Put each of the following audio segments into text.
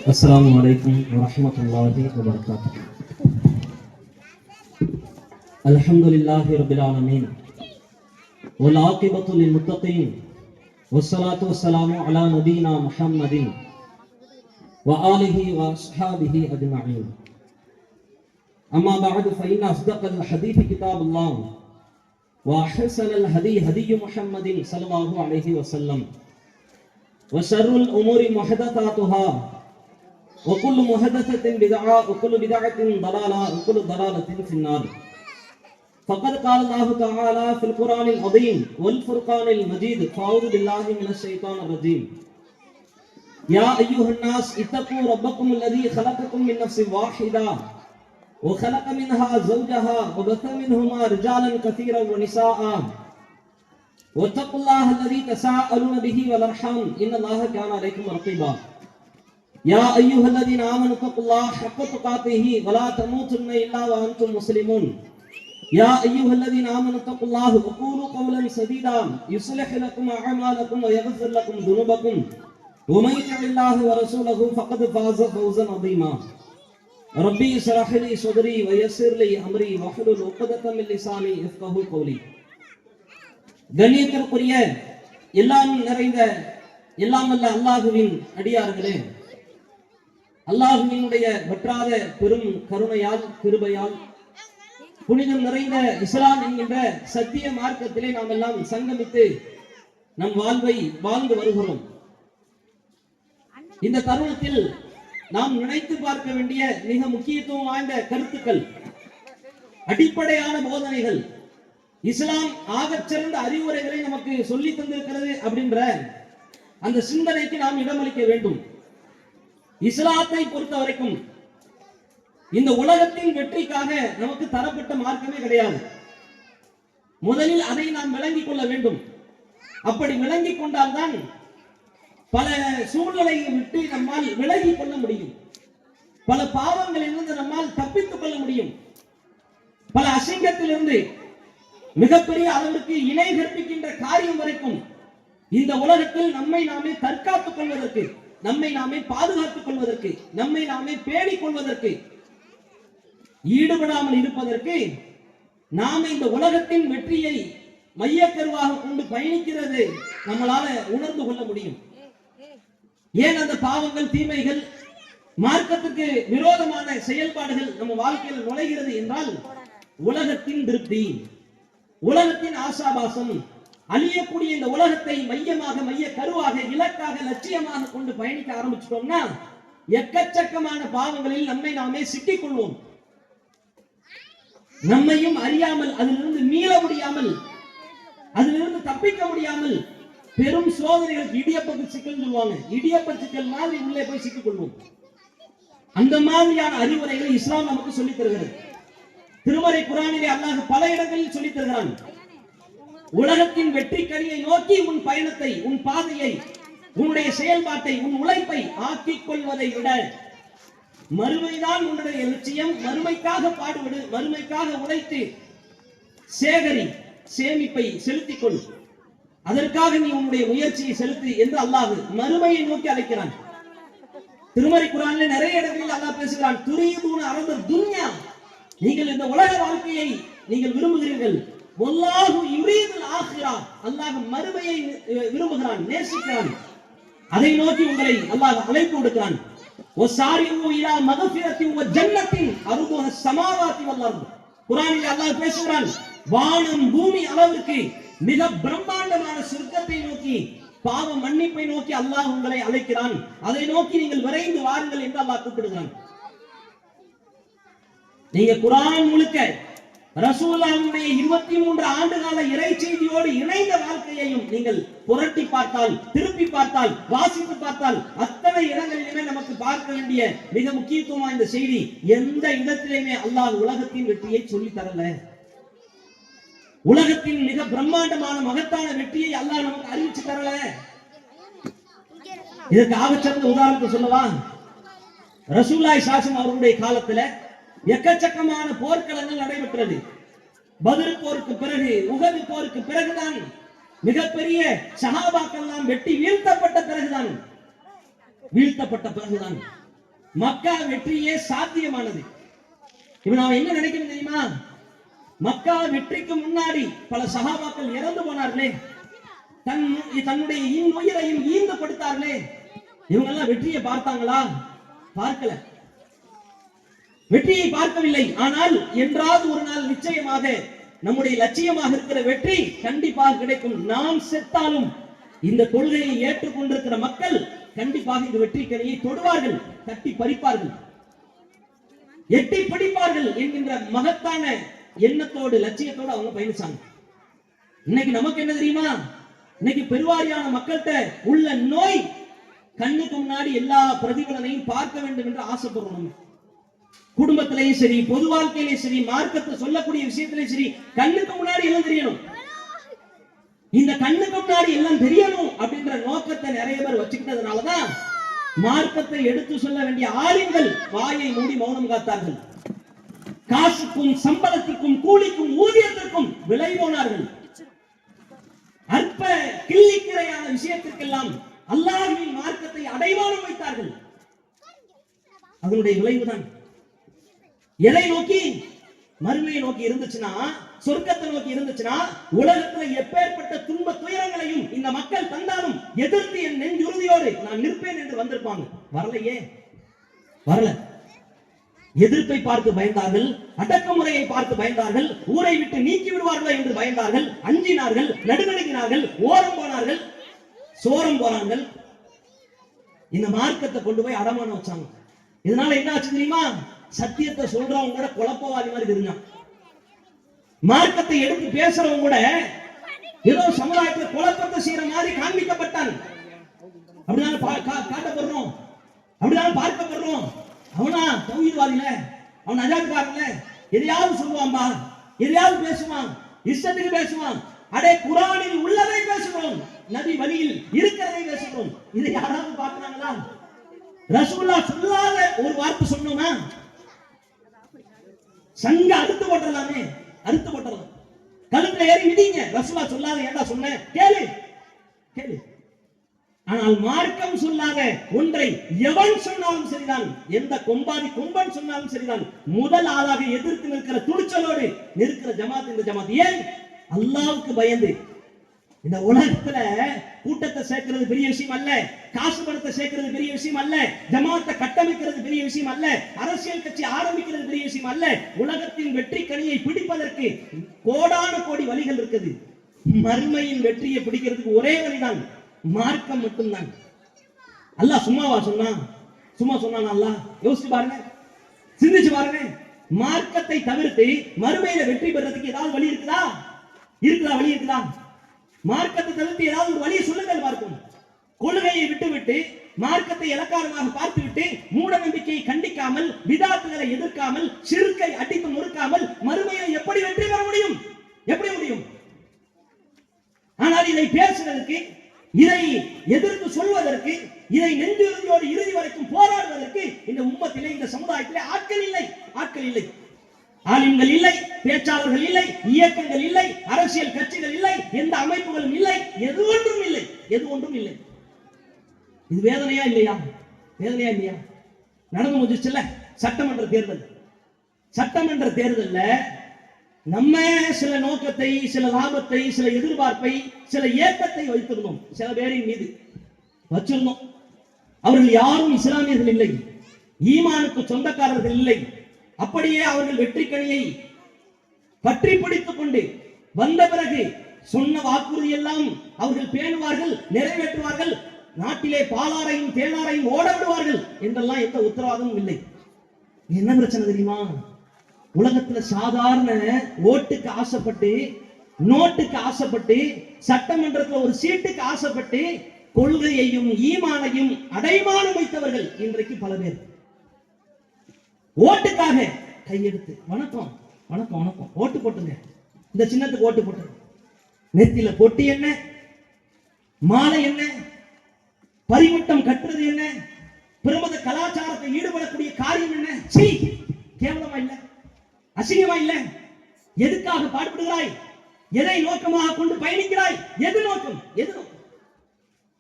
السلام عليكم ورحمة الله وبركاته. الحمد لله رب العالمين والعاقبة للمتقين والصلاة والسلام على نبينا محمد وآله وأصحابه أجمعين. أما بعد فإن أصدق الحديث كتاب الله وأحسن الهدي هدي محمد صلى الله عليه وسلم وشر الأمور محدثاتها وكل محدثة بدعة وكل بدعة ضلالة وكل ضلالة في النار. فقد قال الله تعالى في القرآن العظيم والفرقان المجيد فأعوذ بالله من الشيطان الرجيم. يا أيها الناس اتقوا ربكم الذي خلقكم من نفس واحدة وخلق منها زوجها وبث منهما رجالا كثيرا ونساء واتقوا الله الذي تساءلون به والأرحام إن الله كان عليكم رقيبا. يا أيها الذين آمنوا اتقوا الله حق تقاته ولا تموتن إلا وأنتم مسلمون. يا أيها الذين آمنوا اتقوا الله وقولوا قولا سديدا يصلح لكم أعمالكم ويغفر لكم ذنوبكم ومن يطع الله ورسوله فقد فاز فوزا عظيما. ربي اشرح لي صدري ويسر لي أمري واحلل عقدة من لساني يفقهوا قولي. கண்ணியத்திற்குரிய எல்லாம் நிறைந்த எல்லாம் அல்ல அல்லாஹுவின் அடியார்களே, அல்லாஹுவினுடைய வற்றாத பெரும் கருணையால் கிருபையால் புனிதம் நிறைந்த இஸ்லாம் என்கின்ற சத்திய மார்க்கத்திலே நாம் எல்லாம் சங்கமித்து நம் வாழ்வை வாழ்ந்து வருகிறோம். இந்த தருணத்தில் நாம் நினைத்து பார்க்க வேண்டிய மிக முக்கியத்துவம் வாய்ந்த கருத்துக்கள், அடிப்படையான போதனைகள், இஸ்லாம் ஆகச் சிறந்த அறிவுரைகளை நமக்கு சொல்லி தந்திருக்கிறது அப்படின்ற அந்த சிந்தனைக்கு நாம் இடமளிக்க வேண்டும். இஸ்லாத்தை பொறுத்த வரைக்கும் இந்த உலகத்தின் வெற்றிக்காக நமக்கு தரப்பட்ட மார்க்கமே கிடையாது. முதலில் அதை நாம் விளங்கிக் கொள்ள வேண்டும். அப்படி விளங்கிக் கொண்டால்தான் பல சூழ்நிலையை விட்டு நம்மால் விலகிக் கொள்ள முடியும். பல பாவங்களிலிருந்து நம்மால் தப்பித்துக் கொள்ள முடியும். பல அசிங்கத்திலிருந்து மிகப்பெரிய அளவிற்கு இணை கற்பிக்கின்ற காரியம் வரைக்கும் இந்த உலகத்தில் நம்மை நாமே தற்காத்துக் கொள்வதற்கு, நம்மை நாமே பாதுகாத்துக் கொள்வதற்கு, நம்மை நாமே பேணிக் கொள்வதற்கு, ஈடுபடாமல் இருப்பதற்கு நாம இந்த உலகத்தின் வெற்றியை மையக்கருவாக கொண்டு பயணிக்கிறது நம்மளால உணர்ந்து கொள்ள முடியும். ஏன் அந்த பாவங்கள், தீமைகள், மார்க்கத்துக்கு விரோதமான செயல்பாடுகள் நம்ம வாழ்க்கையில் நுழைகிறது என்றால் உலகத்தின் திருப்தி, உலகத்தின் ஆசாபாசம், அழியக்கூடிய இந்த உலகத்தை மையமாக, மைய கருவாக, இலக்காக, லட்சியமாக கொண்டு பயணிக்க ஆரம்பிச்சிட்டோம்னா எக்கச்சக்கமான பாவங்களில் நம்மை நாமே சிக்கிக் கொள்வோம். நம்மையும் அறியாமல் அதிலிருந்து மீள முடியாமல், அதிலிருந்து தப்பிக்க முடியாமல் பெரும் சோதனைகளுக்கு இடியப்பட்டு சிக்கல் சொல்லுவாங்க, இடியப்ப சிக்கல் மாதிரி உள்ளே போய் சிக்கிக் கொள்வோம். அந்த மாதிரியான அறிவுரைகளை இஸ்லாம் நமக்கு சொல்லித் தருகிறது. திருமறை குர்ஆனிலே அல்லாஹ் பல இடங்களில் சொல்லித் தருகிறான். உலகத்தின் வெற்றி கனியை நோக்கி உன் பயணத்தை, உன் பாதையை, உன்னுடைய செயல்பாட்டை, உன் உழைப்பை ஆக்கிக் கொள்வதை விட மறுமைதான் உன்னுடைய லட்சியம். மறுமைக்காக பாடுபடு, மறுமைக்காக உழைத்து சேகரி, சேமிப்பை செலுத்திக் கொள், அதற்காக நீ உன்னுடைய முயற்சியை செலுத்து என்று அல்லாஹ் மறுமையை நோக்கி அழைக்கிறான். திருமறை குர்ஆனிலே நிறைய இடங்களில் அல்லாஹ் பேசுகிறான். துரீதுன அரத துன்யா, நீங்கள் இந்த உலக வாழ்க்கையை நீங்கள் விரும்புகிறீர்கள். வல்லாஹு யுரீதுல் ஆখিরা, அல்லாஹ் மறுமையை விரும்புகிறான், நேசிக்கிறான். அதை நோக்கி உங்களை அல்லாஹ் அழைப்பு விடுக்கிறான். வஸாரிஉ இலா மக்ஃபிரத்தின் வ ஜன்னத்தின் அர்துஹ ஸமாவாத்தி வல் அர்து. குர்ஆனில் அல்லாஹ் பேசுகிறான், வானம் பூமி அளவிற்கு மிக பிரம்மாண்டமான சொர்க்கத்தை நோக்கி, பாவ மன்னிப்பை நோக்கி அல்லாஹ் உங்களை அழைக்கிறான். அதை நோக்கி நீங்கள் விரைந்து வாருங்கள் என்று அல்லாஹ் கூப்பிடுகிறான். நீங்க குர்ஆன் முழுக்க ரசூலுல்லாஹ்வுடைய 23 ஆண்டுகால இறை செய்தியோடு இணைந்த வாழ்க்கையையும் நீங்கள் புரட்டி பார்த்தால், திருப்பி பார்த்தால், வாசித்து பார்த்தால் அத்தனை இடங்களிலுமே நமக்கு பார்க்க வேண்டிய மிக முக்கியத்துவம் வாய்ந்த செய்தி. எந்த இடத்திலுமே அல்லாஹ் உலகத்தின் வெற்றியை சொல்லி தரல. உலகத்தின் மிக பிரம்மாண்டமான மகத்தான வெற்றியை அல்லாஹ் நமக்கு அறிவிச்சு தரல. இதற்கு ஆகச்சிறந்த உதாரணத்தை சொல்லவா? ரசூலுல்லாஹி ஸல்லல்லாஹு அவருடைய காலத்துல எக்கச்சக்கமான போர்க்களங்கள் நடைபெற்றது. பத்ர் போருக்கு பிறகு, உஹது போருக்கு பிறகுதான் மிகப்பெரிய சஹாபாக்கள் எல்லாம் வெட்டி வீழ்த்தப்பட்ட பிறகுதான் மக்கா வெற்றியே சாத்தியமானது. இப்ப நாம் என்ன நினைக்கணும் தெரியுமா? மக்கா வெற்றிக்கு முன்னாடி பல சஹாபாக்கள் இறந்து போனார்களே, தன்னுடைய உயிரையும் ஈந்து கொடுத்தார்களே, இவங்க எல்லாம் வெற்றியை பார்த்தாங்களா? பார்க்கல, வெற்றியை பார்க்கவில்லை. ஆனால் என்றாவது ஒரு நாள் நிச்சயமாக நம்முடைய லட்சியமாக இருக்கிற வெற்றி கண்டிப்பாக கிடைக்கும். நாம் செத்தாலும் இந்த கொள்கையை ஏற்றுக்கொண்டிருக்கிற மக்கள் கண்டிப்பாக இந்த வெற்றி கனியை தொடுவார்கள், தட்டி பறிப்பார்கள், எட்டி பிடிப்பார்கள் என்கின்ற மகத்தான எண்ணத்தோடு லட்சியத்தோடு அவங்க பயணிச்சாங்க. இன்னைக்கு நமக்கு என்ன தெரியுமா? இன்னைக்கு பெருவாரியான மக்கள்கிட்ட உள்ள நோய், கண்ணுக்கு முன்னாடி எல்லா பிரதிபலனையும் பார்க்க வேண்டும் என்று ஆசைப்படுறோம். நம்ம குடும்பத்திலையும் சரி, பொது வாழ்க்கையிலையும் சரி, மார்க்கத்தை சொல்லக்கூடிய விஷயத்திலையும் சரி, கண்ணுக்கு முன்னாடி எல்லாம் தெரியணும். இந்த கண்ணுக்கு முன்னாடி எல்லாம் தெரியணும் அப்படின்ற நோக்கத்தை நிறைய பேர் வச்சுக்கிட்டதுனாலதான் மார்க்கத்தை எடுத்து சொல்ல வேண்டிய ஆளுங்கள் வாயை மூடி மௌனம் காத்தார்கள். காசுக்கும் சம்பளத்திற்கும் கூலிக்கும் ஊதியத்திற்கும் விலை போனார்கள். அற்ப கிள்ளிக்கிறையான விஷயத்திற்கெல்லாம் அல்லாஹ்வின் மார்க்கத்தை அடைவானம் வைத்தார்கள். அதனுடைய விளைவுதான். எதை நோக்கி? மறுமையை நோக்கி இருந்துச்சுன்னா, சொர்க்கத்தை நோக்கி இருந்துச்சுன்னா, உலகத்துல எப்பேற்பட்ட துன்ப துயரங்களையும் இந்த மக்கள் தந்தாலும் எதிர்த்து என் நெஞ்சுறுதியோடு நான் நிற்பேன் என்று வந்திருப்பாங்க. வரலையே, வரல. எதிர்ப்பை பார்த்து பயந்தார்கள், அடக்குமுறையை பார்த்து பயந்தார்கள், ஊரை விட்டு நீக்கி விடுவார்களோ என்று பயந்தார்கள், அஞ்சினார்கள், நடுநடுங்கினார்கள், ஓரம் போனார்கள், சோரம் போனார்கள். இந்த மார்க்கத்தை கொண்டு போய் அடமானம் வச்சாங்க. இதனால என்ன ஆச்சு தெரியுமா? சத்தியத்தை சொல்றவங்க கூட குழப்பவாதி மாதிரி இருந்தாங்க. மார்க்கத்தை எடுத்து பேசுறவங்க கூட ஏதோ சமுதாயத்தில் குழப்பத்தை செய்யற மாதிரி காண்பிக்கப்பட்டாங்க. அப்படினால காட்டப்படுறோம், அப்படினால பார்க்கப்படுறோம். அவனா தௌஹீத்வாதில, அவன் அஜாத்காரன்ல, எதையாவது சொல்லுவான்பா, எதையாவது பேசுவான், இஷ்டத்துக்கு பேசுவான். அடே, குர்ஆனில் உள்ளதை பேசுகிறோம், நபி வழியில் இருக்கிறதை பேசுகிறோம். இதை யாராவது பார்க்கறாங்களா? ரசூலுல்லாஹ் சொல்லாத ஒரு வார்த்தை சொன்னோமா சங்க அறுத்து போட்டலாமே, அறுத்து போட்டலாம். கழுத்துல ஏறி மிதிங்க. ரசூலுல்லாஹ் சொல்லாத ஏண்டா சொன்ன? கேளு, கேளு. ஆனால் மார்க்கம் சொல்லாத ஒன்றை எவன் சொன்னாலும் சரிதான், எந்த கொம்பாதி கொம்பன் சொன்னாலும் சரிதான், முதல் ஆளாக எதிர்த்து நிற்கிற துணிச்சலோடு நிற்கிற ஜமாத் இந்த ஜமாத். ஏன்? அல்லாஹ்வுக்கு பயந்து. இந்த உலகத்துல கூட்டத்தை சேர்க்கிறது பெரிய விஷயம் அல்ல, காசு பணத்தை சேர்க்கிறது பெரிய விஷயம் அல்ல, ஜமாத்தை கட்டமைக்கிறது பெரிய விஷயம் அல்ல, அரசியல் கட்சி ஆரம்பிக்கிறது பெரிய விஷயம் அல்ல. உலகத்தின் வெற்றி கனியை பிடிப்பதற்கு கோடான கோடி வழிகள் இருக்குது. மர்மையின் வெற்றியை பிடிக்கிறதுக்கு ஒரே வழிதான், மார்க்கம் மட்டும்தான். அல்லாஹ் சும்மாவா சொன்னான்? சும்மா சொன்னான் அல்லாஹ்? யோசிச்சு பாருங்க, சிந்திச்சு பாருங்க. மார்க்கத்தை தவிர்த்து மறுமையில வெற்றி பெறதுக்கு ஏதாவது வழி இருக்குதா? இருக்குதா? வழி இருக்குதா? மார்க்கத்தை தவிர்த்து ஏதாவது ஒரு வழியை சொல்லுங்கள் பார்க்கும். கொள்கையை விட்டுவிட்டு மார்க்கத்தை இலக்காரமாக பார்த்துவிட்டு மூட நம்பிக்கையை கண்டிக்காமல், விதாத்துகளை எதிர்க்காமல், ஷிர்க்கை அடித்து நொறுக்காமல் மறுமையை எப்படி வெற்றி பெற முடியும்? எப்படி முடியும்? ஆனால் இதை பேசுவதற்கு, இதை எதிர்த்து சொல்வதற்கு, இதை நெஞ்சுறுதியோடு இறுதி வரைக்கும் போராடுவதற்கு இந்த உம்மத்திலே, இந்த சமுதாயத்திலே ஆட்கள் இல்லை, ஆட்கள் இல்லை. ஆலிம்கள் இல்லை, பேச்சாளர்கள் இல்லை, இயக்கங்கள் இல்லை, அரசியல் கட்சிகள் இல்லை, எந்த அமைப்புகளும் இல்லை, எது ஒன்றும் இல்லை, எது ஒன்றும் இல்லை. இது வேதனையா இல்லையா? வேதனையா இல்லையா? நடந்து முடிச்சுல சட்டமன்ற தேர்தல். சட்டமன்ற தேர்தல்ல நம்ம சில நோக்கத்தை, சில லாபத்தை, சில எதிர்பார்ப்பை, சில ஏக்கத்தை வைத்திருந்தோம். சில பேரின் மீது வச்சிருந்தோம். அவர்கள் யாரும் இஸ்லாமியர்கள் இல்லை, ஈமானுக்கு சொந்தக்காரர்கள் இல்லை. அப்படியே அவர்கள் வெற்றி கனியை பற்றி பிடித்துக் கொண்டு வந்த பிறகு சொன்ன வாக்குறுதி எல்லாம் அவர்கள் பேணுவார்கள், நிறைவேற்றுவார்கள், நாட்டிலே பாலாரையும் தேனாரையும் ஓட விடுவார்கள் என்றெல்லாம் எந்த உத்தரவாதமும் இல்லை. என்ன பிரச்சனை தெரியுமா? உலகத்துல சாதாரண ஓட்டுக்கு ஆசைப்பட்டு, நோட்டுக்கு ஆசைப்பட்டு, சட்டமன்றத்தில் ஒரு சீட்டுக்கு ஆசைப்பட்டு கொள்கையையும் ஈமானையும் அடைமானம் வைத்தவர்கள் இன்றைக்கு பல பேர். ஓட்டுக்காக கையெடுத்து வணக்கம் வணக்கம் வணக்கம் ஓட்டு போட்டுங்க, இந்த சின்னத்துக்கு ஓட்டு போட்டுங்க. நெத்தில பொட்டி என்ன, மாலை என்ன, பரிவட்டம் கட்டுறது என்ன, பிரமத கலாச்சாரத்தை ஈடுபடக்கூடிய காரியம் என்ன? சீ, கேவலமா இல்ல? அசிங்கமா இல்ல? எதுக்காக பாடுபடுகிறாய்? எதை நோக்கமாக கொண்டு பயணிக்கிறாய்? எது நோக்கம்? எது நோக்கம்?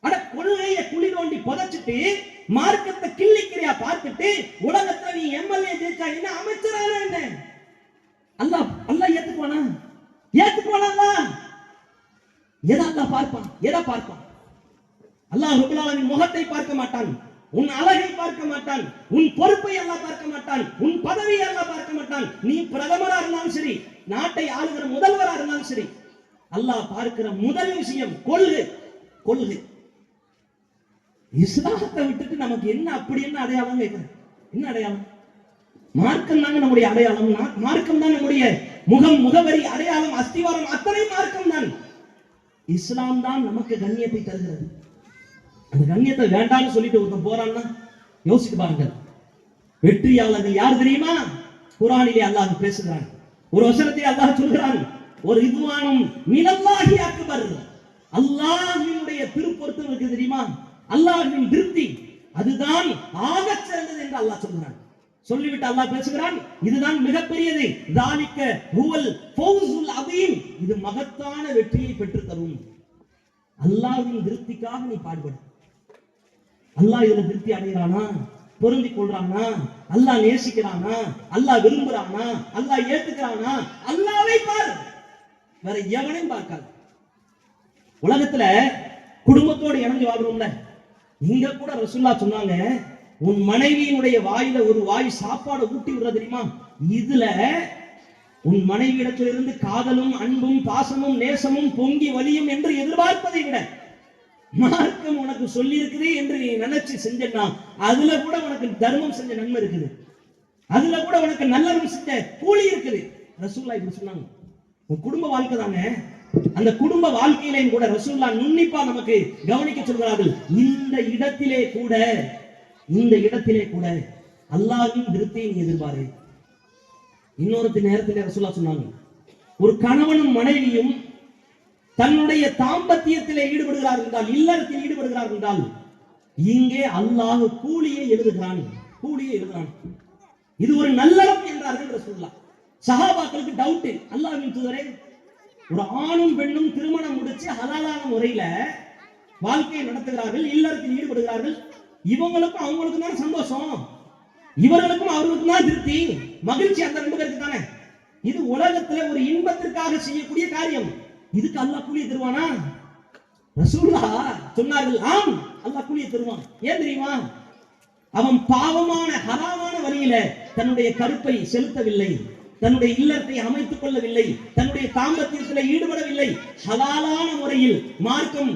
அட, கொள்கையை குழி தோண்டி புதைச்சிட்டு மார்க்கத்தை கிள்ளிக்கிறியா பார்த்துட்டு உலகத்துல நீ எம்எல்ஏ ஜெயிச்சா என்ன, அமைச்சரான என்ன? அல்லாஹ் அல்லாஹ் ஏத்துக்குவானா? ஏத்துக்குவானா? எதை அல்லாஹ் பார்ப்பான்? எதை பார்ப்பான்? அல்லாஹ் ரப்பல் ஆலமீன் முகத்தை பார்க்க மாட்டான், உன் அழகை பார்க்க மாட்டான், உன் பொறுப்பை அல்லாஹ் பார்க்க மாட்டான், உன் பதவியை அல்லாஹ் பார்க்க மாட்டான். நீ பிரதமரா இருந்தாலும் சரி, நாட்டை ஆளுகிற முதல்வரா இருந்தாலும் சரி, அல்லாஹ் பார்க்கிற முதல் விஷயம் கொள்கை. கொள்கை. இஸ்லாத்தை விட்டுட்டு நமக்கு என்ன அப்படி என்ன அடையாளம் கேட்கிறேன்? என்ன அடையாளம்? மார்க்கம் தாங்க நம்முடைய அடையாளம். மார்க்கம் தான் நம்முடைய முகம், முகவரி, அடையாளம், அஸ்திவாரம், அத்தனை மார்க்கம் தான். இஸ்லாம் தான் நமக்கு கண்ணியத்தை தருகிறது. அந்த கண்ணியத்தை வேண்டாம்னு சொல்லிட்டு ஒருத்தன் போறான்னா யோசித்து பாருங்க. வெற்றியாளர்கள் யார் தெரியுமா? குர்ஆனிலே அல்லாஹ் பேசுகிறான். ஒரு வசனத்தை அல்லாஹ் சொல்கிறான், ஒரு இதுவானும் மினல்லாஹி அக்பர். அல்லாஹ்வினுடைய திருப்பொருத்தம் இருக்கு தெரியுமா? அல்லாஹ்வின் திருப்தி அதுதான் ஆகச் சிறந்தது என்று அல்லாஹ் சொல்கிறான். சொல்லிவிட்டு அல்லாஹ் பேசுகிறான், இதுதான் மிகப்பெரியது. தாலிக ஹுவல் ஃபௌஸுல் அதீம். இது மகத்தான வெற்றியை பெற்று தரும். அல்லாஹ்வின் திருப்திக்காக நீ பாடுபடு. அல்லாஹ் இதுல திருப்தி அடைகிறானா? பொருந்தி கொள்றானா? அல்லாஹ் நேசிக்கிறானா? அல்லாஹ் விரும்புறானா? அல்லாஹ் ஏத்துக்கிறானா? அல்லாஹ்வை பார், வேற எவனையும் பார்க்காத. உலகத்துல குடும்பத்தோடு இணைஞ்சு வாழ்றோம்ல, இங்க கூட ரசூலுல்லாஹ் சொன்னாங்க, உன் மனைவியினுடைய வாயில ஒரு வாய் சாப்பாடு ஊட்டி விடுற தெரியுமா? இதுல உன் மனைவியிடத்திலிருந்து காதலும் அன்பும் பாசமும் நேசமும் பொங்கி வலியும் என்று எதிர்பார்ப்பதை விட மார்க்கம் உனக்கு சொல்லி இருக்குது என்று நீ நினைச்சு செஞ்சா அதுல கூட உனக்கு தர்மம் செஞ்ச நன்மை இருக்குது, அதுல கூட உனக்கு நல்லறம் செஞ்ச கூலி இருக்குது. ரசூலுல்லாஹ் இப்படி சொன்னாங்க. உன் குடும்ப வாழ்க்கை தானே, அந்த குடும்ப வாழ்க்கையிலையும் கூட ரசூலுல்லாஹ் நுண்ணிப்பா நமக்கு கவனிக்க சொல்கிறார்கள். இந்த இடத்திலே கூட அல்லாஹ்வின் திருப்தியை நீ எதிர்பாரு. இன்னொரு நேரத்தில் ரசூலுல்லாஹ் சொன்னாங்க, ஒரு கணவனும் மனைவியும் தன்னுடைய தாம்பத்தியத்திலே ஈடுபடுகிறார்கள் என்றால், இல்லறத்தில் ஈடுபடுகிறார்கள் என்றால், இங்கே அல்லாஹ் கூலியை எழுதுகிறான். இது ஒரு நல்லறம் என்றார்கள் ரசூலுல்லாஹ். சஹாபாக்களுக்கு டவுட், அல்லாஹ்வின் தூதரே, ஒரு ஆணும் பெண்ணும் திருமணம் முடிச்சு ஹலாலான முறையில வாழ்க்கையை நடத்துகிறார்கள், இல்லறத்தில் ஈடுபடுகிறார்கள், இவங்களுக்கும் அவங்களுக்கும் தான் சந்தோஷம், இவர்களுக்கும் அவர்களுக்கும் தான் திருப்தி, மகிழ்ச்சி அந்த ரெண்டு பேருக்கு தானே. இது உலகத்துல ஒரு இன்பத்திற்காக செய்யக்கூடிய காரியம். இதுக்கு அல்லாஹ் கூலியை தருவானா? ரசூலுல்லாஹ் சொன்னார்கள், ஆம் அல்லாஹ் கூலியை தருவான். ஏன் தெரியுமா? அவன் பாவமான ஹராமான வழியில தன்னுடைய கருப்பை செலுத்தவில்லை, தன்னுடைய இல்லத்தை அமைத்துக் கொள்ளவில்லை, தன்னுடைய தாம்பத்தியத்தில் ஈடுபடவில்லை, ஹலாலான முறையில் மார்க்கம்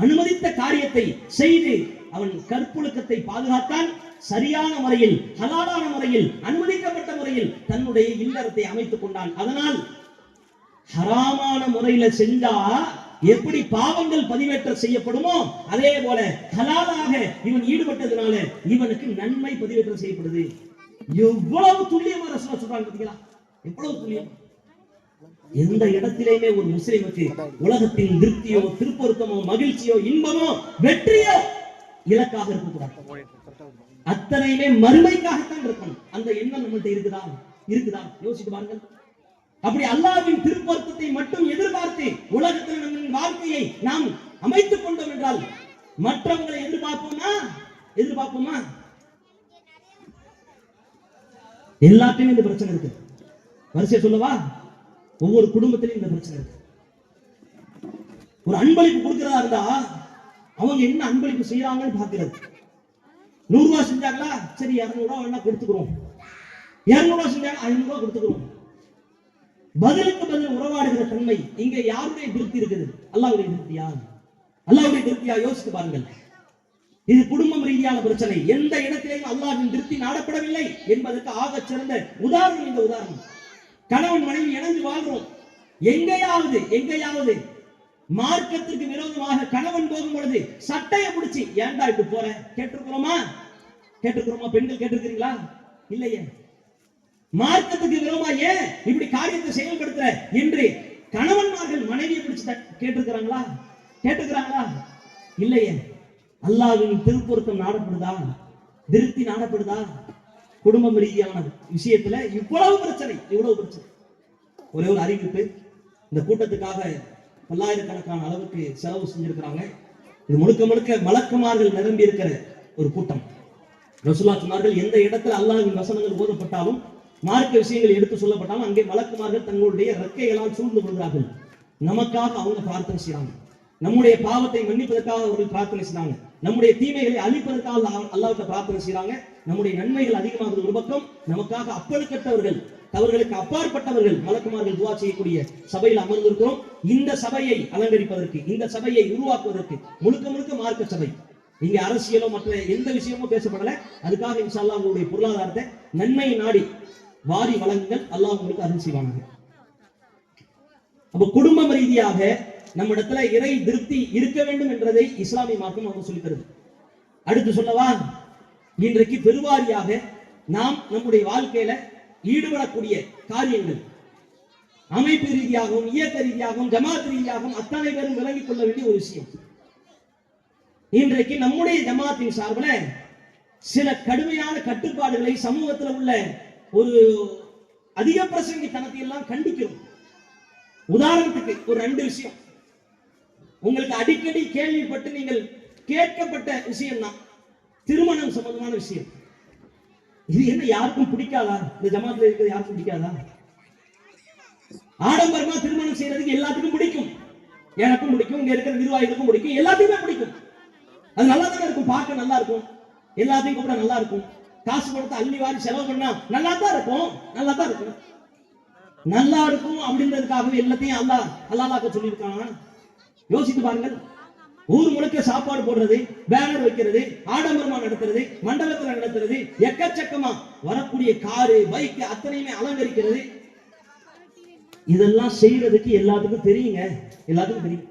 அனுமதித்த காரியத்தை செய்து அவன் கற்பொழுக்கத்தை பாதுகாத்தான். சரியான முறையில், ஹலாலான முறையில், அனுமதிக்கப்பட்ட முறையில் தன்னுடைய இல்லறத்தை அமைத்துக் கொண்டான். அதனால் ஹராமான முறையில செஞ்சா எப்படி பாவங்கள் பதிவேற்றம் செய்யப்படுமோ அதே போல ஹலாலாக இவன் ஈடுபட்டதுனால இவனுக்கு நன்மை பதிவேற்றம் செய்யப்படுது. எவ்வளவு துல்லியமா ரசூலுல்லாஹ் சொல்றாங்க பாத்தீங்களா? எவ்வளவு துல்லியம். எந்த இடத்திலேயுமே ஒரு முஸ்லிமுக்கு உலகத்தின் திருப்தியோ, திருப்பொருத்தமோ, மகிழ்ச்சியோ, இன்பமோ, வெற்றியோ இலக்காக இருக்கக்கூடாது. அத்தனையுமே மறுமைக்காகத்தான் இருக்கணும். அந்த எண்ணம் நம்மள்ட்ட இருக்குதா? யோசித்து பாருங்கள். அப்படி அல்லாஹ்வின் திருப்பொருத்தத்தை மட்டும் எதிர்பார்த்து உலகத்தில் நம்ம வாழ்க்கையை நாம் அமைத்துக் கொண்டோம் என்றால் மற்றவங்களை எதிர்பார்ப்போமா? எல்லாத்தையும் இந்த பிரச்சனை இருக்கு. வரிசையை சொல்லவா? ஒவ்வொரு குடும்பத்திலும் இந்த பிரச்சனை இருக்கு. ஒரு அன்பளிப்பு கொடுக்கிறதா இருந்தா அவங்க என்ன அன்பளிப்பு செய்யறாங்கன்னு பாக்குறது. 100 ரூபாய் செஞ்சாங்களா, சரி 200 ரூபாய் வேணா கொடுத்துக்கிறோம், 200 ரூபாய் செஞ்சாங்க 500 ரூபாய் கொடுத்துக்கிறோம். பதிலுக்கு பதில் உறவாடுகிற தன்மை இங்க யாருடைய திருப்தி இருக்குது? அல்லாஹ்வுடைய திருப்தியா? யோசித்து பாருங்கள். இது குடும்பம் ரீதியான பிரச்சனை. எந்த இடத்திலேயும் அல்லாஹ்வின் திருப்தி நாடப்படவில்லை என்பதற்கு ஆகச் சிறந்த உதாரணம் இந்த உதாரணம். கணவன் மனைவி இணைந்து வாழ்றோம், எங்கேயாவது மார்க்கத்திற்கு விரோதமாக கணவன் போகும் பொழுது சட்டையை பிடிச்சி ஏன்டா இப்படி போற கேட்டிருக்கிறோமா? பெண்கள் கேட்டிருக்கிறீங்களா? இல்லையே. மார்க்கத்துக்கு விரோதமா ஏன் இப்படி காரியத்தை செயல்படுத்துற என்று கணவன்மார்கள் மனைவியை பிடிச்சு கேட்டிருக்கிறாங்களா? இல்லையே. அல்லாஹ்வின் திருப்பொருத்தம் நாடப்படுதா? திருப்தி நாடப்படுதா? குடும்பம் ரீதியான விஷயத்துல இவ்வளவு பிரச்சனை. ஒரே ஒரு அறிவிப்பு. இந்த கூட்டத்துக்காக பல்லாயிரக்கணக்கான அளவுக்கு செலவு செஞ்சிருக்கிறாங்க. இது முழுக்க மலக்குமார்கள் நிரம்பி இருக்கிற ஒரு கூட்டம். ரசூலுல்லாஹ் சொன்னார்கள், எந்த இடத்துல அல்லாஹ்வின் வசனங்கள் ஓதப்பட்டாலும் மார்க்க விஷயங்கள் எடுத்து சொல்லப்பட்டாலும் அங்கே மலக்குமார்கள் தங்களுடைய ரெக்கைகளால் சூழ்ந்து கொள்கிறார்கள். நமக்காக அவங்க பிரார்த்தனை செய்றாங்க. நம்முடைய பாவத்தை மன்னிப்பதற்காக அவர்கள் பிரார்த்தனை செய்றாங்க. நம்முடைய தீமைகளை அழிப்பதற்காக அல்லாஹ்விட்ட பிரார்த்தனை செய்றாங்க. நம்முடைய நன்மைகள் அதிகமாகுது ஒரு பக்கம், நமக்காக அப்பழுக்கற்றவர்கள், தவறுகளுக்கு அப்பாற்பட்டவர்கள் மலக்குமார்கள் துஆ செய்யக்கூடிய சபையில் அமர்ந்திருக்கிறோம். இந்த சபையை அலங்கரிப்பதற்கு, இந்த சபையை உருவாக்குவதற்கு முழுக்க முழுக்க மார்க்க சபை. இங்க அரசியலோ மற்ற எந்த விஷயமும் பேசப்படல. அதுக்காக இன்ஷா அல்லாஹ் உங்களுடைய பொருளாதாரத்தை நன்மை நாடி வாரி வழங்குங்கள். அல்லாஹ் உங்களுக்கு அருள் செய்வாங்க. அப்ப குடும்பம் ரீதியாக நம்ம இடத்துல இறை திருப்தி இருக்க வேண்டும் என்றதை இஸ்லாமிய மார்க்கம் அவங்க சொல்லி தருது. அடுத்து சொல்லவா, இன்றைக்கு பெருவாரியாக நாம் நம்முடைய வாழ்க்கையில ஈடுபடக்கூடிய காரியங்கள் அமைப்பு ரீதியாகவும் இயக்க ரீதியாகவும் ஜமாத் ரீதியாகவும் அத்தனை பேரும் விளங்கிக் கொள்ள வேண்டிய ஒரு விஷயம். இன்றைக்கு நம்முடைய ஜமாத்தின் சார்பில் சில கடுமையான கட்டுப்பாடுகளை சமூகத்தில் உள்ள ஒரு அதிக பிரசங்கித்தனத்தை எல்லாம் கண்டிக்கிறோம். உதாரணத்துக்கு ஒரு 2 விஷயம் உங்களுக்கு அடிக்கடி கேள்விப்பட்டு நீங்கள் கேட்கப்பட்ட விஷயம் தான் திருமணம் சம்பந்தமான விஷயம். இது என்ன யாருக்கும் பிடிக்காதா? இந்த ஜமாத்துல இருக்கிறது யாருக்கும் பிடிக்காதா? ஆடம்பரமா திருமணம் செய்யறதுக்கு எல்லாத்துக்கும் பிடிக்கும். எனக்கும் பிடிக்கும், இங்க இருக்கிற நிர்வாகிகளுக்கும் பிடிக்கும், எல்லாத்துக்குமே பிடிக்கும். அது நல்லா தானே இருக்கும், பார்க்க நல்லா இருக்கும், எல்லாத்தையும் கூட நல்லா இருக்கும். காசு கொடுத்து அள்ளி வாரி செலவு பண்ணா நல்லா தான் இருக்கும், நல்லா தான் இருக்கும். நல்லா இருக்கும் அப்படின்றதுக்காகவே எல்லாத்தையும் அல்லாஹ் சொல்லியிருக்காங்க. யோசித்து பாருங்கள். ஊர் முழுக்க சாப்பாடு போடுறது, பேனர் வைக்கிறது, ஆடம்பரமா நடத்துறது, மண்டபத்தில் நடத்துறது, எக்கச்சக்கமா வரக்கூடிய காரு பைக் அத்தனையுமே அலங்கரிக்கிறது. இதெல்லாம் செய்யறதுக்கு எல்லாத்துக்கும் தெரியுங்க, எல்லாத்துக்கும் தெரியும்.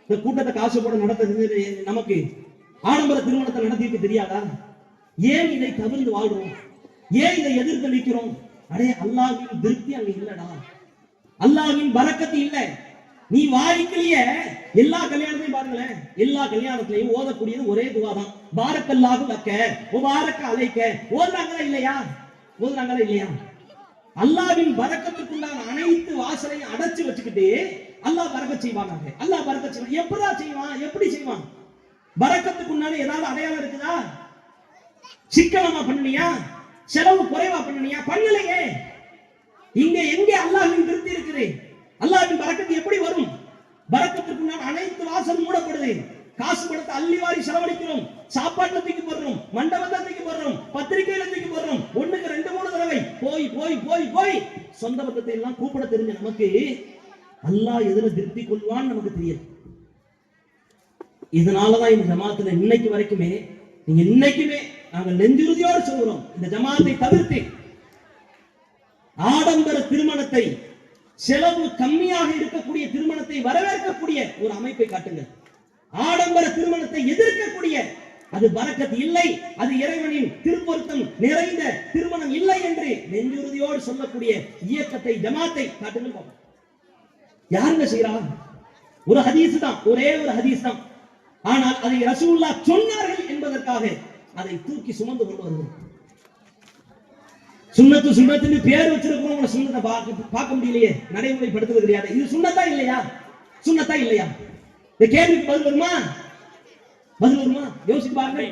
இந்த கூட்டத்தை காசு போட நடத்துறது நமக்கு ஆடம்பர திருமணத்தை நடத்திட்டு தெரியாதா? ஏன் இதை தவிர்த்து வாழ்றோம்? ஏன் இதை எதிர்த்து நிற்கிறோம்? அடே அல்லாஹ்வின் திருப்தி அங்க இல்லடா, அல்லாஹ்வின் பரக்கத்து இல்ல. நீ வாய்க்கலையே எல்லா கல்யாணத்தையும் பாருங்களேன், எல்லா கல்யாணத்திலையும் ஓதக்கூடியது ஒரே துவா தான், பாரக்கல்லாஹு லக்க முபாரக்க அலைக்க. ஓதுறாங்களா இல்லையா? ஓதுறாங்களா இல்லையா? அல்லாஹ்வின் பரக்கத்துக்குண்டான அனைத்து வாசலையும் அடைச்சு வச்சுக்கிட்டு அல்லாஹ் பரக்கத் செய்வானாக. அல்லாஹ் பரக்கத் செய்வான். எப்படா செய்வான்? எப்படி செய்வான்? பரக்கத்துக்குண்டான ஏதாவது அடையாளம் இருக்குதா? சிக்கனமா பண்ணியா? செலவு குறைவா பண்ணியா? பண்ணலையே. இங்க எங்க அல்லாஹ்வின் திருப்தி இருக்குது? அல்லாஹ்வின் பரக்கத்து எப்படி வரும்? பரக்கத்துக்குண்டான அனைத்து வாசல் மூடப்படுது. காசு கொடுத்து அள்ளி வாரி செலவழிக்கிறோம், சாப்பாட்டுல தூக்கி போடுறோம், மண்டபத்தை தூக்கி போடுறோம், பத்திரிகையில தூக்கி போடுறோம். 1க்கு 2 3 தடவை போய் போய் போய் போய் சொந்த பந்தத்தை எல்லாம் கூப்பிட தெரிஞ்ச நமக்கு அல்லாஹ் எதுல திருப்தி கொள்வான்னு நமக்கு தெரியும். இதனாலதான் இந்த ஜமாத்துல இன்னைக்கு வரைக்குமே நீங்க இன்னைக்குமே நாங்கள் நெஞ்சுறுதியோடு சொல்கிறோம், இந்த ஜமாத்தை தவிர்த்து ஆடம்பர திருமணத்தை, செலவு கம்மியாக இருக்கக்கூடிய திருமணத்தை வரவேற்கக்கூடிய ஒரு அமைப்பை காட்டுங்கள். ஆடம்பர திருமணத்தை எதிர்க்கக்கூடிய, அது பரக்கத் இல்லை, அது இறைவனின் திருப்பொருத்தம் நிறைந்த திருமணம் இல்லை என்று நெஞ்சுறுதியோடு சொல்லக்கூடிய இயக்கத்தை, ஜமாத்தை காட்டுங்கள். யாருங்க செய்யறா? ஒரு ஹதீஸ் தான், ஒரே ஒரு ஹதீஸ் தான். ஆனால் அதை ரசூலுல்லாஹ் சொன்னார்கள் என்பதற்காக அதை தூக்கி சுமந்து கொண்டு வருவோம். சுன்னத்து சுன்னத்துன்னு பேர் வச்சிருக்கிறோம், சுன்னத்தை பார்க்க முடியலையே, நடைமுறைப்படுத்துவது கிடையாது. இது சுன்னத்தா இல்லையா? சுன்னத்தா இல்லையா? இந்த கேள்விக்கு பதில் வருமா? பதில் வருமா? யோசித்து பாருங்கள்.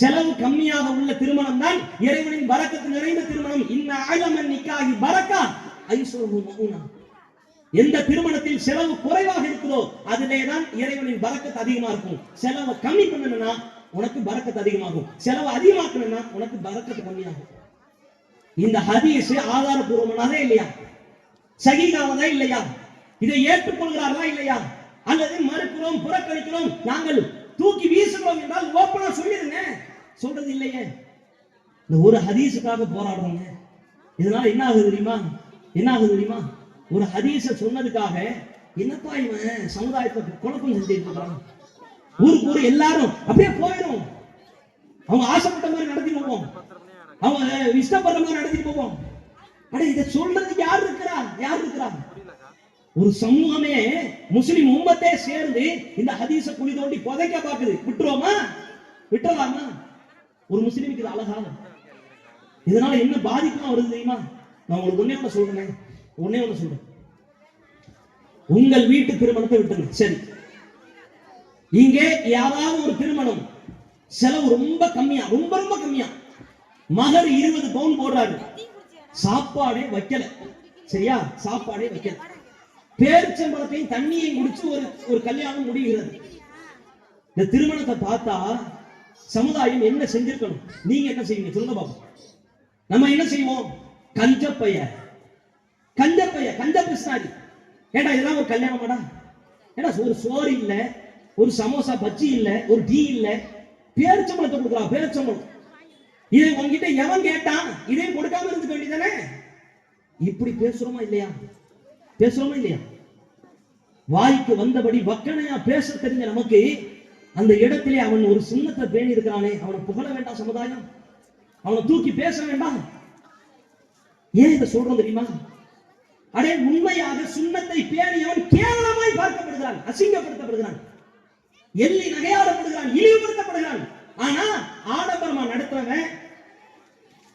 செலவு கம்மியாக உள்ள திருமணம் தான் இறைவனின் பரக்கத்து நிறைந்த திருமணம். இன்ன ஆலமன் நிக்காஹி பரக்கா ஐஸுஹு மஊனா. எந்த திருமணத்தில் செலவு குறைவாக இருக்குதோ அதிலேதான் இறைவனின் பரக்கத்து அதிகமா இருக்கும். செலவை கம்மி பண்ணணும்னா உனக்கு பரக்கத்து அதிகமாகும், செலவு அதிகமாக்கணும்னா உனக்கு பரக்கத்து கம்மியாகும். இந்த ஹதீஸ் ஆதாரபூர்வமானதா இல்லையா? சஹீஹானதா இல்லையா? இதை ஏற்றுக்கொள்கிறார்களா இல்லையா? அல்லது மறுக்கிறோம், புறக்கணிக்கிறோம், நாங்கள் தூக்கி வீசுகிறோம் என்றால் ஓப்பனா சொல்லிடுங்க. சொல்றது இல்லையே. இந்த ஒரு ஹதீஸுக்காக போராடுறோங்க. இதனால என்ன ஆகுது தெரியுமா? என்ன ஆகுது தெரியுமா? ஒரு ஹதீஸ சொன்னதுக்காக என்னப்பா இவன் சமுதாயத்தை குழப்பம் செஞ்சுட்டு இருக்கான். ஊருக்கு எல்லாரும் அப்படியே போயிடும். அவங்க ஆசைப்பட்ட மாதிரி நடத்தி போவோம், அவங்க இஷ்டப்படுற மாதிரி நடத்தி போவோம். அட இதை சொல்றதுக்கு யார் இருக்கிறா? யார் இருக்கிறா? ஒரு சமூகமே, முஸ்லிம் உம்மத்தே சேர்ந்து இந்த ஹதீஸ குழி தோண்டி புதைக்க பாக்குது. விட்டுருவோமா? விட்டுறலாமா? ஒரு முஸ்லிமுக்கு இது அழகா? இதனால என்ன பாதிப்புலாம் வருது தெரியுமா? நான் உங்களுக்கு ஒன்னே ஒண்ணு சொல்றேன், ஒன்னே ஒண்ணு சொல்றேன். உங்கள் வீட்டு திருமணத்தை விட்டுருங்க, சரி. இங்கே யாராவது ஒரு திருமணம் செலவு ரொம்ப கம்மியா, ரொம்ப ரொம்ப கம்மியா. மகர் 20 பவுன் போடுறாரு, சாப்பாடே வைக்கல. சரியா? சாப்பாடே வைக்கல. பேரிச்சம்பழத்தையும் தண்ணியையும் குடிச்சு ஒரு கல்யாணம் முடிகிறது. இந்த திருமணத்தை பார்த்தா சமுதாயம் என்ன செஞ்சிருக்கணும்? நீங்க என்ன செய்வீங்க சொல்லுங்க பாப்போம். நம்ம என்ன செய்வோம்? கஞ்சப்பைய கஞ்ச பிஸ்னாரி. ஏடா இதெல்லாம் ஒரு கல்யாணமாடா? ஏடா ஒரு சோறு இல்ல, ஒரு சமோசா பஜ்ஜி இல்ல, ஒரு டீ இல்ல, பேரிச்சம்பழத்தை கொடுக்குறான். பேரிச்சம்பழம் இதை உங்ககிட்ட எவன் கேட்டான்? இதையும் கொடுக்காம இருந்துக்க வேண்டியதானே? இப்படி பேசுறோமா இல்லையா? பேசுறோமா இல்லையா? வாய்க்கு வந்தபடி வக்கனையா பேச தெரிஞ்ச நமக்கு அந்த இடத்திலே அவன் ஒரு சுண்ணத்தை பேணி இருக்கிறானே, அவனை புகழ வேண்டாம் சமுதாயம்? அவனை தூக்கி பேச வேண்டாம்? ஏன் இதை சொல்றோம் தெரியுமா? அடே, உண்மையாக சுண்ணத்தை பேணியவன் கேவலமாய் பார்க்கப்படுகிறான், அசிங்கப்படுத்தப்படுகிறான், எள்ளி நகையாடப்படுகிறான், இழிவுபடுத்தப்படுகிறான். ஆனா ஆடம்பரமா நடத்துறவன்,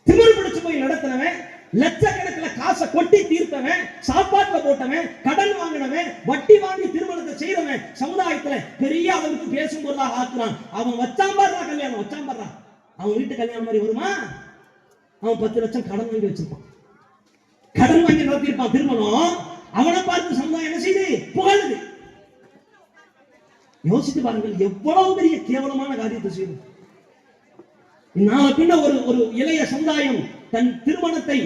திமிர் பிடிச்சு போய் நடத்துறவன், லட்சக்கணக்கில் காசை கொட்டி தீர்த்தவன், சாப்பாட்டுல போட்டவன், கடன் வாங்கினவன், வட்டி வாங்கி திருமணத்தை செய்யறவன் சமுதாயத்துல பெரிய அளவுக்கு பேசும் பொருளாக ஆக்குறான். அவன் வச்சாம்பாடுறா கல்யாணம், வச்சாம்பாடுறா. அவன் வீட்டு கல்யாணம் மாதிரி வருமா? அவன் 10 லட்சம் கடன் வாங்கி வச்சிருப்பான், கடன் வாங்கி நடத்திருப்பான் திருமணம். அவனை பார்த்து சமுதாயம் என்ன செய்யுது? புகழுது. யோசித்து பாருங்கள், எவ்வளவு பெரிய கேவலமான காரியத்தை செய்யும். நாளை பின்ன ஒரு இளைய சமுதாயம் தன் திருமணத்தை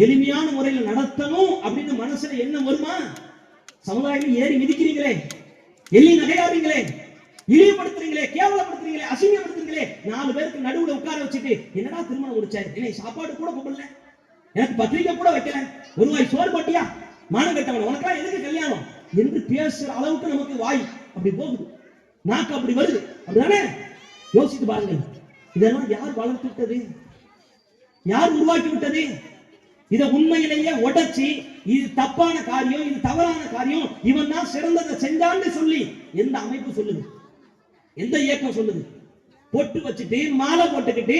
எளிமையான முறையில் நடத்தணும் அப்படின்னு மனசுல என்ன வருமா? சமுதாயம் ஏறி மிதிக்கிறீங்களே, எள்ளி நகையாடுறீங்களே, இழிவுபடுத்துறீங்களே, கேவலப்படுத்துறீங்களே, அசிங்கப்படுத்துறீங்களே, 4 பேருக்கு நடுவுல உட்கார வச்சுட்டு என்னடா திருமணம் முடிச்சாரு, என்னை சாப்பாடு கூட கூப்பிடல, எனக்கு பத்திரிக்கை கூட வைக்கல, ஒரு வாய் சோறு போட்டியா, மானம் கட்டவன, உனக்கெல்லாம் எதுக்கு கல்யாணம் என்று பேசுற அளவுக்கு நமக்கு வாய் அப்படி போகுது, நாக்கு அப்படி வருது. அப்படிதானே? யோசித்து பாருங்கள், இதெல்லாம் யார் வளர்த்து விட்டது? யார் உருவாக்கி விட்டது? இதை உண்மையிலேயே உடைச்சி இது தப்பான காரியம், இது தவறான காரியம், இவன் தான் சிறந்ததை செஞ்சான்னு சொல்லி எந்த அமைப்பு சொல்லுது? எந்த இயக்கம் சொல்லுது? பொட்டு வச்சுட்டு மாலை போட்டுக்கிட்டு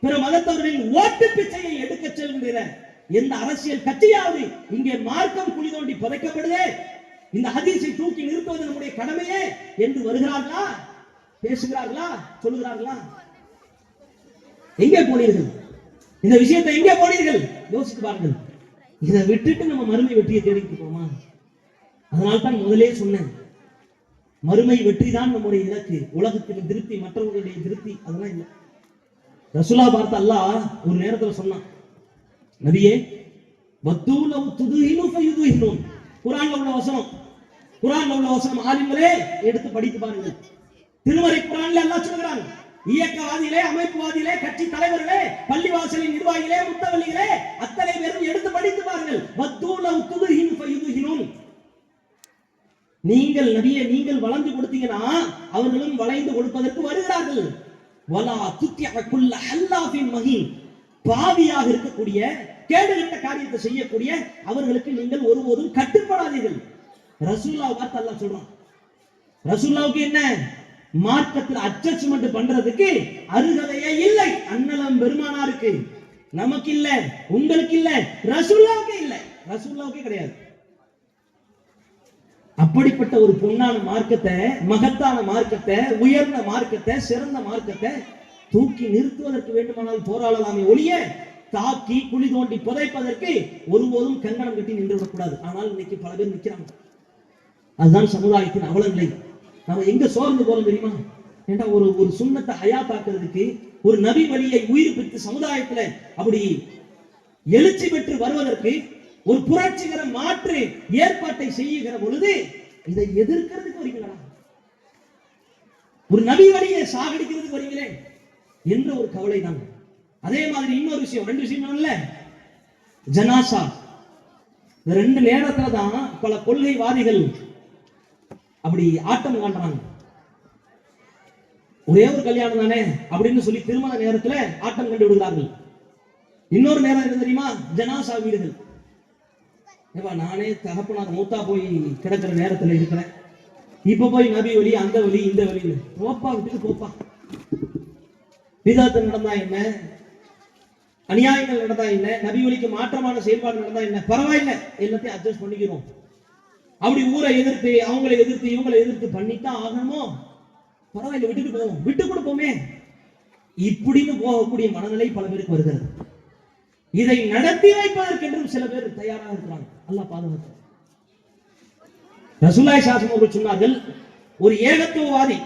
பிற மதத்தவர்களின் ஓட்டு பிச்சையை எடுக்க செல்கிற எந்த அரசியல் கட்சியாவது இங்கே மார்க்கம் குழி தோண்டி புதைக்கப்படுதே, இந்த ஹதீஸை தூக்கி நிறுத்துவது நம்முடைய கடமையே என்று வருகிறார்களா? பேசுகிறார்களா? சொல்லுகிறார்களா? எங்கே போனீர்கள்? இந்த விஷயத்தை எங்கே போனீர்கள்? யோசித்து பாருங்கள். இதை விட்டுட்டு நம்ம மறுமை வெற்றியை தேடிட்டு போமா? அதனால தான் முதலே சொன்னேன், மறுமை வெற்றி தான் நம்முடைய இலக்கு. உலகத்தின் திருப்தி, மற்றவர்களுடைய திருப்தி அதெல்லாம் இல்லை. ரசூலா பார்த்து அல்லாஹ் ஒரு நேரத்தில் சொன்னான், நபியே வத்தூலவ் துதுஹினு ஃபயுதுஹினூன். குர்ஆன்ல உள்ள வசனம், குர்ஆன்ல உள்ள வசனம் ஆலிம்களே எடுத்து படித்து பாருங்கள். திருமறை குர்ஆன்ல அல்லாஹ் சொல்றான், இயக்கவாதிகளே, அமைப்புவாதிகளே, கட்சி தலைவர்களே, பள்ளிவாசலின் நிர்வாகிகளே, முத்தவல்லிகளே, அத்தனை பேரும் எடுத்து படித்து பாருங்கள். வத்தூலவ் துதுஹினு ஃபயுதுஹினூன். நீங்கள் நபியே நீங்கள் வளைந்து கொடுத்தீங்கன்னா அவர்களும் வளைந்து கொடுப்பதற்கு வருகிறார்கள். வலா துத்திஅ குல்ல ஹல்லாஃபின் மஹீன். பாவியாக இருக்கக்கூடிய, கேடுகட்ட காரியத்தை செய்யக்கூடிய அவர்களுக்கு நீங்கள் ஒருபோதும் கட்டுப்படாதீர்கள். ரசூலுல்லாஹ் பார்த்து அல்லாஹ் சொல்றான், ரசூலுல்லாஹ்வுக்கு என்ன மார்க்கத்தில் அட்ஜஸ்ட்மென்ட் பண்றதுக்கு அருகதையே இல்லை. அன்னலம் பெருமானாருக்கு, நமக்கு இல்ல, உங்களுக்கு இல்ல, ரசூலுல்லாஹ்வுக்கு இல்ல, ரசூலுல்லாஹ்வுக்கே கிடையாது. அப்படிப்பட்ட ஒரு பொன்னான மார்க்கத்தை, மகத்தான மார்க்கத்தை, உயர்ந்த மார்க்கத்தை, சிறந்த மார்க்கத்தை தூக்கி நிறுத்துவதற்கு வேண்டுமானால் போராடலாமே ஒழிய தாக்கி குழி தோண்டி புதைப்பதற்கு ஒருபோதும் கங்கணம் கட்டி நின்று விடக்கூடாது. ஆனால் இன்னைக்கு பல பேர் நிற்கிறாங்க. அதுதான் சமுதாயத்தின் அவலநிலை. நம்ம எங்க சோர்ந்து போறோம் தெரியுமா? ஏண்டா ஒரு சுண்ணத்தை ஹயாத்தாக்குறதுக்கு, ஒரு நபி வழியை உயிர் பெற்று சமுதாயத்துல அப்படி எழுச்சி பெற்று வருவதற்கு ஒரு புரட்சிகர மாற்று ஏற்பாட்டை செய்கிற பொழுது இதை எதிர்க்கிறதுக்கு வரீங்களா? ஒரு நபி வழியை சாகடிக்கிறதுக்கு வரீங்களே என்ற ஒரு கவலை தான். அதே மாதிரி இன்னொரு விஷயம், 2 விஷயம் இல்ல, ஜனாசா. இந்த 2 நேரத்துல தான் பல கொள்கைவாதிகள் அப்படி ஆட்டம் காண்றாங்க. ஒரே ஒரு கல்யாணம் தானே அப்படின்னு சொல்லி திருமண நேரத்துல ஆட்டம் கண்டு விடுகிறார்கள். இன்னொரு நேரம் என்ன தெரியுமா? ஜனாசா வீடுகள். நானே தகப்பனார் மூத்தா போய் கிடக்கிற நேரத்துல இருக்கிறேன், இப்ப போய் நபி வழி, அந்த வழி, இந்த வழி, போப்பா விட்டுட்டு போப்பா. விதத்து நடந்தா என்ன, அநியாயங்கள் நடந்தா என்ன, நபி வழிக்கு மாற்றமான செயல்பாடு நடந்தா என்ன, பரவாயில்ல, எல்லாத்தையும் அட்ஜஸ்ட் பண்ணிக்கிறோம். அப்படி ஊரை எதிர்த்து, அவங்களை எதிர்த்து, இவங்களை எதிர்த்து பண்ணித்தான் ஆகணுமோ, பரவாயில்ல, விட்டுட்டு போவோம், விட்டு கொடுப்போமே. இப்படின்னு போகக்கூடிய மனநிலை பல பேருக்கு வருகிறது. இதை நடத்தி வைப்பதற்கென்றும் சில பேர் தயாராக இருக்கிறாங்க. அல்லாஹ் பாதுகாத்து. ரசூலுல்லாஹி ஸல்லல்லாஹு அலைஹி வஸல்லம் சொன்னார்கள், ஒரு ஏகத்துவவாதி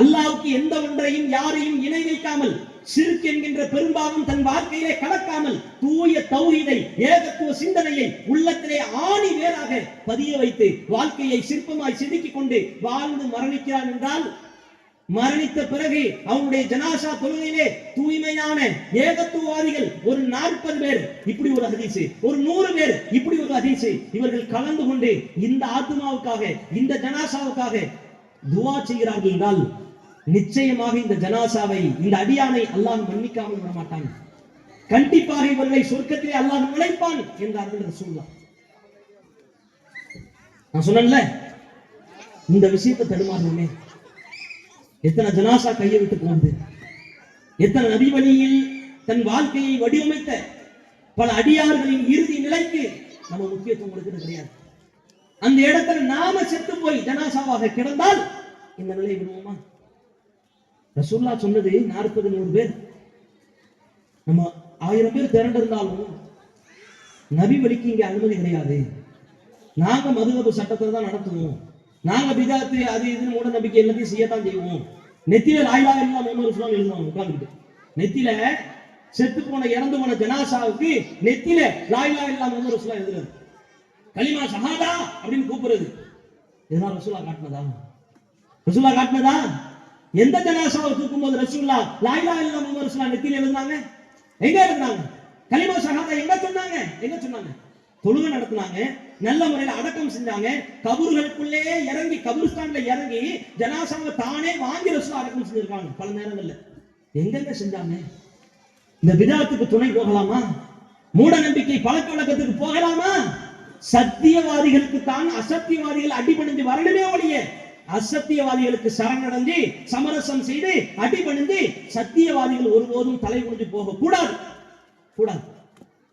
அல்லாஹ்வுக்கு எந்த ஒன்றையும் யாரையும் இணை வைக்காமல், ஷிர்க் என்கின்ற பெரும்பாலும் தன் வாழ்க்கையிலே கலக்காமல், தூய தௌஹீதை ஏகத்துவ சிந்தனையை உள்ளத்திலே ஆணி வேராக பதிய வைத்து வாழ்க்கையை சிற்பமாய் செதுக்கிக் கொண்டு வாழ்ந்து மரணிக்கிறான் என்றால், மரணித்த பிறகு அவனுடைய ஜனாசா தொழுகையிலே தூய்மையான ஏகத்துவவாதிகள் ஒரு 40 பேர் இப்படி ஒரு ஹதீஸ், ஒரு 100 பேர் இப்படி ஒரு ஹதீஸ், இவர்கள் கலந்து கொண்டு இந்த ஆத்மாவுக்காக, இந்த ஜனாசாவுக்காக துஆ செய்கிறார்கள் என்றால், நிச்சயமாக இந்த ஜனாசாவை, இந்த அடியானை அல்லாஹ் மன்னிக்காமல் விட மாட்டான். கண்டிப்பாக இவர்களை சொர்க்கத்திலே அல்லாஹ் நுழைப்பான் என்றார்கள் ரசூலுல்லாஹ். நான் சொன்னேன்ல, இந்த விஷயத்தை தடுமாறணுமே. எத்தனை ஜனாசா கையை விட்டு போகுது, எத்தனை நபி வழியில் தன் வாழ்க்கையை வடிவமைத்த பல அடியார்களின் இறுதி நிலைக்கு நம்ம முக்கியத்துவம் கொடுக்கிறது கிடையாது. அந்த இடத்துல நாம செத்து போய் ஜனாசாவாக கிடந்தால் இந்த நிலையை விடுவோமா? ரசூலுல்லாஹ் சொன்னது 40-100 பேர். நம்ம 1000 பேர் திரண்டிருந்தாலும் நபி வழிக்கு இங்க அனுமதி கிடையாது. நாங்க மதுஹப் சட்டத்தை தான் நடத்துவோம், நாங்க பிதாத்து அது இது மூட நம்பிக்கை எல்லாத்தையும் செய்யத்தான் செய்வோம். நெத்தியில லா இலாஹ இல்லல்லாஹ் முஹம்மது ரசூலுல்லாஹ் எழுதுவாங்க உட்கார்ந்துட்டு. நெத்தியில செத்து போன இறந்து போன ஜனாசாவுக்கு நெத்தியில லா இலாஹ இல்லல்லாஹ் முஹம்மது ரசூலுல்லாஹ் எழுதுறது, கலிமா ஷஹாதா அப்படின்னு கூப்பிடுறது. இதெல்லாம் ரசூலுல்லாஹ் காட்டினதா? ரசூலுல்லாஹ் காட்டினதா? எந்த ஜனாசாவை தூக்கும்போது ரசூலுல்லாஹ் லா இலாஹ இல்லல்லாஹ் முஹம்மது ரசூலுல்லாஹ் நெத்தியில எழுதுனாங்க? எங்க எழுதுனாங்க? கலிமா ஷஹாதா எங்க சொன்னாங்க? எங்க சொன்னாங்க? தொழுகை நடத்தினாங்க, நல்ல முறையில் அடக்கம் செஞ்சாங்க, கபூர்களுக்குள்ளே இறங்கி, கபூர்ஸ்தான்ல இறங்கி ஜனாசாவை தானே வாங்கி ரசூலுல்லாஹ் அடக்கம் செஞ்சிருக்காங்க பல நேரங்கள்ல. எங்கெங்க செஞ்சாங்க? இந்த பிதாத்துக்கு துணை போகலாமா? மூட நம்பிக்கை பழக்க வழக்கத்துக்கு போகலாமா? சத்தியவாதிகளுக்கு தான் அசத்தியவாதிகள் அடிபணிஞ்சு வரணுமே ஒழிய, அசத்தியவாதிகளுக்கு சரணடைஞ்சு சமரசம் செய்து அடிபணிந்து சத்தியவாதிகள் ஒருபோதும் தலை குனிஞ்சு போக கூடாது. கூடாது.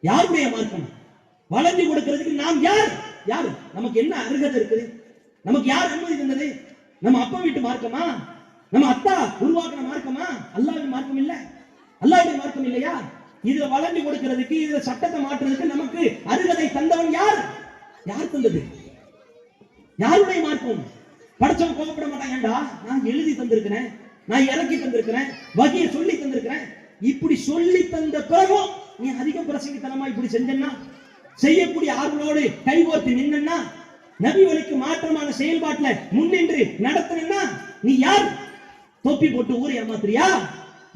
யாருடைய மார்க்கம்? வளர்ந்து கொடுக்கிறதுக்கு நாம் யார்? யாரு? நமக்கு என்ன அருகதை இருக்குது? நமக்கு யார் அனுமதி தந்தது? நம்ம அப்பா வீட்டு மார்க்கமா? நம்ம அத்தா உருவாக்கின மார்க்கமா? அல்லாஹ்வின் மார்க்கம் இல்ல? அல்லாஹ்வுடைய மார்க்கம் இல்லையா? இதுல வளர்ந்து கொடுக்கிறதுக்கு, இதுல சட்டத்தை மாற்றுறதுக்கு நமக்கு அருகதை தந்தவன் யார்? யார் தந்தது? யாருடைய மார்க்கம்? படிச்சவன் கோபப்பட மாட்டான். ஏண்டா, நான் எழுதி தந்திருக்கிறேன், நான் இறக்கி தந்திருக்கிறேன், வகியை சொல்லி தந்திருக்கிறேன். இப்படி சொல்லி தந்த பிறகும் நீ அதிக பிரசங்கித்தனமா இப்படி செஞ்சன்னா, செய்யக்கூடிய ஆர்வலோடு கைகோர்த்து நின்னா, நபி வழிக்கு மாற்றமான செயல்பாட்டுல முன்னின்று நடத்தினா, நீ யார்? தொப்பி போட்டு ஊரை ஏமாத்துறியா?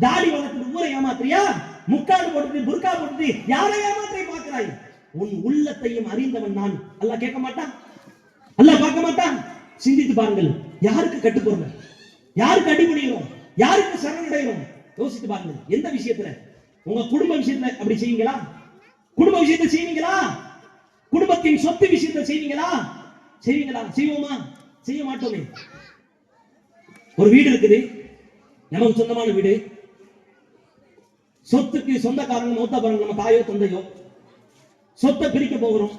தாடி வளர்த்துட்டு ஊரை ஏமாத்துறியா? முக்காடு போட்டு புர்கா போட்டு யாரை ஏமாற்றை பார்க்கிறாய்? உன் உள்ளத்தையும் அறிந்தவன் நான். அல்லாஹ் கேட்க மாட்டான்? அல்லாஹ் பார்க்க மாட்டான்? சிந்தித்து பாருங்கள். யாருக்கு கட்டுப்போறோம்? யாருக்கு அடிபணிகிறோம்? யாருக்கு சரணடைகிறோம்? யோசித்து பாருங்கள். எந்த விஷயத்துல? உங்க குடும்ப விஷயத்துல அப்படி செய்வீங்களா? குடும்ப விஷயத்தை செய்வீங்களா? குடும்பத்தின் சொத்து விஷயத்தை செய்வீங்களா? செய்வீங்களா? செய்வோமா? செய்ய மாட்டோமே. ஒரு வீடு இருக்குது, நமக்கு சொந்தமான வீடு. சொத்துக்கு சொந்தக்காரங்க மௌத்தா போறாங்க, நம்ம தாயோ தந்தையோ. சொத்தை பிரிக்க போகிறோம்.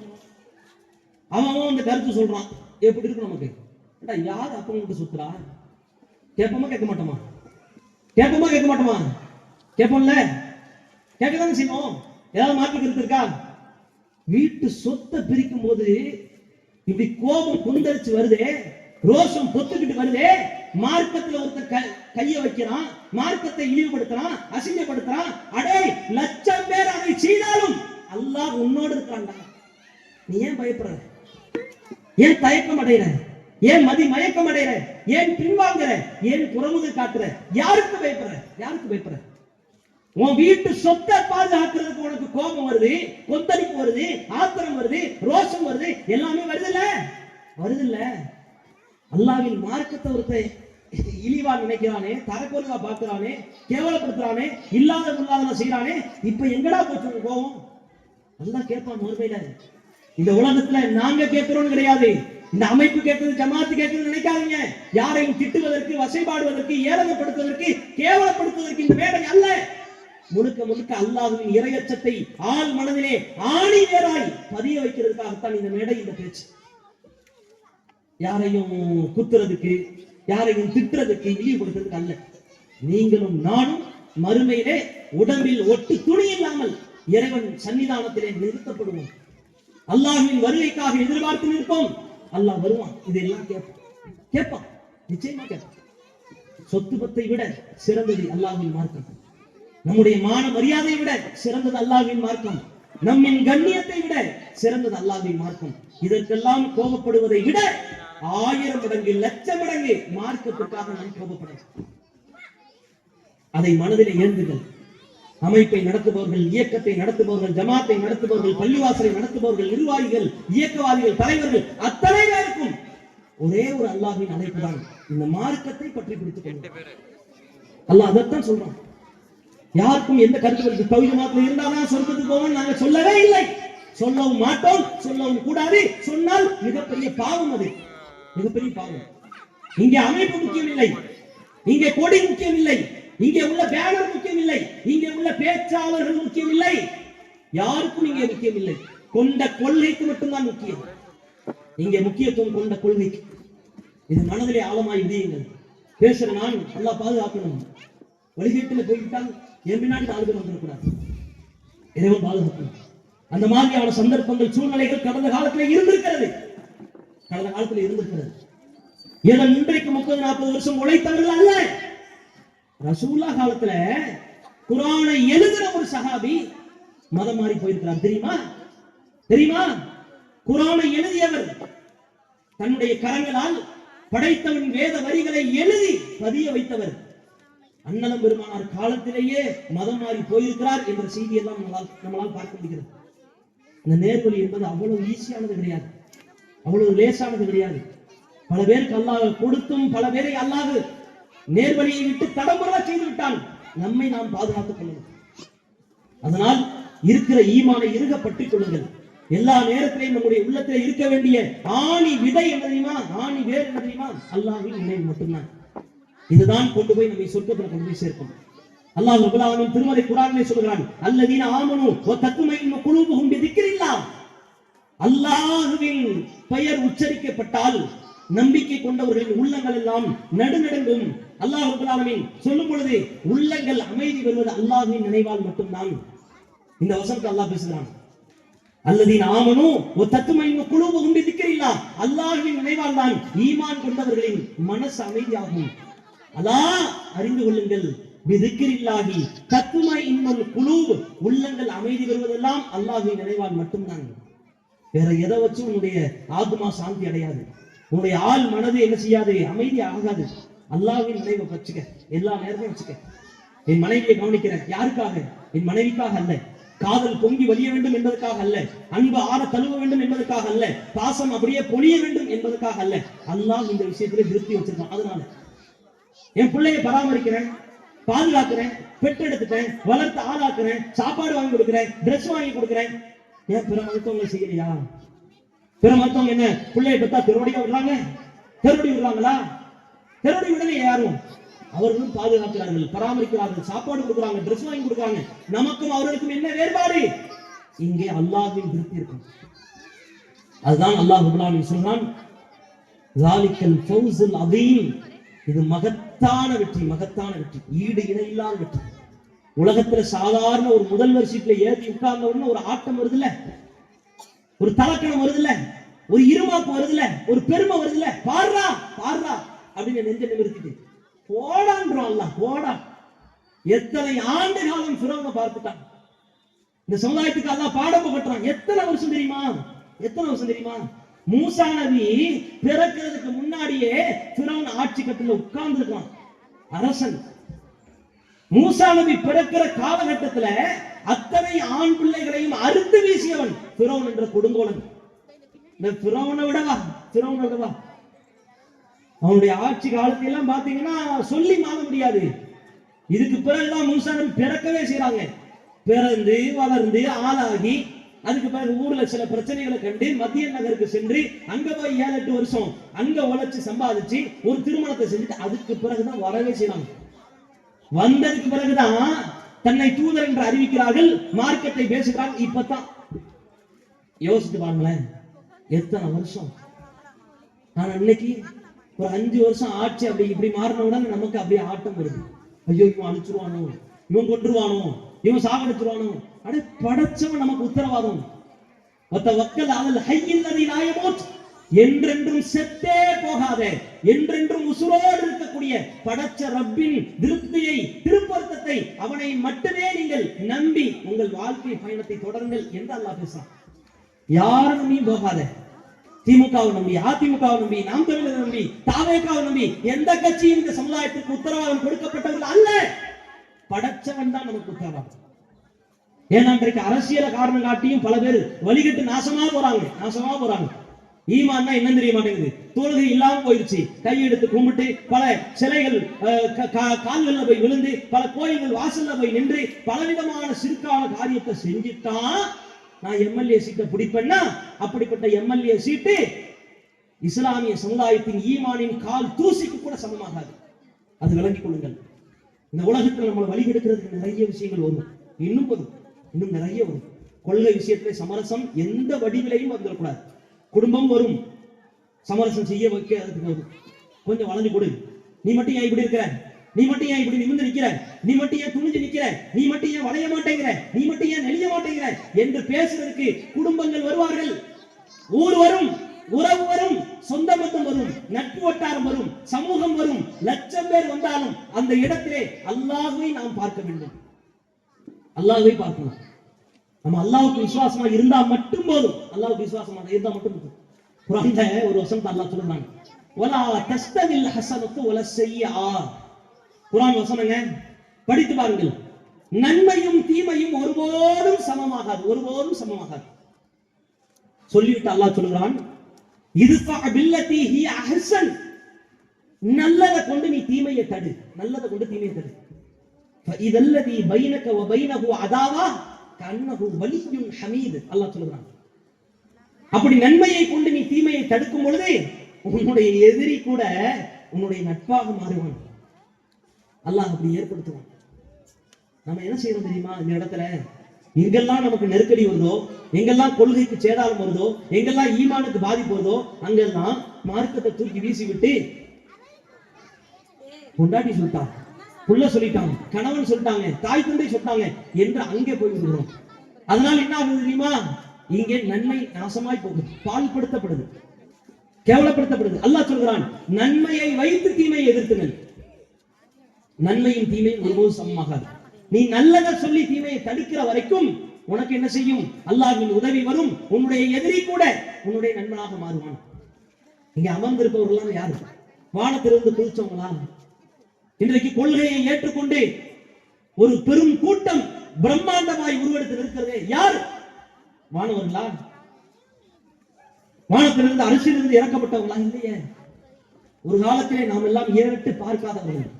அவன் அந்த கருத்து சொல்றான், எப்படி இருக்கு நமக்கு? யார் அப்ப உங்களுக்கு சொத்துறா? கேட்போமா கேட்க மாட்டோமா? கேட்போமா கேட்க மாட்டோமா? கேட்போம்ல, கேட்கதானே செய்வோம். ஏதாவது மாற்று கருத்து இருக்கா? வீட்டு சொத்தை பிரிக்கும் போது இப்படி கோபம் கொந்தளிச்சு வருதே, ரோஷம் பொத்துக்கிட்டு வருதே, மார்க்கத்துல ஒருத்தர் கைய வைக்கிறான், மார்க்கத்தை இழிவுபடுத்துறான், அசிங்கப்படுத்துறான். அடே, லட்சம் பேர் அதை செய்தாலும் அல்லாஹ் உன்னோடு இருக்கான்டா. நீ ஏன் பயப்படுற? ஏன் தயக்கம் அடைகிற? ஏன் மயக்கம் அடைகிற? ஏன் பின்வாங்குற? ஏன் புறமுது காட்டுற? யாருக்கு பயப்படுற? யாருக்கு பயப்படுற? உன் வீட்டு சொத்தை பாதுகாக்கிறதுக்கு உனக்கு கோபம் வருது, கொந்தளிப்பு வருது, ஆத்திரம் வருது, ரோஷம் வருது, எல்லாமே வருதுல்ல? வருதுல்ல? அல்லாஹ்வின் மார்க்கத்தை ஒருத்தன் இழிவா நினைக்கிறானே, தரக்குறைவா பார்க்கிறானே, கேவலப்படுத்துறானே, இல்லாத செய்யறானே, இப்ப எங்கடா போச்சு கோபம்? அல்லாஹ் கேட்பான் மறுமையில. இந்த உலகத்துல நாங்க கேட்கிறோம் கிடையாது, இந்த அமைப்பு கேட்கிறது, ஜமாத்து கேட்கிறது நினைக்காதீங்க. யாரையும் திட்டுவதற்கு, வசைபாடுவதற்கு, ஏளனப்படுத்துவதற்கு, கேவலப்படுத்துவதற்கு இந்த மேடை அல்ல. முழுக்க முழுக்க அல்லாஹ்வின் இறையச்சத்தை ஆள் மனதிலே ஆணி வேராய் பதிய வைக்கிறதுக்காகத்தான் இந்த மேடை, இந்த பேச்சு. யாரையும் குத்துறதுக்கு, யாரையும் திட்டுறதுக்கு, இழிவுபடுத்துறதுக்கு அல்ல. நீங்களும் நானும் மறுமையிலே உடம்பில் ஒட்டு துணி இல்லாமல் இறைவன் சன்னிதானத்திலே நிறுத்தப்படுவோம். அல்லாஹ்வின் வருகைக்காக எதிர்பார்த்து நிற்போம். அல்லாஹ் வருவான். இதெல்லாம் கேட்பான், நிச்சயமா கேட்பான். சொத்து பத்தை விட சிறந்தது அல்லாஹ்வின் மார்க்கம். நம்முடைய மான மரியாதையை விட சிறந்தது அல்லாஹ்வின் மார்க்கம். நம்மின் கண்ணியத்தை விட சிறந்தது அல்லாஹ்வின் மார்க்கம். இதற்கெல்லாம் கோபப்படுவதை விட 1000 மடங்கு, லட்சம் மடங்கு மார்க்கத்துக்காக நாம் கோபப்படலாம். அதை மனதிலே ஏந்துங்கள். அமைப்பை நடத்துபவர்கள், இயக்கத்தை நடத்துபவர்கள், ஜமாத்தை நடத்துபவர்கள், பள்ளிவாசலை நடத்துபவர்கள், நிர்வாகிகள், இயக்கவாதிகள், தலைவர்கள், அத்தனை பேருக்கும் ஒரே ஒரு அல்லாஹ்வின் அழைப்பு தான், இந்த மார்க்கத்தை பற்றி பிடித்துக் கொள்ளுங்கள். அல்லாஹ் அதைத்தான் சொல்றான். யாருக்கும் எந்த கருத்து தௌஹீத் ஜமாத்துல இருந்தாதான் சொர்க்கத்துக்கு போவோம் நாங்க சொல்லவே இல்லை, சொல்லவும் மாட்டோம், சொல்லவும் கூடாது. சொன்னால் மிகப்பெரிய பாவம், அது மிகப்பெரிய பாவம். இங்கே அமைப்பு முக்கியம் இல்லை, இங்கே கொடி முக்கியம் இல்லை, இங்கே உள்ள பேனர் முக்கியம் இல்லை, இங்கே உள்ள பேச்சாளர்கள் முக்கியம் இல்லை, யாருக்கும் இங்கே முக்கியம் இல்லை. கொண்ட கொள்கைக்கு மட்டும்தான் முக்கியம். இங்கே முக்கியத்துவம் கொண்ட கொள்கைக்கு. இது மனதிலே ஆழமாய் விதியுங்கள். பேசுற நான் நல்லா பாதுகாக்கணும். வழிகேட்டில் போய்விட்டால் என் பின்னாடி 4 பேர் வந்துடக்கூடாது. இறைவன் பாதுகாக்கணும். அந்த மாதிரியான சந்தர்ப்பங்கள், சூழ்நிலைகள் கடந்த காலத்தில் இருந்திருக்கிறது. ஏதோ இன்றைக்கு 30-40 வருஷம் உழைத்தவர்கள் அல்ல. ரசூலுல்லாஹ் காலத்துல குர்ஆனை எழுதுற ஒரு சஹாபி மதம் மாறி போயிருக்கிறார். தெரியுமா? குர்ஆனை எழுதியவர் தன்னுடைய கரங்களால் படைத்தவன் வேத வரிகளை எழுதி பதிய வைத்தவர் அண்ணலம் பெருமானார் காலத்திலேயே மதம் மாறி போயிருக்கிறார் என்ற செய்தி எல்லாம் நம்மளால் பார்க்க முடிகிறது. இந்த நேர்வழி என்பது அவ்வளவு ஈஸியானது கிடையாது, அவ்வளவு லேசானது கிடையாது. பல பேருக்கு அல்லாஹ் கொடுத்தும் பல பேரை அல்லாஹ் நேர்வழியை விட்டு தடம்புறா செய்து விட்டான். நம்மை நாம் பாதுகாத்துக் கொள்ளணும். அதனால் இருக்கிற ஈமானை இறுக பற்றிக் கொள்ளுங்கள். எல்லா நேரத்திலையும் நம்முடைய உள்ளத்தில் இருக்க வேண்டிய ஆணி விதை என்ன தெரியுமா? ஆணி வேர் என்ன தெரியுமா? அல்லாஹ்வின் நினைவு மட்டும்தான். இதுதான் கொண்டு போய் நம்மை சொர்க்கத்தில் கொண்டு போய் சேர்க்கும். அல்லாஹ் ரப்பல் ஆலமீன் திருமறை குர்ஆனிலே சொல்கிறான், அல்லதீன ஆமனு வ தத்மைனு குலூபுஹும் பிதிக்ரில்லாஹ். அல்லாஹ்வின் பெயர் உச்சரிக்கப்பட்டால் நம்பிக்கை கொண்டவர்களின் உள்ளங்கள் எல்லாம் நடுநடுங்கும். அல்லாஹ் ரப்பல் ஆலமீன் சொல்லும் பொழுது உள்ளங்கள் அமைதி பெறுவது அல்லாஹ்வின் நினைவால் மட்டும்தான். இந்த வசனத்தை அல்லாஹ் பேசுகிறான். அல்லதீன ஆமனு வ தத்மைனு குலூபுஹும் பிதிக்ரில்லாஹ். அல்லாஹ்வின் நினைவால் தான் ஈமான் கொண்டவர்களின் மனசு அமைதியாகும். அல்லாஹ் அறிந்து கொள்ளுங்கள், பிதிக்ரில்லாஹி தத்மைனுல் குலூப். உள்ளங்கள் அமைதி பெறுவதெல்லாம் அல்லாஹ்வின் நினைவால் மட்டும்தான். வேற எதை வச்சு உன்னுடைய ஆத்மா சாந்தி அடையாது, உன்னுடைய ஆள் மனது என்ன செய்யாது, அமைதி ஆகாது. அல்லாஹ்வின் நினைவை வச்சுக்க, எல்லா நேரத்தையும் வச்சுக்க. என் மனைவியை கவனிக்கிறேன், யாருக்காக? என் மனைவிக்காக அல்ல, காதல் பொங்கி வலிய வேண்டும் என்பதற்காக அல்ல, அன்பு ஆற தழுவ வேண்டும் என்பதற்காக அல்ல, பாசம் அப்படியே பொழிய வேண்டும் என்பதற்காக அல்ல. அல்லாஹ் இந்த விஷயத்திலே திருப்தி வச்சிருக்கான். அதனால என் பிள்ளையை பராமரிக்கிறேன், பாதுகாக்கிறேன், பெற்றெடுத்துட்டேன், வளர்த்து ஆளாக்குறேன், சாப்பாடு வாங்கி கொடுக்கிறேன், டிரெஸ் வாங்கி கொடுக்கிறேன். ஏன் பிற மருத்துவங்களை செய்யலையா? பிற மருத்துவங்க என்ன பிள்ளையை பெற்றா தெருவடியா விடுறாங்க? தெருவடி விடுறாங்களா? தெருவடி விடலையே யாரும். அவர்களும் பாதுகாக்கிறார்கள், பராமரிக்கிறார்கள், சாப்பாடு கொடுக்குறாங்க, டிரெஸ் வாங்கி கொடுக்குறாங்க. நமக்கும் அவர்களுக்கும் என்ன வேறுபாடு? இங்கே அல்லாஹ்வின் திருப்தி இருக்கும். அதுதான் அல்லாஹ் ரப்பல் ஆலமீன் சொல்றான், ஸாலிகல் ஃபௌஸுல் அதீம். இது மகத்தான வெற்றி, மகத்தான வெற்றி, ஈடு இணையில்லாத வெற்றி. உலகத்துல சாதாரண ஒரு முதல்வர் சீட்ல ஏறி உட்கார்ந்த உடனே ஒரு ஆட்டம் வருதுல்ல, ஒரு தலக்கணம் வருதுல்ல, ஒரு இருமாப்பு வருதுல்ல, ஒரு பெருமை வருதுல்ல, பாடுறா பாடுறா அப்படின்னு நெஞ்ச நிமிர்த்திட்டு போடான்றோம். அல்லாஹ் போடா. எத்தனை ஆண்டு காலம் ஃபிரௌனை பார்த்துட்டான். இந்த சமுதாயத்துக்கு அல்லாஹ் பாடம் புகட்டுறான். எத்தனை வருஷம் தெரியுமா? எத்தனை வருஷம் தெரியுமா? மூசா நபி பிறக்கிறதுக்கு முன்னாடியே ஃபிரௌன் ஆட்சி கட்டில உட்கார்ந்து இருக்கான், அரசன். மூசா நபி பிறக்கிற காலகட்டத்துல அத்தனை ஆண் பிள்ளைகளையும் அறுத்து வீசியவன் ஃபிரௌன் என்ற கொடுங்கோலன். இந்த ஃபிரௌனை விடவா அவனுடைய ஆட்சி காலத்தை எல்லாம் பாத்தீங்கன்னா சொல்லி மாற முடியாது. இதுக்கு பிறகுதான் மூசா நபி பிறக்கவே செய்யறாங்க. பிறந்து வளர்ந்து ஆளாகி அதுக்கு பிறகு ஊர்ல சில பிரச்சனைகளை கண்டு மத்திய நகருக்கு சென்று அங்க போய் 7-8 வருஷம் அங்க உழைச்சு சம்பாதிச்சு ஒரு திருமணத்தை செஞ்சுட்டு அதுக்கு பிறகுதான் வரவே செய்யறாங்க. வந்ததுக்கு பிறகுதான் தன்னை தூதர் என்று அறிவிக்கிறார்கள், மார்க்கத்தை பேசுகிறாங்க. இப்பதான் யோசித்து பாருங்களேன், எத்தனை வருஷம். நான் இன்னைக்கு ஒரு 5 வருஷம் ஆட்சி அப்படி இப்படி மாறின உடனே நமக்கு அப்படியே ஆட்டம் வருது. ஐயோ இவன் அழிச்சிருவானோ, இவன் கொன்றுவானோ, இவன் சாகடிச்சிருவானோ. அட படைச்சவன் நமக்கு உத்தரவாதம். வத்தவக்கல் அலல் ஹய்யில் லதீ லா யமூத், என்றென்றும் செத்தே போகாத, என்றென்றும் உசுரோடு இருக்கக்கூடிய படைச்ச ரப்பின் திருப்தியை, திருப்பொருத்தத்தை, அவனை மட்டுமே நீங்கள் நம்பி உங்கள் வாழ்க்கை பயணத்தை தொடருங்கள் என்று அல்லாஹ் பேசுறான். யாரும் நம்பியும் போகாத. திமுகவை நம்பி, அதிமுகவை நம்பி, நாம் தமிழரை நம்பி, தாவேகாவை நம்பி எந்த கட்சியும் இந்த சமுதாயத்திற்கு உத்தரவாதம் கொடுக்கப்பட்டவர்கள் அல்ல. படைச்சவன் தான் நமக்கு உத்தரவாதம். ஏன்னா இன்றைக்கு அரசியல காரணம் காட்டியும் பல பேர் வழிகட்டு நாசமா போறாங்க. ஈமான்னா என்ன தெரிய மாட்டேங்குது. தொழுகை இல்லாம போயிருச்சு. கையெடுத்து கும்பிட்டு பல சிலைகள் கால்கள்ல போய் விழுந்து, பல கோயில்கள் வாசல்ல போய் நின்று பலவிதமான சிறுக்கான காரியத்தை செஞ்சுட்டான். நான் எம்எல்ஏ சீட்டை பிடிப்பேன்னா அப்படிப்பட்ட எம்எல்ஏ சீட்டு இஸ்லாமிய சமுதாயத்தின் ஈமானின் கால் தூசிக்கு கூட சமமாகாது. அது விளங்கிக் கொள்ளுங்கள். இந்த உலகத்தில் நம்மளை வழிகெடுக்கிறதுக்கு நிறைய விஷயங்கள் வரும். இன்னும் நிறைய வரும். கொள்கை விஷயத்திலே சமரசம் எந்த வடிவிலையும் வந்துடக்கூடாது. குடும்பம் வரும், சமரசம் செய்ய வைக்கிறதுக்கு வரும். கொஞ்சம் வளைஞ்சு கொடு, நீ மட்டும் ஏன் இப்படி இருக்கிற, நீ மட்டும் ஏன் இப்படி நிமிர்ந்து நிக்கிற, நீ மட்டும் ஏன் துணிஞ்சு நிக்கிற, நீ மட்டும் ஏன் வளைய மாட்டேங்கிற, நீ மட்டும் ஏன் நெளிய மாட்டேங்கிற என்று பேசுறதுக்கு குடும்பங்கள் வருவார்கள். ஊர் வரும், உறவு வரும், சொந்த பந்தம் வரும், நட்பு வட்டாரம் வரும், சமூகம் வரும். லட்சம் பேர் வந்தாலும் அந்த இடத்திலே அல்லாஹ்வை நாம் பார்க்க வேண்டும். அல்லாஹ்வை பார்க்கணும். நம்ம அல்லாஹ்வுக்கு விசுவாசமா இருந்தா மட்டும் போதும். அல்லாஹ்வுக்கு விசுவாசமா இருந்தா மட்டும் போதும். குர்ஆன்ல ஒரு வசனத்தை அல்லாஹ் சொல்றாங்க, வலா தஸ்தவில் ஹஸனத்து வல ஸய்யிஆ. குர்ஆன் வசனங்க, படித்து பாருங்கள். நன்மையும் தீமையும் ஒருபோதும் சமமாகாது. சொல்லிவிட்டு அல்லாஹ் சொல்றான், இதுஃபா பில்லதி ஹிய அஹ்ஸன். நல்லதை கொண்டு நீ தீமையை தடு. ஃபஇதல்லதி பைனக வ பைனஹு அதாவா கன்னஹு வலியுன் ஹமீத். அல்லாஹ் சொல்றான், அப்படி நன்மையை கொண்டு நீ தீமையை தடுக்கும் பொழுது உன்னுடைய எதிரி கூட உன்னுடைய நட்பாக மாறுவான். அல்லாஹ் அப்படி ஏற்படுத்துவான். நம்ம என்ன செய்யறோம் தெரியுமா? இந்த இடத்துல எங்கெல்லாம் நமக்கு நெருக்கடி வருதோ, எங்கெல்லாம் கொள்கைக்கு சேதாரம் வருதோ, எங்கெல்லாம் ஈமானுக்கு பாதிப்பு வருதோ, அங்கெல்லாம் மார்க்கத்தை தூக்கி வீசி விட்டு கொண்டாடி சொல்லிட்டான், புள்ள சொல்லிட்டாங்க, கணவன் சொல்லிட்டாங்க, தாய் தந்தை சொல்லிட்டாங்க என்று அங்கே போய் விடுறோம். அதனால என்ன ஆகுது தெரியுமா? இங்கே நன்மை நாசமாய் போகுது, பால்படுத்தப்படுது, கேவலப்படுத்தப்படுது. அல்லாஹ் சொல்கிறான், நன்மையை வைத்து தீமையை எதிர்த்துங்கள். நன்மையும் தீமையும் ஒருபோது சமமாகாது. நீ நல்லதை சொல்லி தீமையை தடுக்கிற வரைக்கும் உனக்கு என்ன செய்யும்? அல்லாஹ்வின் உதவி வரும். உன்னுடைய எதிரி கூட உன்னுடைய நண்பனாக மாறுவான். இங்க அமர்ந்திருப்பவர்கள் யாரு? வானத்திலிருந்து குதிச்சவங்களா? இன்றைக்கு கொள்கையை ஏற்றுக்கொண்டு ஒரு பெரும் கூட்டம் பிரம்மாண்டமாய் உருவெடுத்து இருக்கிறதே யார்? வானவர்களா? வானத்திலிருந்து அரசியலிருந்து இறக்கப்பட்டவர்களா? இல்லையே. ஒரு காலத்திலே நாம் எல்லாம் ஏறிட்டு பார்க்காதவர்கள்,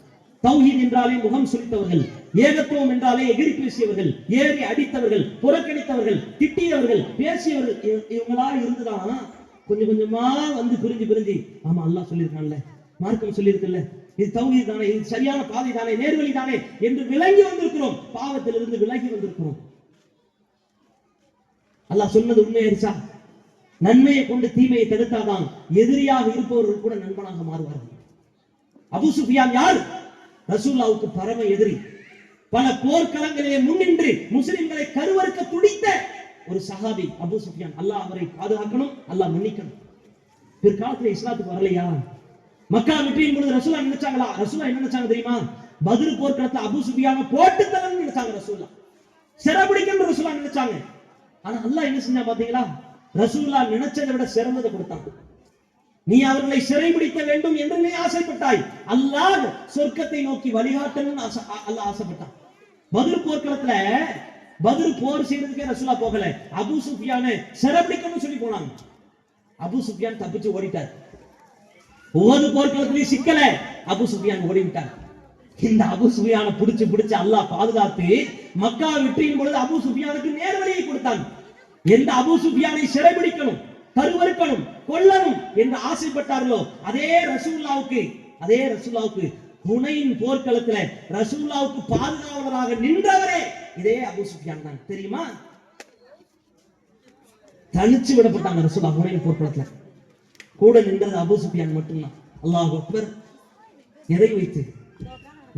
தௌஹீத் என்றாலே முகம் சுளித்தவர்கள், ஏகத்துவம் என்றாலே எகிரி பேசியவர்கள், ஏறி அடித்தவர்கள், புறக்கணித்தவர்கள், திட்டியவர்கள், பேசியவர்கள், இவங்களா இருந்துதான் கொஞ்சம் கொஞ்சமா வந்து பிரிஞ்சு ஆமா அல்லாஹ் சொல்லியிருக்கான்ல, மார்க்கம் சொல்லியிருக்குல்ல, இது தௌஹீத் தானே, இது சரியான பாதை தானே, நேர்வழி தானே என்று விளங்கி வந்திருக்கிறோம். பாவத்திலிருந்து விலகி வந்திருக்கிறோம். அல்லாஹ் சொன்னது உண்மையாயிருச்சா? நன்மையை கொண்டு தீமையை தடுத்தாதான் எதிரியாக இருப்பவர்கள் கூட நண்பனாக மாறுவார்கள். அபூ சுஃபியான் யார்? ரசூலுல்லாஹ்வுக்கு பரம எதிரி. பல போர்க்களங்களிலே முன்னின்று முஸ்லிம்களை கருவறுக்க துடித்த ஒரு சஹாபி அபூ சுஃபியான். அல்லாஹ் அவரை பாதுகாக்கணும், அல்லாஹ் மன்னிக்கணும். பிற்காலத்தில் இஸ்லாத்துக்கு வரலையா? மக்கா வெற்றியின் பொழுது ரசூலுல்லாஹ் நினைச்சாங்களா? ரசூலுல்லாஹ் என்ன நினைச்சாங்க தெரியுமா? பத்ர் போர்க்களத்துல அபூ சுஃபியானை போட்டு தரணும்னு நினைச்சாங்க. ரசூலுல்லாஹ் சிறைபிடிக்கணும்னு ரசூலுல்லாஹ் நினைச்சாங்க. ஆனா அல்லாஹ் என்ன செஞ்சா பாத்தீங்களா? ரசூலுல்லாஹ் நினைச்சதை விட சிறந்ததை கொடுத்தாங்க. நீ அவர்களை சிறைபிடிக்க வேண்டும் என்று நீ ஆசைப்பட்டாய், அல்லாஹ் சொர்க்கத்தை நோக்கி வழிகாட்டணும்னு அல்லாஹ் ஆசைப்பட்டான். பத்ர் போர்க்களத்துல பத்ர் போர் செய்யறதுக்கே ரசூலுல்லாஹ் போகல, அபூ சுஃபியானை சிறைபிடிக்கணும்னு சொல்லி போனாங்க. அபூ சுஃபியான் தப்பிச்சு ஓடிட்டார். ஒவ்வொரு போர்க்களத்திலையும் சிக்கல, அபூ சுஃபியான் ஓடிவிட்டார். இந்த அபூ சுஃபியானை பிடிச்சு அல்லாஹ் பாதுகாத்து மக்கா வெற்றியின் பொழுது அபூ சுஃபியானுக்கு நேர்வழியை கொடுத்தாங்க. எந்த அபூ சுஃபியானை சிறைபிடிக்கணும், கருவறுக்கணும், கொல்லணும் என்று ஆசைப்பட்டார்களோ அதே ரசூலுல்லாஹ்வுக்கு ஹுனைன் போர்க்களத்துல ரசூலுல்லாஹ்வுக்கு பாதுகாவலராக நின்றவரே இதே அபூ சுஃபியான் தான். தெரியுமா? தனிச்சு விடப்பட்டாங்க ரசூலுல்லாஹ் ஹுனைன் போர்க்களத்துல. கூட நின்றது அபூ சுஃபியான் மட்டும்தான். அல்லாஹ் அக்பர். எதை வைத்து?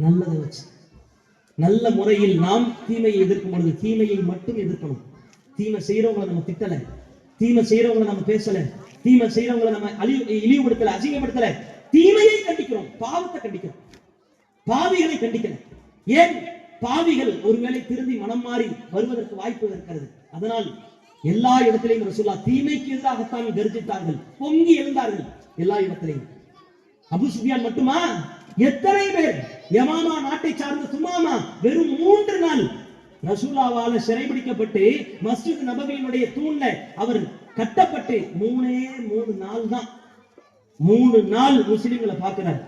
நல்லதை வச்சு. நல்ல முறையில் நாம் தீமையை எதிர்க்கும் பொழுது தீமையை மட்டும் எதிர்க்கணும். தீமை செய்யறவங்களை நம்ம திட்டல, தீமை செய்யறவங்களை நம்ம பேசல, தீமை செய்யறவங்களை நம்ம இழிவுபடுத்தல, அசிங்கப்படுத்தல. தீமையை கண்டிக்கிறோம், பாவத்தை கண்டிக்கிறோம், பாவிகளை கண்டிக்கல. ஏன்? பாவிகள் ஒருவேளை திரும்பி மனம் மாறி வருவதற்கு வாய்ப்பு இருக்கிறது. அதனால் எல்லா இடத்திலையும் ரசூலுல்லாஹ் தீமைக்கு எதிராகத்தான் கர்ஜித்தார்கள், பொங்கி எழுந்தார்கள் எல்லா இடத்திலையும். அபூ சுஃபியான் மட்டுமா? எத்தனை பேர்! யமாமா நாட்டை சார்ந்த சுமாமா வெறும் 3 நாள் ரசூலுல்லாஹ்வால சிறைபிடிக்கப்பட்டு மஸ்ஜித் நபவியினுடைய தூண்ல அவர் கட்டப்பட்டு 3 நாள் தான். 3 நாள் முஸ்லிம்களை பார்க்கிறார்.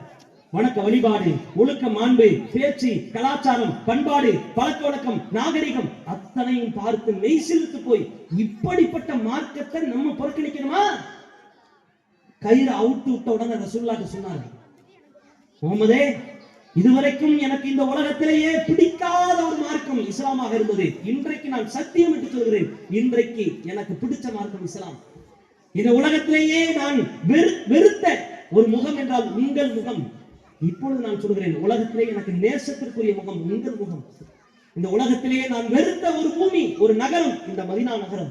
வணக்க வழிபாடு, ஒழுக்க, மாண்பு, பேச்சு, கலாச்சாரம், பண்பாடு, பழக்க வழக்கம், நாகரிகம் அத்தனையும் பார்த்து மெய்சிலுக்கு போய் இப்படிப்பட்ட மார்க்கத்தை நம்ம புறக்கணிக்கணுமா? கயிறு அவுட்டு விட்ட உடனே ரசூலுல்லாஹ் சொன்னார்கள், முஹம்மதே, இதுவரைக்கும் எனக்கு இந்த உலகத்திலேயே பிடிக்காத ஒரு மார்க்கம் இஸ்லாமாக இருந்தது. இன்றைக்கு நான் சத்தியம் என்று சொல்கிறேன், இன்றைக்கு எனக்கு பிடிச்ச மார்க்கம் இஸ்லாம். இந்த உலகத்திலேயே நான் வெறுத்த ஒரு முகம் என்றால் உங்கள் முகம். இப்பொழுது நான் சொல்கிறேன், உலகத்திலே எனக்கு நேசத்திற்குரிய முகம் உங்கள் முகம். இந்த உலகத்திலேயே நான் வெறுத்த ஒரு பூமி, ஒரு நகரம் இந்த மதீனா நகரம்.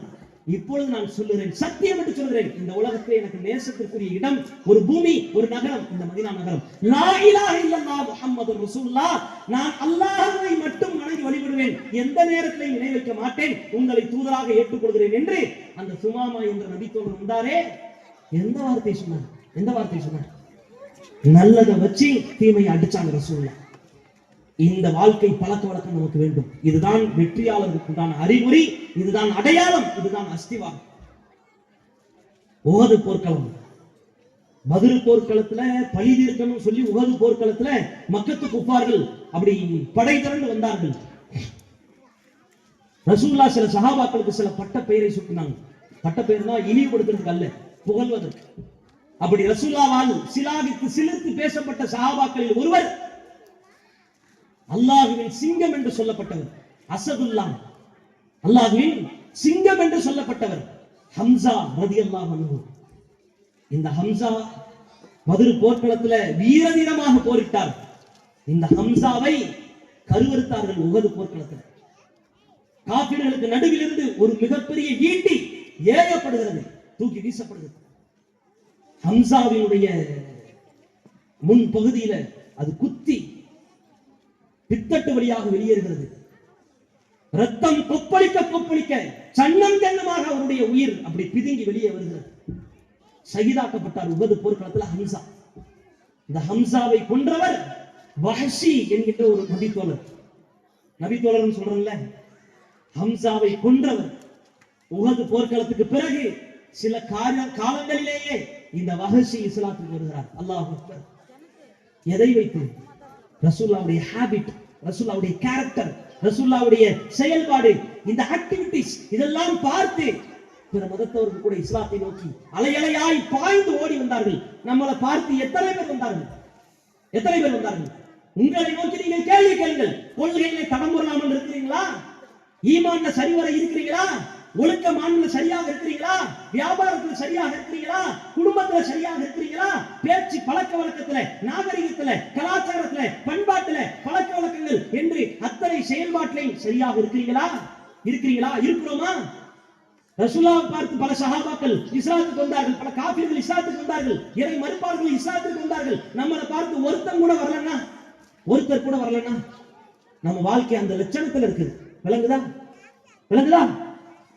இப்பொழுது நான் சொல்லுகிறேன், சத்தியம் என்று சொல்கிறேன், இந்த உலகத்திலே எனக்கு நேசத்திற்குரிய இடம், ஒரு பூமி, ஒரு நகரம் இந்த மதீனா நகரம். லா இலாஹ இல்லல்லாஹ் முஹம்மதுர் ரசூலுல்லாஹ். நான் அல்லாஹ்வை மட்டும் வணங்கி வழிபடுவேன், எந்த நேரத்திலையும் இணை வைக்க மாட்டேன், உங்களை தூதராக ஏற்றுக்கொள்கிறேன் என்று அந்த சுமாமா என்ற நபி தோழர் வந்தாரே, எந்த வார்த்தை சொன்னார்? எந்த வார்த்தை சொன்னார்? நல்லதை வச்சு தீமையை அடிச்சாங்க ரசூலுல்லாஹ். இந்த வாழ்க்கை பழக்க வழக்கம் நமக்கு வேண்டும். இதுதான் வெற்றியாளருக்கு உண்டான அறிகுறி, இதுதான் அடையாளம், இதுதான் அஸ்திவாரம். உஹது போர்க்களம், பத்ர் போர்க்களத்துல பழி தீர்க்கணும் சொல்லி உஹது போர்க்களத்துல மக்கத்து குஃபார்கள் அப்படி படை திரண்டு வந்தார்கள். ரசூலுல்லாஹ் சில சஹாபாக்களுக்கு சில பட்ட பெயரை சூட்டினாங்க. பட்ட பெயர்னா இழிவுபடுத்துறதுக்கு அல்ல, புகழ்வதற்கு. அப்படி ரசூலுல்லாஹ்வால் சிலாகித்து சிலிர்த்து பேசப்பட்ட சஹாபாக்களில் ஒருவர் அல்லாஹ்வின் சிங்கம் என்று சொல்லப்பட்டவர் அஸதுல்லாஹ். அல்லாஹ்வின் சிங்கம் என்று சொல்லப்பட்டவர் ஹம்ஸா ரலியல்லாஹு அன்ஹு. இந்த ஹம்ஸா பத்ர் போர்க்களத்துல வீரதீரமாக போரிட்டார். இந்த ஹம்ஸாவை கருவறுத்தார்கள் உஹது போர்க்களத்துல. காஃபிர்களுக்கு நடுவில் இருந்து ஒரு மிகப்பெரிய ஈட்டி ஏயப்படுகிறது, தூக்கி வீசப்படுகிறது. ஹம்ஸாவினுடைய முன் பகுதியில அது குத்தி பித்தட்டு வழியாக வெளியேறுகிறது. ரத்தம் கொப்பளிக்க கொப்பளிக்க சன்னம் தென்னமாக அவருடைய உயிர் அப்படி பிதுங்கி வெளியே வருகிறது. ஷஹீதாக்கப்பட்டார் உஹது போர்க்களத்தில் ஹம்ஸா. இந்த ஹம்ஸாவை கொன்றவர் வஹ்ஷி என்கின்ற ஒரு நபித்தோழர். நபித்தோழர் சொல்றேன்ல, ஹம்ஸாவை கொன்றவர். உஹது போர்க்களத்துக்கு பிறகு சில காலங்களிலேயே இந்த வஹ்ஷி இஸ்லாத்துக்கு வருகிறார். அல்லாஹ் அக்பர். எதை வைத்து? ரசூலுல்லாஹ்வுடைய ஹாபிட், ரசூலுல்லாஹ்வுடைய கேரக்டர், ரசூலுல்லாஹ்வுடைய செயல்பாடு, இந்த ஆக்டிவிட்டீஸ் இதெல்லாம் பார்த்து பிற மதத்தவர்கள் கூட இஸ்லாத்தை நோக்கி அலையலையாய் பாய்ந்து ஓடி வந்தார்கள். நம்மளை பார்த்து எத்தனை பேர் வந்தார்கள்? எத்தனை பேர் வந்தார்கள்? உங்களை நோக்கி நீங்கள் கேள்வி கேளுங்கள். கொள்கையிலே தடம்புறலாமல் இருக்கிறீங்களா? ஈமான்ல சரிவர இருக்கிறீங்களா? ஒழுக்க மாண்புல சரியாக இருக்கிறீங்களா? வியாபாரத்துல சரியாக இருக்கிறீங்களா? குடும்பத்துல சரியாக இருக்கிறீங்களா? பேச்சு பழக்க வழக்கத்துல, நாகரிகத்துல, கலாச்சாரத்துல, பண்பாட்டுல, பழக்க வழக்கங்கள் என்று அத்தனை செயல்பாட்டிலையும் சரியாக இருக்கிறீங்களா? இருக்கிறீங்களா? இருக்கிறோமா? ரசூலுல்லாஹ் பார்த்து பல சஹாபாக்கள் இஸ்லாத்துக்கு வந்தார்கள், பல காஃபிர்கள் இஸ்லாத்துக்கு வந்தார்கள், இறை மறுப்பாளர்கள் இஸ்லாத்துக்கு வந்தார்கள். நம்மளை பார்த்து ஒருத்தர் கூட வரலன்னா, ஒருத்தர் கூட வரலன்னா நம்ம வாழ்க்கை அந்த லட்சணத்துல இருக்குது. விளங்குதா? விளங்குதா?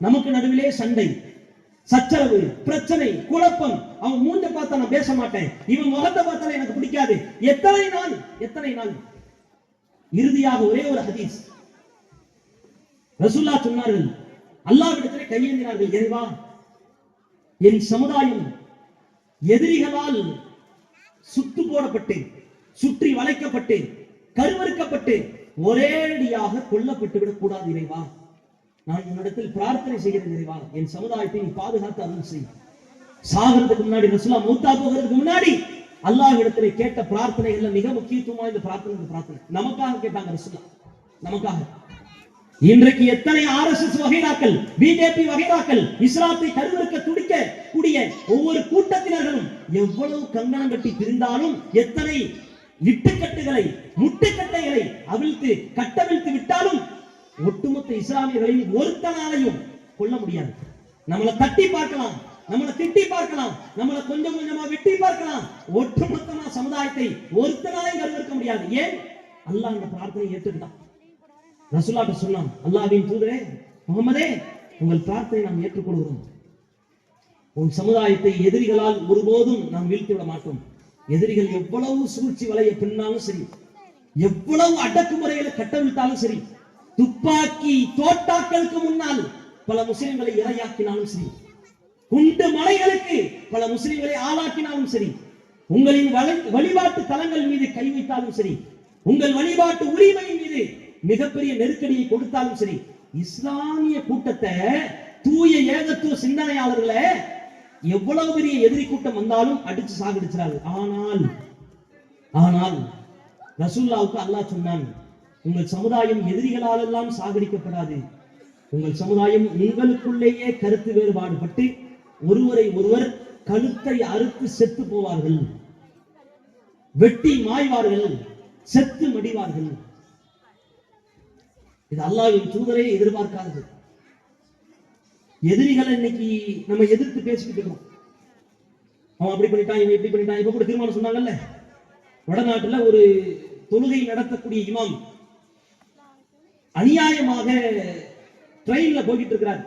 நமக்கு நடுவிலே சண்டை, சச்சரவு, பிரச்சனை, குழப்பம். அவன் மூஞ்ச பார்த்தா நான் பேச மாட்டேன், இவன் முகத்தை பார்த்தாலே எனக்கு பிடிக்காது. எத்தனை நாள், எத்தனை நாள்? இறுதியாக ஒரே ஒரு ஹதீஸ் ரசூலுல்லாஹ் சொன்னார்கள், அல்லாஹ்விடத்திலே கையேந்தினார்கள், இறைவா, என் சமுதாயம் எதிரிகளால் சுட்டு போடப்பட்டு, சுற்றி வளைக்கப்பட்டு, கருவறுக்கப்பட்டு ஒரேடியாக கொல்லப்பட்டு விடக் கூடாது இறைவா. நான் உன்னிடத்தில் பிரார்த்தனை செய்கிறேன் இறைவா, என் சமுதாயத்தை நீ பாதுகாத்து அருள் செய். சாகிறதுக்கு முன்னாடி, ரசூலுல்லாஹ் மௌத்தா போகிறதுக்கு முன்னாடி அல்லாஹ்விடத்திலே கேட்ட பிரார்த்தனைகள்ல மிக முக்கியத்துவமான இந்த பிரார்த்தனை நமக்காக கேட்டாங்க ரசூலுல்லாஹ், நமக்காக. இன்றைக்கு எத்தனை ஆர்எஸ்எஸ் வகைராக்கள், பிஜேபி வகைராக்கள், இஸ்லாத்தை கருவறுக்க துடிக்க கூடிய ஒவ்வொரு கூட்டத்தினர்களும் எவ்வளவு கங்கணம் கட்டி பிரிந்தாலும், எத்தனை இட்டுக்கட்டுகளை முட்டுக்கட்டைகளை அவிழ்த்து கட்டவிழ்த்து விட்டாலும் ஒட்டுமொத்த இஸ்லாமியர்களையும் ஒருத்தனாலையும் கொல்ல முடியாது. நம்மளை தட்டி பார்க்கலாம், நம்மளை திட்டி பார்க்கலாம், நம்மளை கொஞ்சம் கொஞ்சமா வெட்டி பார்க்கலாம், ஒட்டுமொத்தமா சமுதாயத்தை ஒருத்தனாலையும் கருவிருக்க முடியாது. ஏன்? அல்லாஹ் அந்த பிரார்த்தனையை ஏற்றுக்கிட்டான். ரசூலுல்லாஹ் சொன்னான், அல்லாஹ்வின் தூதரே முகமதே, உங்கள் பிரார்த்தனை நாம் ஏற்றுக்கொள்கிறோம். உன் சமுதாயத்தை எதிரிகளால் ஒருபோதும் நாம் வீழ்த்தி விட மாட்டோம். எதிரிகள் எவ்வளவு சூழ்ச்சி வலைய பின்னாலும் சரி, எவ்வளவு அடக்குமுறைகளை கட்டவிழ்த்தாலும் சரி, துப்பாக்கி தோட்டாக்களுக்கு முன்னால் பல முஸ்லிம்களை இரையாக்கினாலும் சரி, குண்டு மலைகளுக்கு பல முஸ்லிம்களை ஆளாக்கினாலும் சரி, உங்களின் வழிபாட்டு தலங்கள் மீது கை வைத்தாலும் சரி, உங்கள் வழிபாட்டு உரிமையின் மீது மிகப்பெரிய நெருக்கடியை கொடுத்தாலும் சரி, இஸ்லாமிய கூட்டத்தை தூய ஏகத்துவ சிந்தனையாளர்களை எவ்வளவு பெரிய எதிரி கூட்டம் வந்தாலும் அடிச்சு சாகடிச்சாரு. ஆனால் ரசூலுல்லாஹ்வுக்கு அல்லாஹ் சொன்னான், உங்கள் சமுதாயம் எதிரிகளால் எல்லாம் சாகடிக்கப்படாது. உங்கள் சமுதாயம் உங்களுக்குள்ளேயே கருத்து வேறுபாடுபட்டு ஒருவரை ஒருவர் கழுத்தை அறுத்து செத்து போவார்கள், வெட்டி மாய்வார்கள், செத்து மடிவார்கள். இது அல்லாஹ்வின் தூதரே எதிர்பார்க்காதது. எதிரிகளை இன்னைக்கு நம்ம எதிர்த்து பேசிக்கிட்டு இருக்கோம். அவன் அப்படி பண்ணிட்டான், இவன் இப்படி பண்ணிட்டான். இப்ப கூட தீர்மானம் சொன்னாங்கல்ல, வடநாட்டுல ஒரு தொழுகை நடத்தக்கூடிய இமாம் அநியாயமாக ட்ரெயின்ல போய்கிட்டு இருக்கிறார்.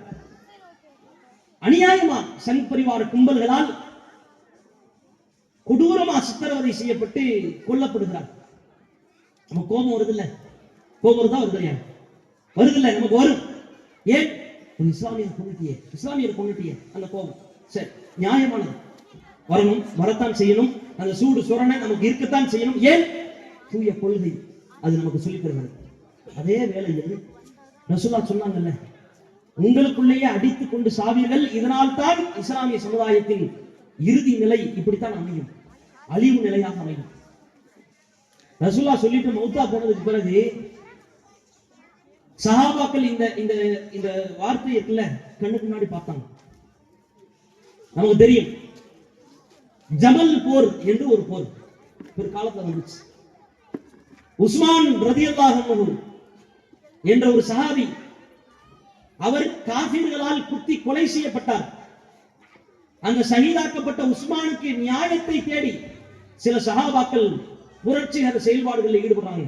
அநியாயமா சங் பரிவார கும்பல்களால் கொடூரமா சித்திரவதை செய்யப்பட்டு கொல்லப்படுகிறார். நம்ம கோபம் வருது இல்ல, கோபம் வருதா வருது வருது இல்ல, நமக்கு வரும். ஏன்? இஸ்லாமியர் கொண்டுட்டியே அந்த கோபம். சரி, நியாயமானது, வரணும், வரத்தான் செய்யணும். அந்த சூடு சுரணை நமக்கு இருக்கத்தான் செய்யணும். ஏன்? தூய கொள்கை அது நமக்கு சொல்லித் தருகிறது. அதே வேளையில் ரசூலுல்லாஹ் சொன்னாங்கல்ல, உங்களுக்குள்ளேயே அடித்துக் கொண்டு சாவீர்கள். இதனால் தான் இஸ்லாமிய சமுதாயத்தின் இறுதி நிலை இப்படித்தான் அமையும், அழிவு நிலையாக அமையும். ரசூலுல்லாஹ் சொல்லிட்டு மௌத்தா போனதுக்கு பிறகு சஹாபாக்கள் இந்த இந்த இந்த வார்த்தை இருக்குல்ல, கண்ணுக்கு முன்னாடி பார்த்தாங்க. நமக்கு தெரியும், ஜமல் போர் என்று ஒரு போர் ஒரு காலத்துல வந்துச்சு. உஸ்மான் ரலியல்லாஹு அன்ஹு என்ற ஒரு சஹாபி, அவர் காஃபிர்களால் குத்தி கொலை செய்யப்பட்டார். அந்த ஷஹீதாக்கப்பட்ட உஸ்மானுக்கு நியாயத்தை தேடி சில சஹாபாக்கள் புரட்சிகர செயல்பாடுகளில் ஈடுபடுறாங்க.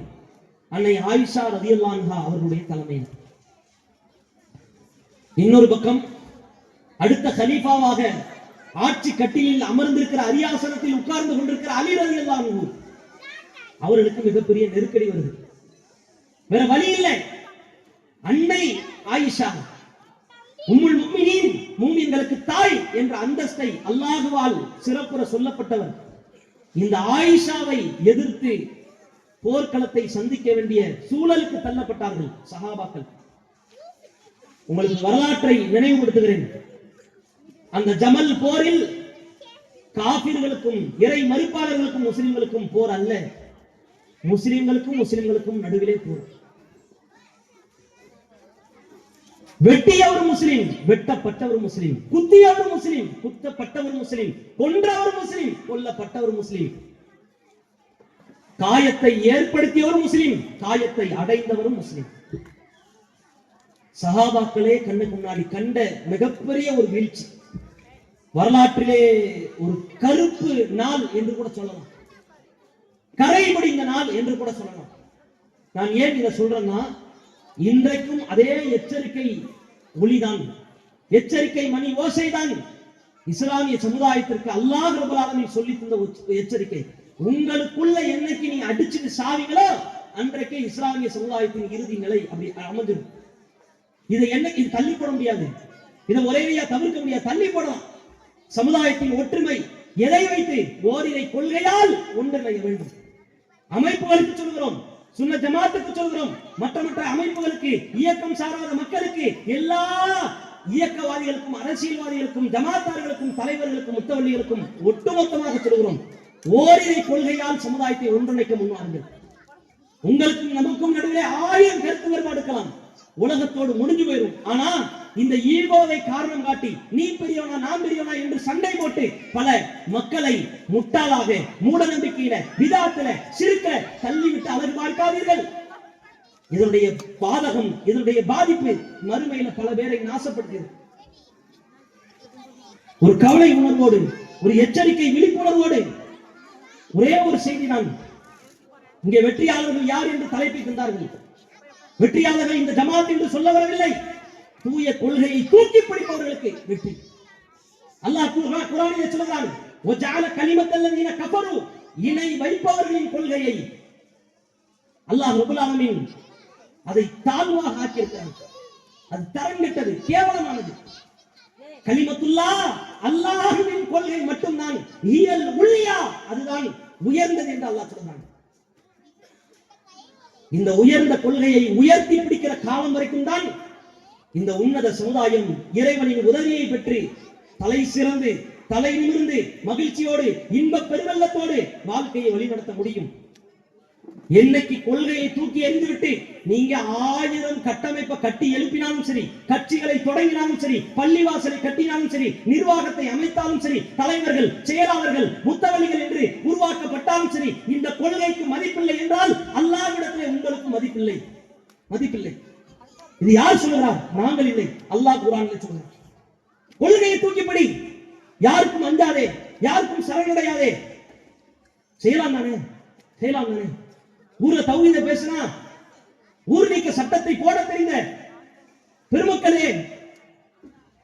அன்னை ஆயிஷா ரலியல்லாஹு அன்ஹா அவர்களுடைய தலைமையில். இன்னொரு பக்கம் அடுத்த கலீஃபாவாக ஆட்சி கட்டிலில் அமர்ந்திருக்கிற அரியாசனத்தில் உட்கார்ந்து கொண்டிருக்கிற அலி ரலியல்லாஹு அன்ஹு, அவர்களுக்கு மிகப்பெரிய நெருக்கடி வருது. வேற வழி இல்லை. அன்னை ஆயிஷா உம்முல் முஃமினீன், மூமின்களுக்கு தாய் என்ற அந்தஸ்தை அல்லாஹ்வால் சிறப்புற சொல்லப்பட்டவர். இந்த ஆயிஷாவை எதிர்த்து போர்க்களத்தை சந்திக்க வேண்டிய சூழலுக்கு தள்ளப்பட்டார்கள் சஹாபாக்கள். உங்களுக்கு வரலாற்றை நினைவுபடுத்துகிறேன். அந்த ஜமல் போரில் காபிர்களுக்கும் இறை மறுப்பாளர்களுக்கும் முஸ்லிம்களுக்கும் போர் அல்ல, முஸ்லிம்களுக்கும் நடுவிலே போர். வெட்டியவர் முஸ்லிம், வெட்டப்பட்டவர் முஸ்லிம், குத்தியவர் முஸ்லிம், குத்தப்பட்டவர் முஸ்லிம், கொன்றவர் முஸ்லிம், கொல்லப்பட்டவர் முஸ்லிம், காயத்தை ஏற்படுத்தியவர் முஸ்லிம், காயத்தை அடைந்தவரும் முஸ்லிம். சஹாபாக்களே கண்ணுக்கு முன்னாடி கண்ட மிகப்பெரிய ஒரு வீழ்ச்சி. வரலாற்றிலே ஒரு கருப்பு நாள் என்று கூட சொல்லலாம், கரை முடிந்த நாள் என்று கூட சொல்லலாம். நான் ஏன் இதை சொல்றேன்னா, இன்றைக்கும் அதே எச்சரிக்கை ஒளிதான், எச்சரிக்கை மணி ஓசைதான் இஸ்லாமிய சமுதாயத்திற்கு அல்லாஹ் ரப்பல் ஆலமீன் சொல்லி தந்த எச்சரிக்கை. உங்களுக்குள்ள என்னைக்கு நீங்க அடிச்சுட்டு சாவீங்களோ அன்றைக்கே இஸ்லாமிய சமுதாயத்தின் இறுதி நிலை அப்படி அமைஞ்சிடும். இதை என்னைக்கு இது தள்ளி போட முடியாது, இதை ஒரேடியா தவிர்க்க முடியாது, தள்ளி போடலாம். சமுதாயத்தின் ஒற்றுமை எதை வைத்து? ஓரிரை கொள்கையால் ஒன்றிணைய வேண்டும். அமைப்புகளுக்கு சொல்கிறோம், சுன்ன ஜமாத்துக்கு சொல்கிறோம், மற்ற அமைப்புகளுக்கு, இயக்கம் சாராத மக்களுக்கு, எல்லா இயக்கவாதிகளுக்கும், அரசியல்வாதிகளுக்கும், ஜமாத்தார்களுக்கும், தலைவர்களுக்கும், முத்தவள்ளிகளுக்கும் ஒட்டுமொத்தமாக சொல்கிறோம், ஓரிரை கொள்கையால் சமுதாயத்தை ஒன்றிணைக்க முன்வாருங்கள். உங்களுக்கும் நமக்கும் நடுவே 1000 கருத்து வேறுபாடு இருக்கலாம், உலகத்தோடு முடிஞ்சு போயிடும். ஆனா இந்த ஈகோவை காரணம் காட்டி நீ பெரியவனா நான் பெரியவனா என்று சண்டை போட்டு பல மக்களை முட்டாளாக மூட நம்பிக்கையில விதாத்துல சிறுக்க தள்ளிவிட்டு அழகு பார்க்காதீர்கள். இதனுடைய பாதகம், இதனுடைய பாதிப்பு மறுமையில பல பேரை நாசப்படுகிறது. ஒரு கவலை உணர்வோடு, ஒரு எச்சரிக்கை விழிப்புணர்வோடு ஒரே ஒரு செய்தி நான் இங்கே வெற்றியாளர்கள் யார் என்று தலைப்பை தந்தார்கள். வெற்றியாளர்கள் இந்த ஜமாத் என்று சொல்ல வரவில்லை. தூய கொள்கையை தூக்கி பிடிப்பவர்களுக்கு வெற்றி. அல்லாஹ் குர்ஆனிலே சொல்கிறான், வஜஅல கலிமத்தல்லதீன கஃபரு, இணை வைப்பவர்களின் கொள்கையை அல்லாஹ் ரப்பல் ஆலமீன் அதை தாழ்வாக ஆக்கியிருக்கிறான். அது தரங்கெட்டது, கேவலமானது. கலிமத்துல்லாஹ், அல்லாஹ்வின் கொள்கை மட்டும்தான் ஹியல் உல்யா, அதுதான் உயர்ந்தது என்று அல்லாஹ் சொல்றான். இந்த உயர்ந்த கொள்கையை உயர்த்தி பிடிக்கிற காலம் வரைக்கும் தான் இந்த உன்னத சமுதாயம் இறைவனின் உதவியை பெற்று தலை சிறந்து தலை நிமிர்ந்து மகிழ்ச்சியோடு இன்ப பெருவெள்ளத்தோடு வாழ்க்கையை வழிநடத்த முடியும். என்னைக்கு கொள்கையை தூக்கி எறிந்துவிட்டு நீங்க 1000 கட்டமைப்பை கட்டி எழுப்பினாலும் சரி, கட்சிகளை தொடங்கினாலும் சரி, பள்ளிவாசலை கட்டினாலும் சரி, நிர்வாகத்தை அமைத்தாலும் சரி, தலைவர்கள் செயலாளர்கள் முத்தவழிகள் என்று உருவாக்கப்பட்டாலும் சரி, இந்த கொள்கைக்கு மதிப்பில்லை என்றால் அல்லாஹ்விடத்திலே உங்களுக்கு மதிப்பில்லை. மதிப்பில்லை. இது யார் சொல்கிறார்? நாங்கள் இல்லை, அல்லாஹ் குர்ஆனிலே சொல்கிறார். கொள்கையை தூக்கிப்படி, யாருக்கும் அஞ்சாதே, யாருக்கும் சரணடையாதே. செய்யலாம் தானே, செய்யலாம் தானே. ஊர்ல தௌஹீத பேசினா ஊர் நீக்க சட்டத்தை போட தெரிந்த பெருமக்களே,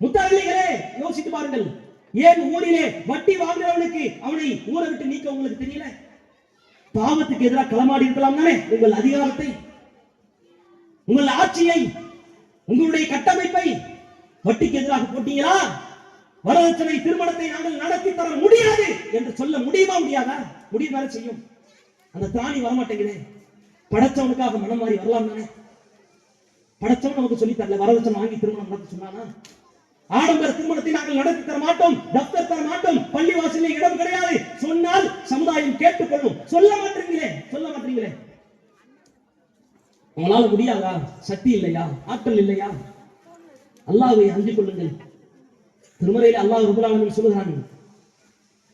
முத்தவழிகளே, யோசித்து பாருங்கள். ஏன் ஊரிலே வட்டி வாங்குறவனுக்கு அவனை ஊரை விட்டு நீக்க உங்களுக்கு தெரியல? பாவத்துக்கு எதிராக களமாடி இருக்கலாம் தானே. உங்கள் அதிகாரத்தை, உங்கள் ஆட்சியை, உங்களுடைய கட்டமைப்பை வட்டிக்கு எதிராக போட்டீங்களா? வரதட்சணை திருமணத்தை நாங்கள் நடத்தி தர முடியாது என்று சொல்ல முடியுமா? முடியாதா? முடியுமா? செய்யும். அந்த திராணி வரமாட்டேங்குது. படைச்சவனுக்காக மனம் மாறி வரலாம் தானே. படைச்சவன் நமக்கு சொல்லி தரல, வரதட்சணை வாங்கி திருமணம் நடத்த சொன்னானா? ஆடம்பர திருமணத்தை நாங்கள் நடத்தி தர மாட்டோம், தப்தர் தர மாட்டோம், பள்ளிவாசலில் இடம் கிடையாது சொன்னால் சமுதாயம் கேட்டுக்கொள்ளும். சொல்ல மாட்டீங்களே, சொல்ல மாட்டீங்களே. உங்களால முடியாதா? சக்தி இல்லையா? ஆற்றல் இல்லையா? அல்லாஹ்வை அஞ்சிக் கொள்ளுங்கள். திருமறையில் அல்லாஹ் ரப்பல் ஆலமீன் சொல்கிறான்,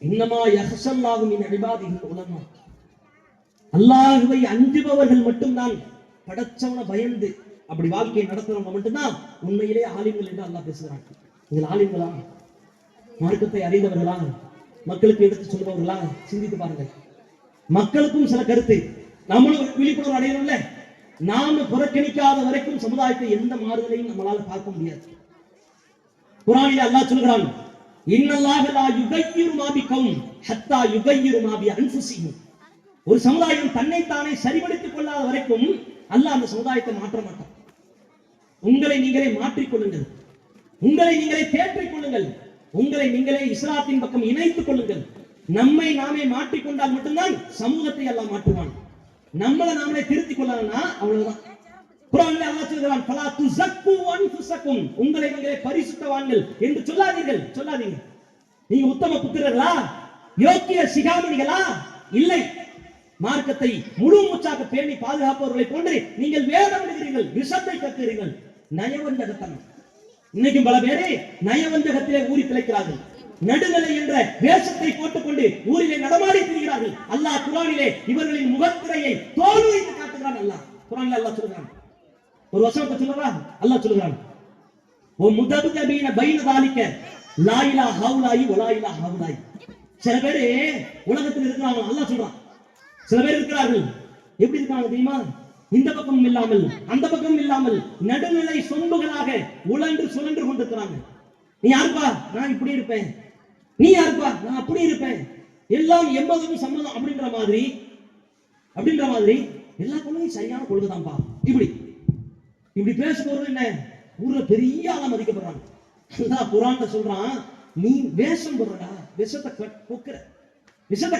இன்னமா யஹ்ஷல்லாஹு மின் இபாதிஹில் உலமா. அல்லாஹ்வை அஞ்சுபவர்கள் மட்டும்தான், படைச்சவனை பயந்து அப்படி வாழ்க்கையை நடத்துறவங்க மட்டும்தான் உண்மையிலே ஆலிம்கள் என்று அல்லாஹ் பேசுகிறான். இதில் ஆலிம்களா? மார்க்கத்தை அறிந்தவர்களா? மக்களுக்கு எடுத்து சொல்பவர்களா? சிந்தித்து பாருங்கள். மக்களுக்கும் சில கருத்து, நம்மளும் விழிப்புணர்வு அடையணும்ல. நாம புறக்கணிக்காத வரைக்கும் சமுதாயத்தை எந்த மாறுதலையும் நம்மளால பார்க்க முடியாது. குர்ஆனிலே அல்லாஹ் சொல்கிறான், இன்னல்லாஹ லா யுகையிரு மா பிகௌம் ஹத்தா யுகையிரு மா பி அன்ஃபுஸிஹிம். ஒரு சமுதாயம் தன்னைத்தானே சரிபடுத்திக் கொள்ளாத வரைக்கும் அல்லாஹ் அந்த சமுதாயத்தை மாற்ற மாட்டான். உங்களை நீங்களே மாற்றிக் கொள்ளுங்கள், உங்களை நீங்களே தேற்றிக் கொள்ளுங்கள், உங்களை நீங்களே இஸ்லாத்தின் பக்கம் இணைத்துக் கொள்ளுங்கள். நம்மை நாமே மாற்றிக்கொண்டால் மட்டும்தான் சமூகத்தை அல்லாஹ் மாற்றுவான். நம்மளை நாமளே திருத்திக் கொள்ளலன்னா அவ்வளவுதான். குர்ஆனிலே அல்லாஹ் சொல்கிறான், ஃபலா துஸக்கு அன்ஃபுஸக்கும், உங்களை நீங்களே பரிசுத்தவான்கள் என்று சொல்லாதீர்கள், சொல்லாதீங்க. நீங்க உத்தம புத்திரர்களா? யோக்கிய சிகாமணிகளா? இல்லை. மார்க்கத்தை முழு மூச்சாக பேணி பாதுகாப்பவர்களை போன்று நீங்கள் வேதம் எழுதுகிறீர்கள், விஷத்தை கற்கிறீர்கள். நயவஞ்சகத்தனம். இன்னைக்கும் பல பேரே நயவஞ்சகத்திலே ஊறி பிழைக்கிறார்கள். நடுநிலை என்ற வேஷத்தை போட்டுக்கொண்டு ஊரிலே நடமாடி திரிகிறார்கள். அல்லாஹ் குர்ஆனிலே இவர்களின் முகத்திரையை தோல் வைத்து காட்டுகிறான். அல்லாஹ் குர்ஆனிலே அல்லாஹ் சொல்றான், ஒரு வசனத்தை சொல்றான். அல்லாஹ் சொல்றான், ஓ முதபதபீன பைன தாலிக லா இலாஹ ஹவுலாயி வலா இலாஹ ஹவுலாயி. சில பேர் உலகத்தில் இருக்கிறாங்க. அல்லாஹ் சொல்றான், சில பேர் இருக்கிறார்கள். எப்படி இருக்காங்க தெரியுமா? இந்த பக்கம் இல்லாமல் அந்த பக்கம் இல்லாமல் நடுநிலை சொம்புகளாக உழன்று சுழன்று கொண்டிருக்கிறாங்க. நீ யாருப்பா? நான் இப்படி இருப்பேன். நீ யாருப்பா? நான் அப்படி இருப்பேன். எல்லாம் 80 சம்மதம் அப்படின்ற மாதிரி எல்லா கொள்கையும் சரியான கொள்கைதான்ப்பா. இப்படி இப்படி பேசுபவர்கள் என்ன ஊர்ல பெரிய ஆளா மதிக்கப்படுறாங்க. அல்லாஹ் குர்ஆன்ல சொல்றான், நீ வேஷம் போடுறடா, விஷத்தை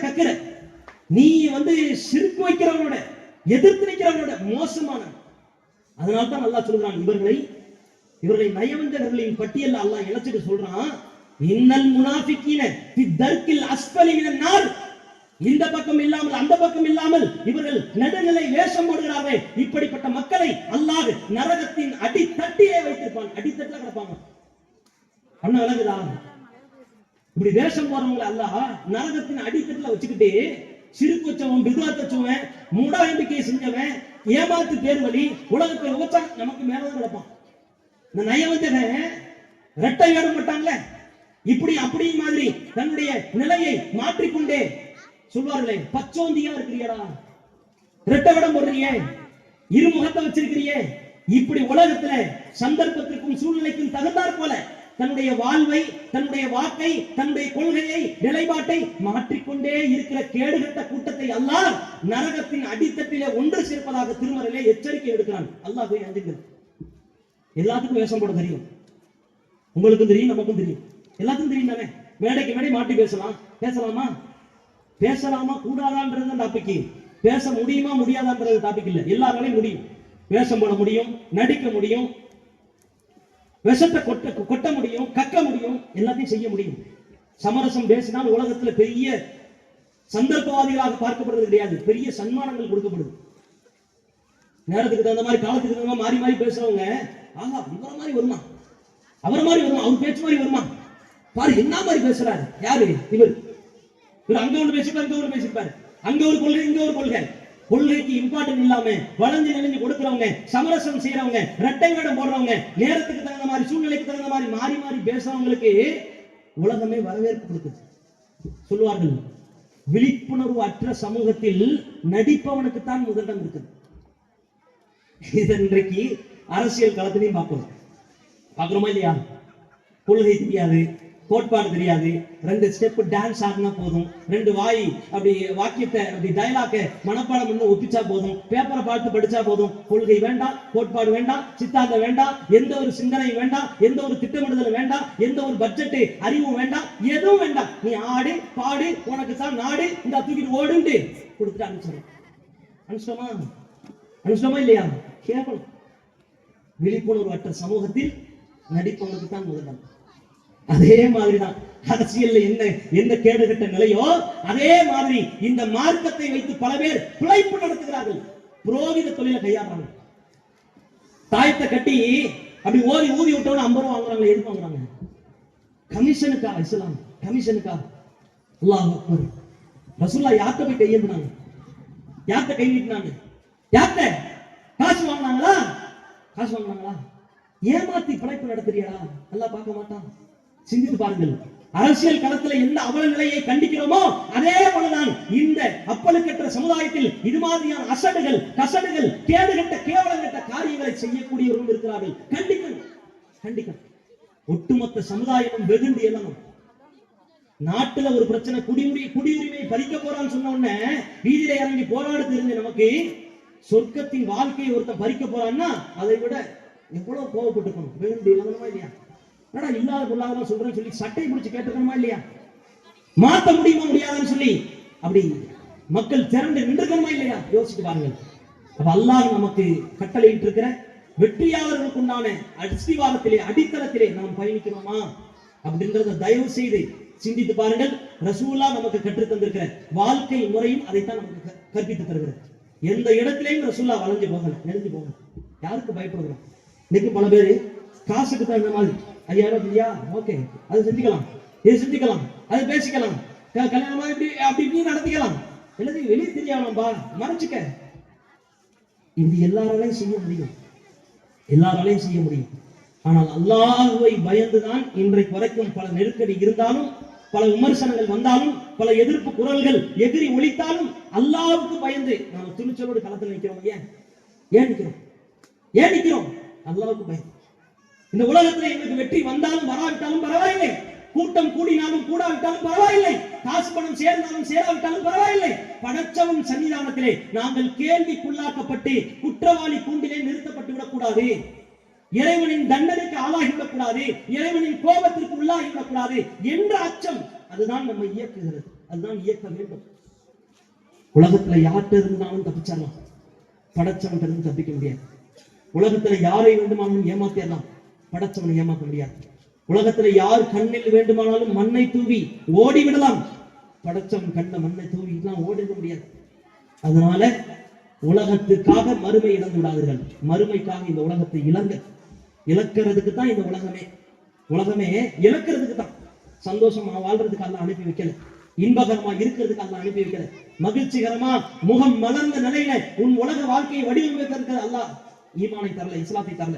கக்கிற. நீ சிறுக்கு வைக்கிறவனோட எதிர்த்து நிற்கிறவனோட மோசமான. அதனால தான் அல்லாஹ் சொல்றான், இவர்களை நயவஞ்சகர்களின் பட்டியல்ல அல்லாஹ் இணைச்சிட்டு சொல்றான், இன்னல் முனாஃபிகீன ஃபி தர்கில் அஸ்ஃபலி மினன் நார். இந்த பக்கம் இல்லாமல் அந்த பக்கம் இல்லாமல் இவர்கள் நடுநிலை வேஷம் போடுகிறார்கள். இப்படிப்பட்ட மக்களை அல்லாஹ் நரகத்தின் அடித்தட்டிலே வைத்திருப்பான். அடித்தட்டில கிடப்பாங்க. பண்ண விளங்குதா? இப்படி வேஷம் போறவங்களை அல்லாஹ் நரகத்தின் அடித்தட்டில வச்சுக்கிட்டு சிறுக்கு வச்சவன், பிதுவாத் வச்சவன், மூட நம்பிக்கையை செஞ்சவன், ஏமாத்து பேர் வழி உலகத்தை உச்சா நமக்கு மேலதான் கிடப்பான். இந்த நயவஞ்சகன் ரெட்டை வேடம் போட்டாங்களே, இப்படி அப்படி மாதிரி தன்னுடைய நிலையை மாற்றிக்கொண்டே சொல்வார்களே, பச்சோந்தியா இருக்கிறியடா, ரெட்டை வேடம் போடுறியே, இருமுகத்தை வச்சிருக்கிறியே, இப்படி உலகத்துல சந்தர்ப்பத்திற்கும் சூழ்நிலைக்கும் தகுந்தாற் போல தன்னுடைய வாழ்வை, தன்னுடைய வாக்கை, தன்னுடைய கொள்கையை, நிலைப்பாட்டை மாற்றிக்கொண்டே இருக்கிற கேடுகட்ட கூட்டத்தை அல்லாஹ் நரகத்தின் அடித்தட்டிலே ஒன்று சேர்ப்பதாக திருமறையிலே எச்சரிக்கை எடுக்கிறான். அல்லாஹ் போய் அஞ்சுங்க. எல்லாத்துக்கும் வேஷம் போட தெரியும், உங்களுக்கும் தெரியும், நமக்கும் தெரியும், எல்லாத்துக்கும் தெரியும் தானே. மேடைக்கு மேடை மாட்டி பேசலாம். பேசலாமா பேசலாமா கூடாதான்றது டாபிக். பேச முடியுமா முடியாதான்றது டாபிக் இல்ல. எல்லாராலையும் முடியும். வேஷம் போட முடியும், நடிக்க முடியும், விஷத்தை கொட்ட முடியும், கக்க முடியும், எல்லாத்தையும் செய்ய முடியும். சமரசம் பேசினால் உலகத்துல பெரிய சந்தர்ப்பவாதிகளாக பார்க்கப்படுறது கிடையாது, பெரிய சன்மானங்கள் கொடுக்கப்படுது. நேரத்துக்கு தகுந்த மாதிரி, காலத்துக்கு தகுந்த மாறி மாறி பேசுறவங்க, ஆஹா இவர மாதிரி வருமா, அவர் மாதிரி வருமா, அவர் பேச்சு மாதிரி வருமா, பாரு என்ன மாதிரி பேசுறாரு, யாரு இவர், இவர் அங்க ஒன்று பேசிப்பாரு, அங்க ஒன்று பேசிப்பாரு, அங்க ஒரு கொள்கை, இங்க ஒரு கொள்கை. கொள்கைக்கு இம்பார்ட்டன் இல்லாம வளைஞ்சு நெளிஞ்சு கொடுக்கிறவங்க, சமரசம் செய்யறவங்க, இரட்டை வேடம் போடுறவங்க, நேரத்துக்கு தகுந்த மாதிரி, சூழ்நிலைக்கு தகுந்த மாதிரி மாறி மாறி பேசுறவங்களுக்கு உலகமே வரவேற்பு கொடுக்குது. சொல்லுவார்கள், விழிப்புணர்வு அற்ற சமூகத்தில் நடிப்பவனுக்கு தான் முதலிடம் இருக்குது. இது இன்றைக்கு அரசியல் களத்திலையும் பார்க்கிறோமா இல்லையா? கொள்கை தெரியாது, கோட்பாடு தெரியாது, 2 ஸ்டெப் டான்ஸ் ஆடினா போதும், 2 வாய் அப்படி வாக்கியத்தை அப்படி டயலாக்க மனப்பாடம் பண்ணி ஒப்பிச்சா போதும், பேப்பரை பார்த்து படிச்சா போதும். கொள்கை வேண்டாம், கோட்பாடு வேண்டாம், சித்தாந்தம் வேண்டாம், எந்த ஒரு சிந்தனை வேண்டாம், எந்த ஒரு திட்டமிடுதல் வேண்டாம், எந்த ஒரு பட்ஜெட் அறிவும் வேண்டாம், எதுவும் வேண்டாம். நீ ஆடு பாடு, உனக்கு தான் நாடு, இந்த தூக்கிட்டு ஓடுண்டு கொடுத்துட்டு அனுப்பிச்சிட்டோமா? அனுப்பிச்சிட்டோமா இல்லையா? கேட்கணும். விழிப்புணர்வு அற்ற சமூகத்தில் நடிப்பவனுக்கு தான் முதலிடம். அதே மாதிரிதான் அரசியல்ல என்ன கேடுகட்ட நிலையோ அதே மாதிரி இந்த மார்க்கத்தை வைத்து பல பேர் பிழைப்பு நடத்துகிறார்கள். புரோகித தொழிலை கையாடுறாங்க. தாயத்தை கட்டி அப்படி ஊதி விட்டவன 50 ரூபா வாங்குறாங்க. எதுக்கு வாங்குறாங்க? கமிஷனுக்கா? இஸ்லாம் கமிஷனுக்கா? அல்லாஹ் அக்பர். ரசூலுல்லாஹ் யார்கிட்ட போய் கையேந்தினாங்க? யார்கிட்ட கை நீட்டினாங்க? யார்கிட்ட காசு வாங்கினாங்களா? காசு வாங்கினாங்களா? ஏமாத்தி பிழைப்பு நடத்துறியா? அல்லாஹ் பார்க்க மாட்டான். சிந்தித்து பாருங்கள். அரசியல் களத்தில் எந்த அவல நிலையை கண்டிக்கிறோமோ அதே போலதான் இந்த அப்பலுக்கற்ற சமுதாயத்தில் இது மாதிரியான அசடுகள், கசடுகள், கேடுகட்ட கேவலங்கட்ட காரியங்களை செய்யக்கூடியவர்கள் இருக்கிறார்கள். கண்டிக்கணும். ஒட்டுமொத்த சமுதாயமும் வெகுண்டு எழணும். நாட்டுல ஒரு பிரச்சனை, குடியுரிமை பறிக்க போறான்னு சொன்ன உடனே வீதியில இறங்கி போராட தெரிஞ்ச நமக்கு சொர்க்கத்தின் வாழ்க்கையை ஒருத்தன் பறிக்க போறான்னா அதை விட எவ்வளவு கோவப்பட்டுக்கணும். வெகுண்டு எழணுமா இல்லையா? இல்லாத பொருளாதாரம் சொல்றேன்னு சொல்லி சட்டை பிடிச்சு கேட்டுக்கணுமா இல்லையா? மாத்த முடியுமா முடியாதுன்னு சொல்லி அப்படி மக்கள் திரண்டு நின்றுக்கணுமா இல்லையா? யோசிச்சு பாருங்கள். அப்ப அல்லாஹ் நமக்கு கட்டளையிட்டு இருக்கிற வெற்றியாளர்களுக்கு உண்டான அஸ்திவாரத்திலே, அடித்தளத்திலே நாம் பயணிக்கிறோமா அப்படின்றத தயவு செய்து சிந்தித்து பாருங்கள். ரசூலுல்லாஹ் நமக்கு கற்றுத் தந்திருக்கிற வாழ்க்கை முறையும் அதைத்தான் நமக்கு கற்பித்து தருகிறது. எந்த இடத்திலையும் ரசூலுல்லாஹ் வளைஞ்சு போகல, நெருங்கி போகல. யாருக்கு பயப்படுகிறோம்? இன்னைக்கு பல பேரு காசுக்கு தகுந்த மாதிரி 5000 இல்லையா, ஓகே அது செஞ்சுக்கலாம், இது செஞ்சுக்கலாம், அது பேசிக்கலாம், கல்யாணமா அப்படி நடத்திக்கலாம், எல்லாத்தையும் வெளியே தெரியாமப்பா மறைச்சுக்க. இது எல்லாராலையும் செய்ய முடியும். ஆனால் அல்லாஹ்வை பயந்துதான் இன்றைக்கு வரைக்கும் பல நெருக்கடி இருந்தாலும், பல விமர்சனங்கள் வந்தாலும், பல எதிர்ப்பு குரல்கள் எதிரி ஒலித்தாலும் அல்லாஹ்வுக்கு பயந்து நாம் துணிச்சலோடு களத்தில் நிற்கிறோம். ஏன் நிற்கிறோம்? அல்லாஹ்வுக்கு பயந்து. இந்த உலகத்தில் எங்களுக்கு வெற்றி வந்தாலும் வராவிட்டாலும் பரவாயில்லை, கூட்டம் கூடினாலும் கூடாவிட்டாலும் பரவாயில்லை, காசு பணம் சேர்ந்தாலும் சேராவிட்டாலும் பரவாயில்லை, படைச்சவன் சன்னிதானத்திலே நாங்கள் கேள்விக்குள்ளாக்கப்பட்டு குற்றவாளி கூண்டிலே நிறுத்தப்பட்டு விடக்கூடாது, இறைவனின் தண்டனைக்கு ஆளாகிவிடக்கூடாது, இறைவனின் கோபத்திற்கு உள்ளாகிவிடக்கூடாது என்ற அச்சம் அதுதான் நம்மை இயக்குகிறது. அதுதான் இயக்க வேண்டும். உலகத்துல யார்கிட்ட இருந்தாலும் தப்பிச்சிடலாம், படைச்சவன் இருந்து தப்பிக்க முடியாது. உலகத்துல யாரை வேண்டுமானாலும் ஏமாத்திடலாம், படைச்சவனை ஏமாற்ற முடியாது. உலகத்துல யார் கண்ணில் வேண்டுமானாலும் மண்ணை தூவி ஓடிவிடலாம், படைச்சவன் கண்ட மண்ணை தூவிலாம் ஓடிட முடியாது. அதனால உலகத்துக்காக மறுமை இழந்து விடாதீர்கள். மறுமைக்காக இந்த உலகத்தை இழக்கிறதுக்கு தான் இந்த உலகமே இழக்கிறதுக்கு தான். சந்தோஷமா வாழ்றதுக்கு அல்ல அனுப்பி வைக்கல, இன்பகரமா இருக்கிறதுக்கு அல்ல அனுப்பி வைக்கல, மகிழ்ச்சிகரமா முகம் மலர்ந்த நிலையில உன் உலக வாழ்க்கையை வடிவமைக்கிறதுக்கு அல்லாஹ் ஈமானை தரல, இஸ்லாத்தை தரல.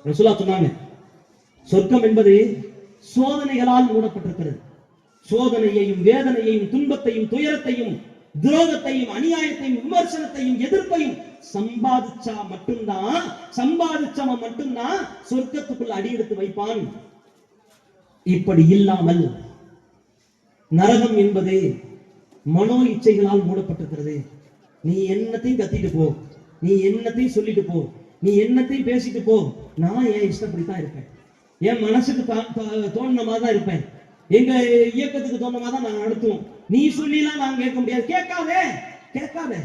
ரசூலுல்லாஹ் சொன்னாங்க, சொர்க்கம் என்பது சோதனைகளால் மூடப்பட்டிருக்கிறது. சோதனையையும் வேதனையையும் துன்பத்தையும் துயரத்தையும் துரோகத்தையும் அநியாயத்தையும் விமர்சனத்தையும் எதிர்ப்பையும் சம்பாதிச்சவன் மட்டும்தான் சொர்க்கத்துக்குள்ள அடியெடுத்து வைப்பான். இப்படி இல்லாமல் நரகம் என்பது மனோ இச்சைகளால் மூடப்பட்டிருக்கிறது. நீ என்னத்தையும் கத்திட்டு போ, நீ என்னத்தையும் சொல்லிட்டு போ, நீ என்னத்தையும் பேசிட்டு போ, நான் என் இஷ்டப்படித்தான் இருப்பேன், என் மனசுக்கு தோணுன மாதிரி தான் இருப்பேன், எங்க இயக்கத்துக்கு தோணுன மாதிரி தான் நாங்க நடத்துவோம், நீ சொல்லிலாம் நாங்க கேட்க முடியாது. கேட்காதே.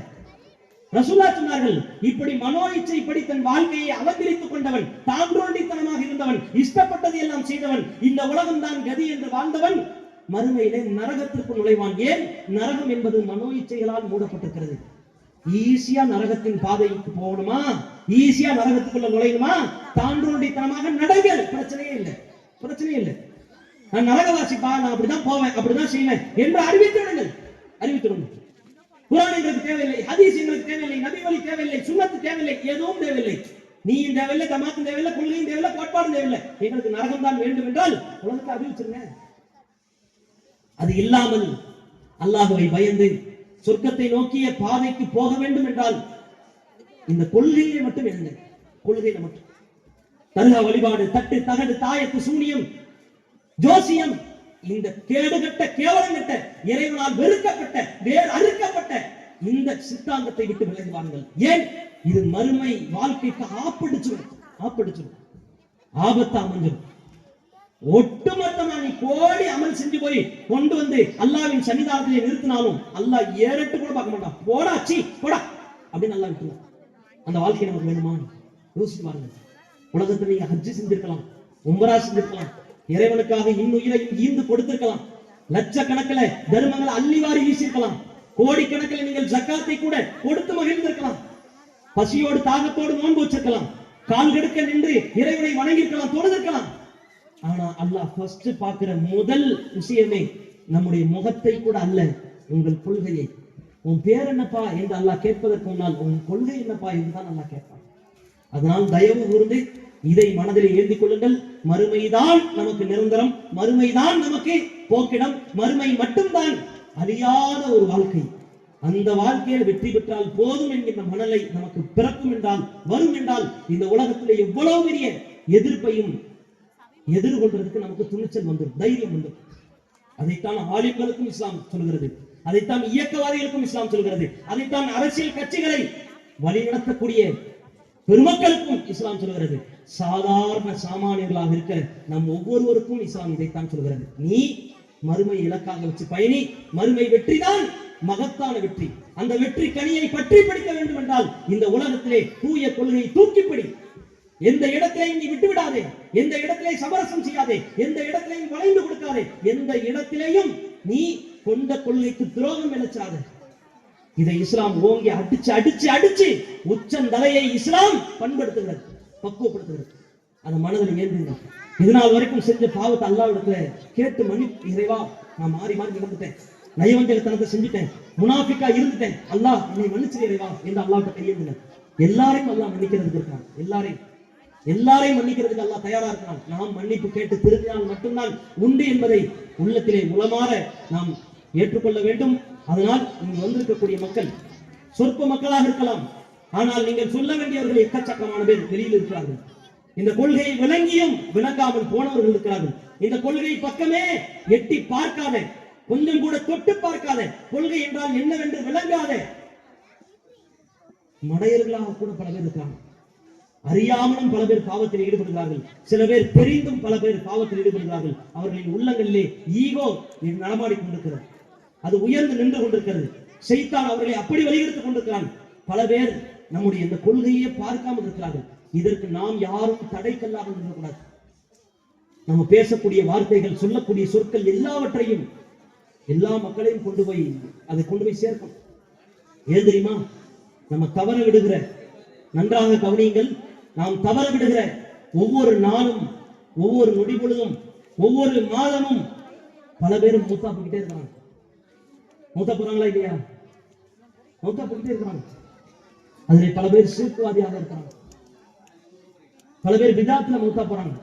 ரசூலுல்லாஹ் சொன்னார்கள், இப்படி மனோ இச்சைப்படி தன் வாழ்க்கையை அலங்கரித்துக் கொண்டவன், தான்றோண்டித்தனமாக இருந்தவன், இஷ்டப்பட்டதை எல்லாம் செய்தவன், இந்த உலகம் தான் கதி என்று வாழ்ந்தவன் மறுமையிலே நரகத்திற்கு நுழைவான். ஏன்? நரகம் என்பது மனோ இச்சைகளால் மூடப்பட்டிருக்கிறது. ஈஸியா நரகத்தின் பாதைக்கு போகணுமா, ஈஸியா நரகத்துக்குள்ள நுழையணுமா, தான்றோண்டித்தனமாக நடைகள், பிரச்சனையே இல்லை. நான் நரகவாசிப்பா, நான் அப்படிதான் போவேன், அப்படிதான் செய்வேன் என்று அறிவித்துடுங்கள். குர்ஆன் எங்களுக்கு தேவையில்லை, ஹதீஸ் எங்களுக்கு தேவையில்லை, நபி வழி தேவையில்லை, சுன்னத்து தேவையில்லை, எதுவும் தேவையில்லை, நீயும் தேவையில்லை, ஜமாத்தும் தேவையில்லை, கொள்கையும் தேவையில்லை, கோட்பாடும் தேவையில்லை, எங்களுக்கு நரகம் தான் வேண்டும் என்றால் உலகத்தை அறிவிச்சிருங்க. அது இல்லாமல் அல்லாஹ்வை பயந்து சொர்க்கத்தை நோக்கிய பாதைக்கு போக வேண்டும் என்றால் இந்த கொள்கையை மட்டும் எழுங்க. கொள்கையில மட்டும் தர்கா வழிபாடு, தட்டு தகடு தாயத்து சூனியம் ஜோசியம், இந்த கேடுகட்ட கேவலங்கட்ட இறைவனால் வெறுக்கப்பட்ட வேறு அறுக்கப்பட்ட இந்த சித்தாந்தத்தை விட்டு விலகுவார்கள். ஏன்? இது மறுமை வாழ்க்கைக்கு ஆப்படிச்சிடும், ஆபத்தா அமைஞ்சிடும். ஒட்டுமொத்தமா நீ கோடி அமல் செஞ்சு போய் கொண்டு வந்து அல்லாஹ்வின் சன்னிதானத்திலே நிறுத்தினாலும் அல்லாஹ் ஏறட்டு கூட பார்க்க மாட்டான். போடா அப்படின்னு அல்லாஹ் விட்டுருவான். அந்த வாழ்க்கை நமக்கு வேணுமா? யோசிச்சு பாருங்க. உலகத்துல நீங்க ஹஜ்ஜி செஞ்சிருக்கலாம், உம்ரா செஞ்சிருக்கலாம், இறைவனுக்காக இன்னுயிரையும் ஈந்து கொடுத்திருக்கலாம், லட்சக்கணக்கில் தர்மங்களை அள்ளிவாரி வீசிருக்கலாம், கோடிக்கணக்கில் நீங்கள் ஜக்காத்தை கூட கொடுத்து மகிழ்ந்திருக்கலாம், பசியோடு தாகத்தோடு நோன்பு வச்சிருக்கலாம், கால் கெடுக்க நின்று இறைவனை வணங்கியிருக்கலாம், தொழுதிருக்கலாம். ஆனா அல்லாஹ் ஃபர்ஸ்ட் பார்க்கிற முதல் விஷயமே நம்முடைய முகத்தை கூட அல்ல, உங்கள் கொள்கையை. உன் பேர் என்னப்பா என்று அல்லாஹ் கேட்பதற்கு முன்னால் உன் கொள்கை என்னப்பா என்றுதான் அல்லாஹ் கேட்பான். அதனால் தயவு கூர்ந்து இதை மனதில் ஏந்திக் கொள்ளுங்கள். மறுமைதான் நமக்கு நிரந்தரம், மறுமைதான் நமக்கு போக்கிடம், மறுமை மட்டும்தான் அழியாத ஒரு வாழ்க்கை. அந்த வாழ்க்கையில் வெற்றி பெற்றால் போதும் என்கின்ற மனநிலை நமக்கு பிறக்கும் என்றால், வரும் என்றால், இந்த உலகத்தில் எவ்வளவு பெரிய எதிர்ப்பையும் எதிர்கொள்றதுக்கு நமக்கு துணிச்சல் வந்துடும், தைரியம் வந்துடும். அதைத்தான் ஆலிம்களுக்கும் இஸ்லாம் சொல்கிறது, அதைத்தான் இயக்கவாதிகளுக்கும் இஸ்லாம் சொல்கிறது, அதைத்தான் அரசியல் கட்சிகளை வழிநடத்தக்கூடிய பெருமக்களுக்கும் இஸ்லாம் சொல்கிறது. சாதாரண சாமானியர்களாக இருக்கிற நம் ஒவ்வொருவருக்கும் இஸ்லாம் இதைத்தான் சொல்கிறது. நீ மறுமை இலக்காக வச்சு பயணி, மறுமை வெற்றிதான் மகத்தான வெற்றி. அந்த வெற்றி கனியை பற்றி பிடிக்க வேண்டும் என்றால் இந்த உலகத்திலே தூய கொள்கையை தூக்கிப்பிடி. எந்த இடத்திலையும் நீ விட்டு விடாதே, எந்த இடத்திலேயும் சமரசம் செய்யாதே, எந்த இடத்திலையும் வளைந்து கொடுக்காதே, எந்த இடத்திலேயும் நீ கொண்ட கொள்கைக்கு துரோகம் இழைச்சாதே. இதை இஸ்லாம் ஓங்கி அடிச்சு உச்சந்தலையை இஸ்லாம் பண்படுத்துகிறது, பக்குவப்படுத்துகிறது. அந்த மனதில் ஏந்துங்க. இதனால் வரைக்கும் செஞ்ச பாவத்தை அல்லாஹ்விடத்துல கேட்டு மன்னிப்பு, இறைவா நான் மாறி நடந்துட்டேன், நயவஞ்சகத்தனத்தை செஞ்சுட்டேன், முனாஃபிக்கா இருந்துட்டேன், அல்லாஹ் என்னை மன்னிச்சிரு இறைவா என்று அல்லாஹ்விட்ட கையேந்துங்க. எல்லாரையும் அல்லாஹ் மன்னிக்கிறதுக்கு இருக்கான், எல்லாரையும் மன்னிக்கிறதுக்கு அல்லாஹ் தயாரா இருக்கான். நாம் மன்னிப்பு கேட்டு திரும்பினால் மட்டும்தான் உண்டு என்பதை உள்ளத்திலே உளமாற நாம் ஏற்றுக்கொள்ள வேண்டும். அதனால் இங்கு வந்திருக்கக்கூடிய மக்கள் சொற்ப மக்களாக இருக்கலாம், ஆனால் நீங்கள் சொல்ல வேண்டியவர்கள் எக்கச்சக்கமான பேர் வெளியில் இருக்கிறார்கள். இந்த கொள்கையை விளங்கியும் விளங்காமல் போனவர்கள் இருக்கிறார்கள். இந்த கொள்கை பக்கமே எட்டி பார்க்காத, கொஞ்சம் கூட தொட்டு பார்க்காத, கொள்கை என்றால் என்னவென்று விளங்காத மடையர்களாக கூட பல பேர் இருக்கிறார்கள். அறியாமலும் பல பேர் பாவத்தில் ஈடுபடுகிறார்கள், சில பேர் தெரிந்தும் பல பேர் பாவத்தில் ஈடுபடுகிறார்கள். அவர்களின் உள்ளங்களிலே ஈகோ நடமாடி கொண்டிருக்கிறது, அது உயர்ந்து நின்று கொண்டிருக்கிறது. ஷைத்தான் அவர்களை அப்படி வழிகெடுத்துக் கொண்டிருக்கிறான். பல பேர் நம்முடைய இந்த கொள்கையை பார்க்காமல் இருக்கிறார்கள். இதற்கு நாம் யாரும் தடைக்கல்லாக நிற்கக்கூடாது. நம்ம பேசக்கூடிய வார்த்தைகள், சொல்லக்கூடிய சொற்கள் எல்லாவற்றையும் எல்லா மக்களையும் கொண்டு போய் சேர்க்கணும். ஏன் தெரியுமா? நம்ம தவற விடுகிற, நன்றாக கவனியுங்கள், நாம் தவற விடுகிற ஒவ்வொரு நாளும், ஒவ்வொரு நொடி பொழுதும், ஒவ்வொரு மாதமும் பல பேரும் மூத்தா போய்கிட்டே இருக்காங்க. மூத்தா போறாங்களா இல்லையா? மூத்தா போய்கிட்டே இருக்காங்க. அதுல பல பேர் சீர்குவாதியாக இருக்காங்க, பல பேர் விதாத்துல மூத்தா போறாங்க.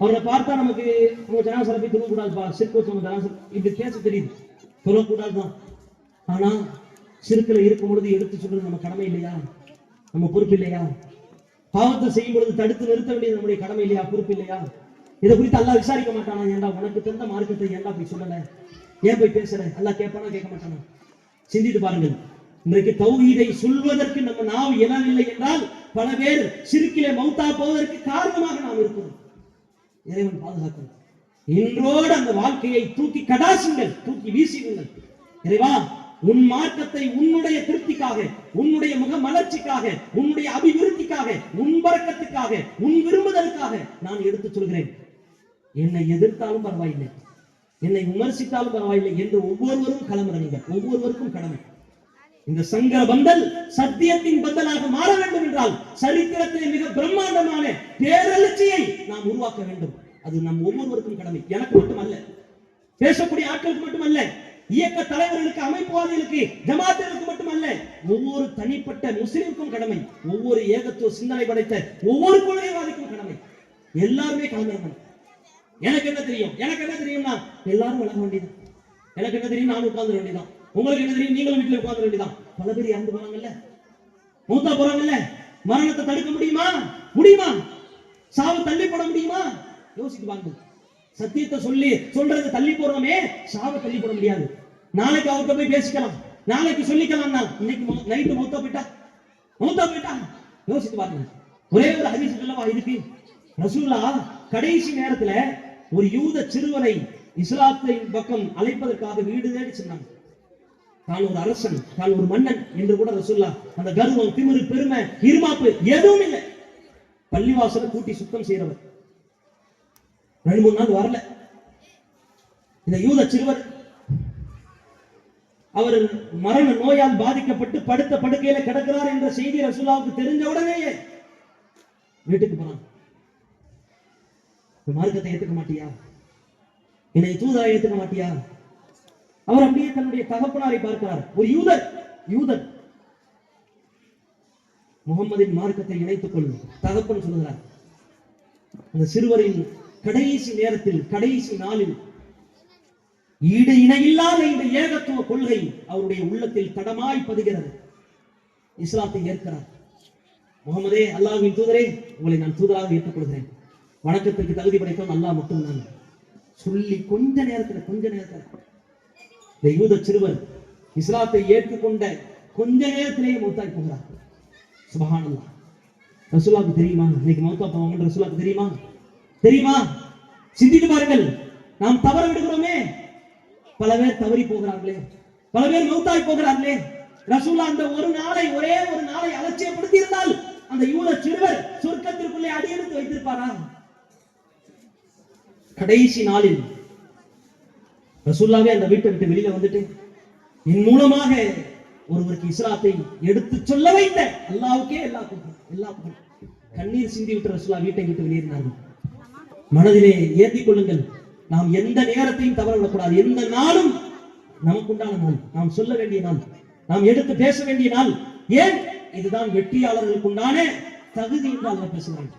அவரை பார்த்தா நமக்கு உங்க ஜனாசரை போய் தொழக்கூடாதுப்பா, சிறுக்கு ஜனாசர் இப்படி பேச தெரியுது, தொழக்கூடாதுதான். ஆனா சிறுக்கில் இருக்கும் பொழுது எடுத்து சொல்றது நம்ம கடமை இல்லையா? நம்ம பொறுப்பு இல்லையா? பாவத்தை செய்யும் பொழுது தடுத்து நிறுத்த வேண்டியது நம்முடைய கடமை இல்லையா? பொறுப்பு இல்லையா? இதை குறித்து அல்லாஹ் விசாரிக்க மாட்டானா? ஏன்டா உனக்கு தந்த மார்க்கத்தை ஏன்டா போய் சொல்லல, ஏன் போய் பேசுற? அல்லாஹ் கேட்பானா? கேட்க மாட்டானா? சிந்தித்து பாருங்கள். இன்றைக்கு தௌஹீதை சொல்வதற்கு நம்ம நாவு எழவில்லை என்றால் பல பேர் சிறுக்கிலே மௌத்தா போவதற்கு காரணமாக நாம் இருக்கிறோம். இறைவன் பாதுகாக்கணும். இன்றோடு அந்த வாழ்க்கையை தூக்கி கடாசுங்கள், தூக்கி வீசுங்கள். இறைவா, உன் மார்க்கத்தை உன்னுடைய திருப்திக்காக, உன்னுடைய முக மலர்ச்சிக்காக, உன்னுடைய அபிவிருத்திக்காக, உன் பரக்கத்துக்காக, உன் விரும்புதலுக்காக நான் எடுத்துச் சொல்கிறேன். என்னை எதிர்த்தாலும் பரவாயில்லை, என்னை விமர்சித்தாலும் பரவாயில்லை என்று ஒவ்வொருவரும் களமிறங்க, ஒவ்வொருவருக்கும் கடமை. இந்த சங்கர பந்தல் சத்தியத்தின் பந்தலாக மாற வேண்டும் என்றால் சரித்திரத்திலே மிக பிரம்மாண்டமான பேரெழுச்சியை நாம் உருவாக்க வேண்டும். அது நம் ஒவ்வொருவருக்கும் கடமை. எனக்கு மட்டுமல்ல, பேசக்கூடிய ஆட்களுக்கு மட்டுமல்ல, இயக்க தலைவர்களுக்கு, அமைப்புவாதிகளுக்கு, ஜமாத்துகளுக்கு மட்டுமல்ல, ஒவ்வொரு தனிப்பட்ட முஸ்லிமுக்கும் கடமை. ஒவ்வொரு ஏகத்துவ சிந்தனை படைத்த ஒவ்வொரு கொள்கைவாதிக்கும் கடமை. எல்லாருமே கலந்துருக்கணும். எனக்கு என்ன தெரியும், எனக்கு என்ன தெரியும்னா எல்லாரும் வளர வேண்டியதான். எனக்கு என்ன தெரியும், நான் உட்கார்ந்து வேண்டியதான். உங்களுக்கு என்ன தெரியும், நீங்களும் வீட்டில் உட்கார்ந்து வேண்டியதான். பல பேர் இறந்து போறாங்கல்ல, மூத்தா போறாங்கல்ல. மரணத்தை தடுக்க முடியுமா? முடியுமா? சாவு தள்ளி போட முடியுமா? யோசித்து பாருங்க. சத்தியத்தை சொல்றது தள்ளி போறோமே, சாவை தள்ளி போட முடியாது. நாளைக்கு அவர்கிட்ட போய் பேசிக்கலாம், நாளைக்கு சொல்லிக்கலாம். இன்னைக்கு நைட்டு மூத்தா போயிட்டா யோசித்து பாருங்க. ஒரே ஒரு ஹதீஸ் சொல்லவா இதுக்கு? ரசூலுல்லாஹ் கடைசி நேரத்துல ஒரு யூத சிறுவனை இஸ்லாத்தின் பக்கம் அழைப்பதற்காக வீடு தேடி சொன்னாங்க. தான் ஒரு அரசன், தான் ஒரு மன்னன் என்று கூட ரசூலுல்லாஹ் அந்த கர்வம், திமிரு, பெருமை, இருமாப்பு எதுவும் இல்லை. பள்ளிவாசலை கூட்டி சுத்தம் செய்யறவர் 2-3 நாள் வரல. இந்த யூத சிறுவர் அவர் மரண நோயால் பாதிக்கப்பட்டு படுத்த படுக்கையில கிடக்கிறார் என்ற செய்தி ரசூலுல்லாஹ்வுக்கு தெரிஞ்ச உடனேயே வீட்டுக்கு போனான். மார்க்கத்தை ஏத்துக்க மாட்டியா? என்னை தூதரை ஏத்துக்க மாட்டியா? அவர் அப்படியே தன்னுடைய தகப்பனாரை பார்க்கிறார். ஒரு யூதர் முகம்மதின் மார்க்கத்தை இணைத்துக் கொள் தகப்பன் சொல்லுகிறார். அந்த சிறுவரின் கடைசி நேரத்தில், கடைசி நாளில் ஈடு இணையில்லாத இந்த ஏகத்துவ கொள்கை அவருடைய உள்ளத்தில் தடமாய் பதிகிறது. இஸ்லாத்தை ஏற்கிறார். முகமதே, அல்லாஹ்வின் தூதரே, உங்களை நான் தூதராக ஏற்றுக்கொள்கிறேன். வணக்கத்திற்கு தகுதி படைத்தவன் அல்லாஹ் மட்டும்தான் சொல்லி கொஞ்ச நேரத்தில் இந்த யூத சிறுவர் இஸ்லாத்தை ஏற்றுக்கொண்ட கொஞ்ச நேரத்திலேயே மௌத்தாய் போகிறார். சுப்ஹானல்லாஹ். ரசூலுல்லாஹ்வுக்கு தெரியுமா இன்னைக்கு மௌத்தா போவாங்கன்னு? ரசூலுல்லாஹ்வுக்கு தெரியுமா? சிந்தித்து பாருங்கள். நாம் தவற விடுகிறோமே, பல பேர் தவறி போகிறார்களே, பல பேர் மௌத்தாய் போகிறார்களே. ரசூலுல்லாஹ் அந்த ஒரே ஒரு நாளை அலட்சியப்படுத்தி இருந்தால் அந்த யூத சிறுவர் சொர்க்கத்திற்குள்ளே அடியெடுத்து வைத்திருப்பாரா? கடைசி நாளில் ரசூலுல்லாஹ்வே அந்த வீட்டை விட்டு வெளியில வந்துட்டு என் மூலமாக ஒருவருக்கு இஸ்லாத்தை எடுத்து சொல்ல வைத்த அல்லாஹ்வுக்கே எல்லா புகழும். கண்ணீர் சிந்தி விட்டு ரசூலுல்லாஹ் வீட்டை விட்டு வெளியேறினார்கள். மனதிலே ஏந்திக் கொள்ளுங்கள், நாம் எந்த நேரத்தையும் தவற விடக்கூடாது. எந்த நாளும் நமக்குண்டான நாள், நாம் சொல்ல வேண்டிய நாள், நாம் எடுத்து பேச வேண்டிய நாள். ஏன்? இதுதான் வெற்றியாளர்களுக்கு உண்டான தகுதி என்று அல்லாஹ் பேசுகிறாங்க.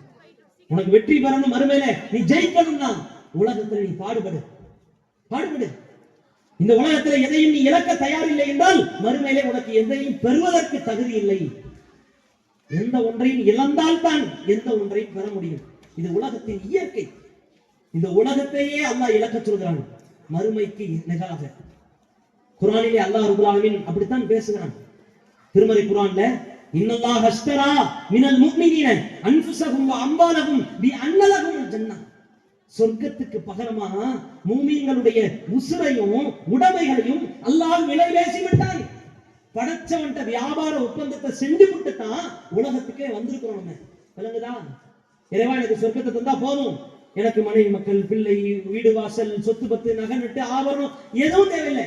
உனக்கு வெற்றி பெறணும், மறுமையில நீ ஜெயிக்கணும்னா உலகத்தில் நீ பாடுபடு. இந்த உலகத்தில் எதையும் நீ இழக்க தயாரில்லை என்றால் மறுமையிலே உனக்கு எதையும் பெறுவதற்கு தகுதி இல்லை. எந்த ஒன்றையும் இழந்தால்தான் எந்த ஒன்றையும் பெற முடியும். இது உலகத்தின் இயற்கை. இந்த உலகத்தையே அல்லாஹ் இழக்க சொல்கிறான் மறுமைக்கு நிகராக. குர்ஆனிலே அல்லாஹ் ரப்பல் ஆலமீன் அப்படித்தான் பேசுகிறான். திருமறை குர்ஆன்ல இன்னல்லாஹ் அஷ்தரா மினல் முஃமினீன அன்ஃபுஸஹும் வ அம்வாலஹும் பிஅன்ன லஹுல் ஜன்னah. சொர்க்கத்துக்கு பகரமா மூமின்களுடைய உசுரையும் உடைமைகளையும் அல்லாஹ் விலை பேசி விட்டான். படைச்சவன்ட்ட வியாபார ஒப்பந்தத்தை செஞ்சு விட்டு தான் உலகத்துக்கே வந்திருக்கிறோம். நம்ம விளங்குதா? இறைவா எனக்கு சொர்க்கத்தை தந்தா போதும், எனக்கு மனைவி மக்கள் பிள்ளை வீடு வாசல் சொத்து பத்து நகை நட்டு ஆபரணம் எதுவும் தேவையில்லை,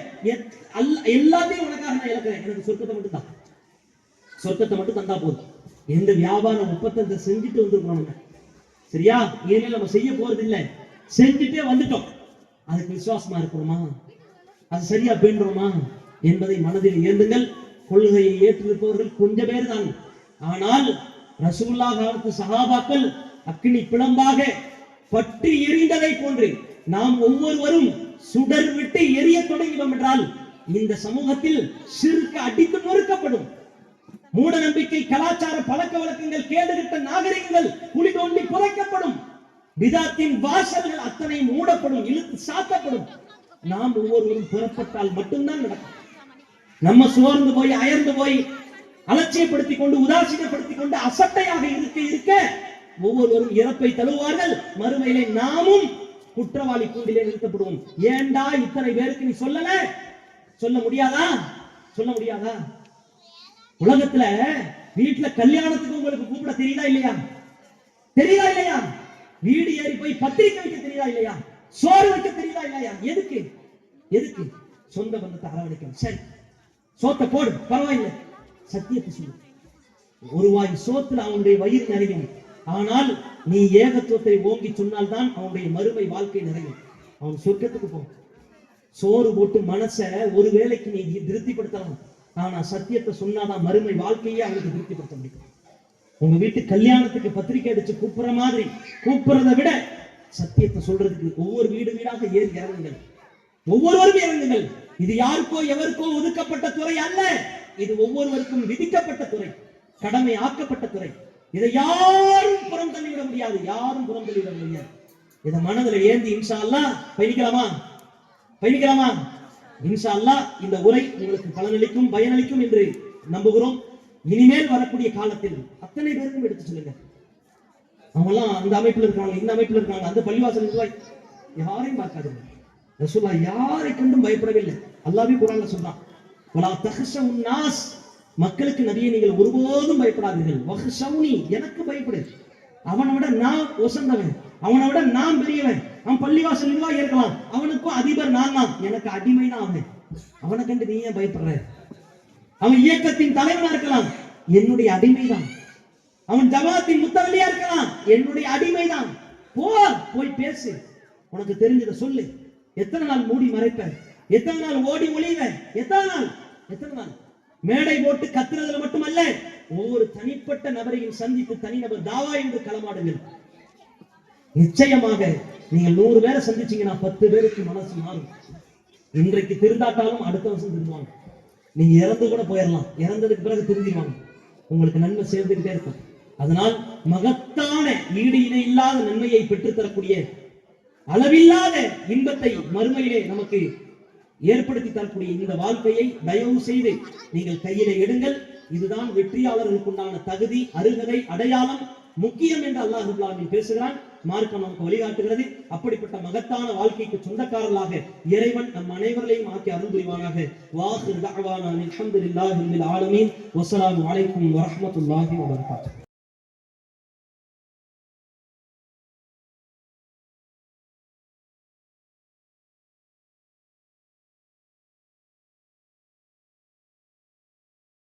எல்லாத்தையும் உனக்காக நான் இழக்கிறேன், எனக்கு சொர்க்கத்தை மட்டும் தான், சொர்க்கத்தை மட்டும் தந்தா போதும். எந்த வியாபார ஒப்பந்தத்தை செஞ்சுட்டு வந்துருக்கோம் நம்ம, சரியா? இனிமேல் நம்ம செய்ய போறது இல்லை, செஞ்சுட்டே வந்துட்டோம். அதுக்கு விசுவாசமா இருக்கிறோமா, அது சரியா பேணுறோமா என்பதை மனதில் ஏந்துங்கள். கொள்கையை ஏற்றிருப்பவர்கள் கொஞ்சம் பேர் தான். ஆனால் ரசூலுல்லாஹ் காலத்து சஹாபாக்கள் அக்னி பிளம்பாக பற்றி எரிந்ததை போன்று நாம் ஒவ்வொருவரும் சுடர் விட்டு எரிய தொடங்கினோம் என்றால் இந்த சமூகத்தில் ஷிர்க் அடித்து நொறுக்கப்படும். மூட நம்பிக்கை, கலாச்சார பழக்க வழக்கங்கள், கேடுகட்ட நாகரிகங்கள் குழி தோண்டி புதைக்கப்படும். பிதாத்தின் வாசல்கள் அத்தனை மூடப்படும், இழுத்து சாத்தப்படும். நாம் ஒவ்வொருவரும் புறப்பட்டால் மட்டும்தான் நடக்கும். நம்ம சோர்ந்து போய் அயர்ந்து போய் அலட்சியப்படுத்திக் கொண்டு உதாசீனப்படுத்திக் கொண்டு அசட்டையாக இருக்க இருக்க ஒவ்வொருவரும் இறப்பை தழுவார்கள். மறுமையிலே நாமும் குற்றவாளி கூண்டிலே நிறுத்தப்படுவோம். ஏண்டா இத்தனை பேருக்கு நீ சொல்லல? சொல்ல முடியாதா? சொல்ல முடியாதா? உலகத்துல வீட்டுல கல்யாணத்துக்கு உங்களுக்கு கூப்பிட தெரியுதா இல்லையா? தெரியுதா இல்லையா? வீடு ஏறி போய் பத்திரிக்கை வைக்க தெரியுதா இல்லையா? சோறு வைக்க தெரியுதா இல்லையா? எதுக்கு? எதுக்கு? சொந்த பந்தத்தை அரவணைக்கணும். சரி, சோத்தை போடு, பரவாயில்லை. சத்தியத்தை சொல்லு. ஒரு வாய் சோத்துல அவனுடைய வயிறு நிறையும். ஆனால் நீ ஏகத்துவத்தை ஓங்கி சொன்னால்தான் அவனுடைய மறுமை வாழ்க்கை நிறையும். அவன் சொர்க்கத்துக்கு போ. சோறு போட்டு மனச ஒரு வேளைக்கு நீ திருப்திப்படுத்தலாம். ஆனா சத்தியத்தை சொன்னாதான் மறுமை வாழ்க்கையே அவனுக்கு திருப்திப்படுத்த முடியும். உங்க வீட்டு கல்யாணத்துக்கு பத்திரிக்கை அடிச்சு கூப்பிடுற மாதிரி கூப்பிடுறதை விட சத்தியத்தை சொல்றதுக்கு ஒவ்வொரு வீடு வீடாக ஏறி இறங்குங்கள். ஒவ்வொருவரும் இறங்குங்கள். இது யாருக்கோ எவருக்கோ ஒதுக்கப்பட்ட துறை அல்ல. இது ஒவ்வொருவருக்கும் விதிக்கப்பட்ட துறை, கடமை ஆக்கப்பட்ட துறை. இதை யாரும் புறம் தள்ளிவிட முடியாது, யாரும் புறம் தள்ளிவிட முடியாது. இதை மனதில் ஏந்தி இன்ஷா அல்லாஹ் பயணிக்கலாமா? இன்ஷா அல்லாஹ் இந்த உரை உங்களுக்கு பலனளிக்கும், பயனளிக்கும் என்று நம்புகிறோம். இனிமேல் வரக்கூடிய காலத்தில் அத்தனை பேருக்கும் எடுத்து சொல்லுங்க. அவங்க எல்லாம் அந்த அமைப்பில் இருக்காங்க, இந்த அமைப்பில் இருக்காங்க, அந்த பள்ளிவாசல் யாரையும் பார்க்காதுங்க. ரசூலுல்லாஹ் யாரை கண்டும் பயப்படவில்லை. அல்லாஹ்வே குர்ஆன்ல சொல்றான், வலா தஹ்ஷவுன் நாஸ், மக்களுக்கு நபியே நீங்கள் ஒருபோதும் பயப்படாதீர்கள். வஹ்ஷவுனி, எனக்கு பயப்படு. அவனை விட நான் ஒசந்தவன், அவனை விட நான் பெரியவன். அவன் பள்ளிவாசல் நிர்வாகி இருக்கலாம், அவனுக்கும் அதிபர் நான் தான், எனக்கு அடிமை தான் அவன். அவனை கண்டு நீ ஏன் பயப்படுற? அவன் இயக்கத்தின் தலைவனா இருக்கலாம், என்னுடைய அடிமைதான். அவன் ஜமாத்தின் முத்தவலியா இருக்கலாம், என்னுடைய அடிமைதான். போய் பேசு, உனக்கு தெரிஞ்சதை சொல்லு. எத்தனை நாள் மூடி மறைப்ப? எத்தனை நாள் ஓடி ஒளிவ? எத்தனை நாள் மேடை போட்டு கத்துறதுல மட்டுமல்ல, ஒவ்வொரு தனிப்பட்ட நபரையும் சந்தித்து தனிநபர் தாவா என்று களமாடுங்கள். நிச்சயமாக நீங்கள் 100 பேரை சந்திச்சீங்கன்னா 10 பேருக்கு மனசு மாறும். இன்றைக்கு திருந்தாட்டாலும் அடுத்த வருஷம் திருந்துவாங்க. நீங்க இறந்து கூட போயிடலாம், இறந்ததுக்கு பிறகு திருந்திடுவாங்க. உங்களுக்கு நன்மை சேர்ந்துகிட்டே இருக்கும். அதனால் மகத்தான ஈடு இணை இல்லாத நன்மையை பெற்றுத்தரக்கூடிய அளவில்லாத இன்பத்தை மறுமையிலே நமக்கு ஏற்படுத்தி தரக்கூடிய இந்த வாழ்க்கையை தயவு செய்து நீங்கள் கையிலே எடுங்கள். இதுதான் வெற்றியாளர்களுக்குண்டான தகுதி, அருகதை, அடையாளம், முக்கியம் என்று அல்லாஹ் ரப்பல் ஆலமீன் பேசுகிறான். மார்க்கம் நமக்கு வழிகாட்டுகிறது. அப்படிப்பட்ட மகத்தான வாழ்க்கைக்கு சொந்தக்காரர்களாக இறைவன் நம் அனைவரையும் ஆக்கி அருள் புரிவானாக. வாஹிர் தஅவானா அல்ஹம்துலில்லாஹி ரப்பில் ஆலமீன். வஸ்ஸலாமு அலைக்கும் வரஹ்மத்துல்லாஹி வபரகாத்துஹு.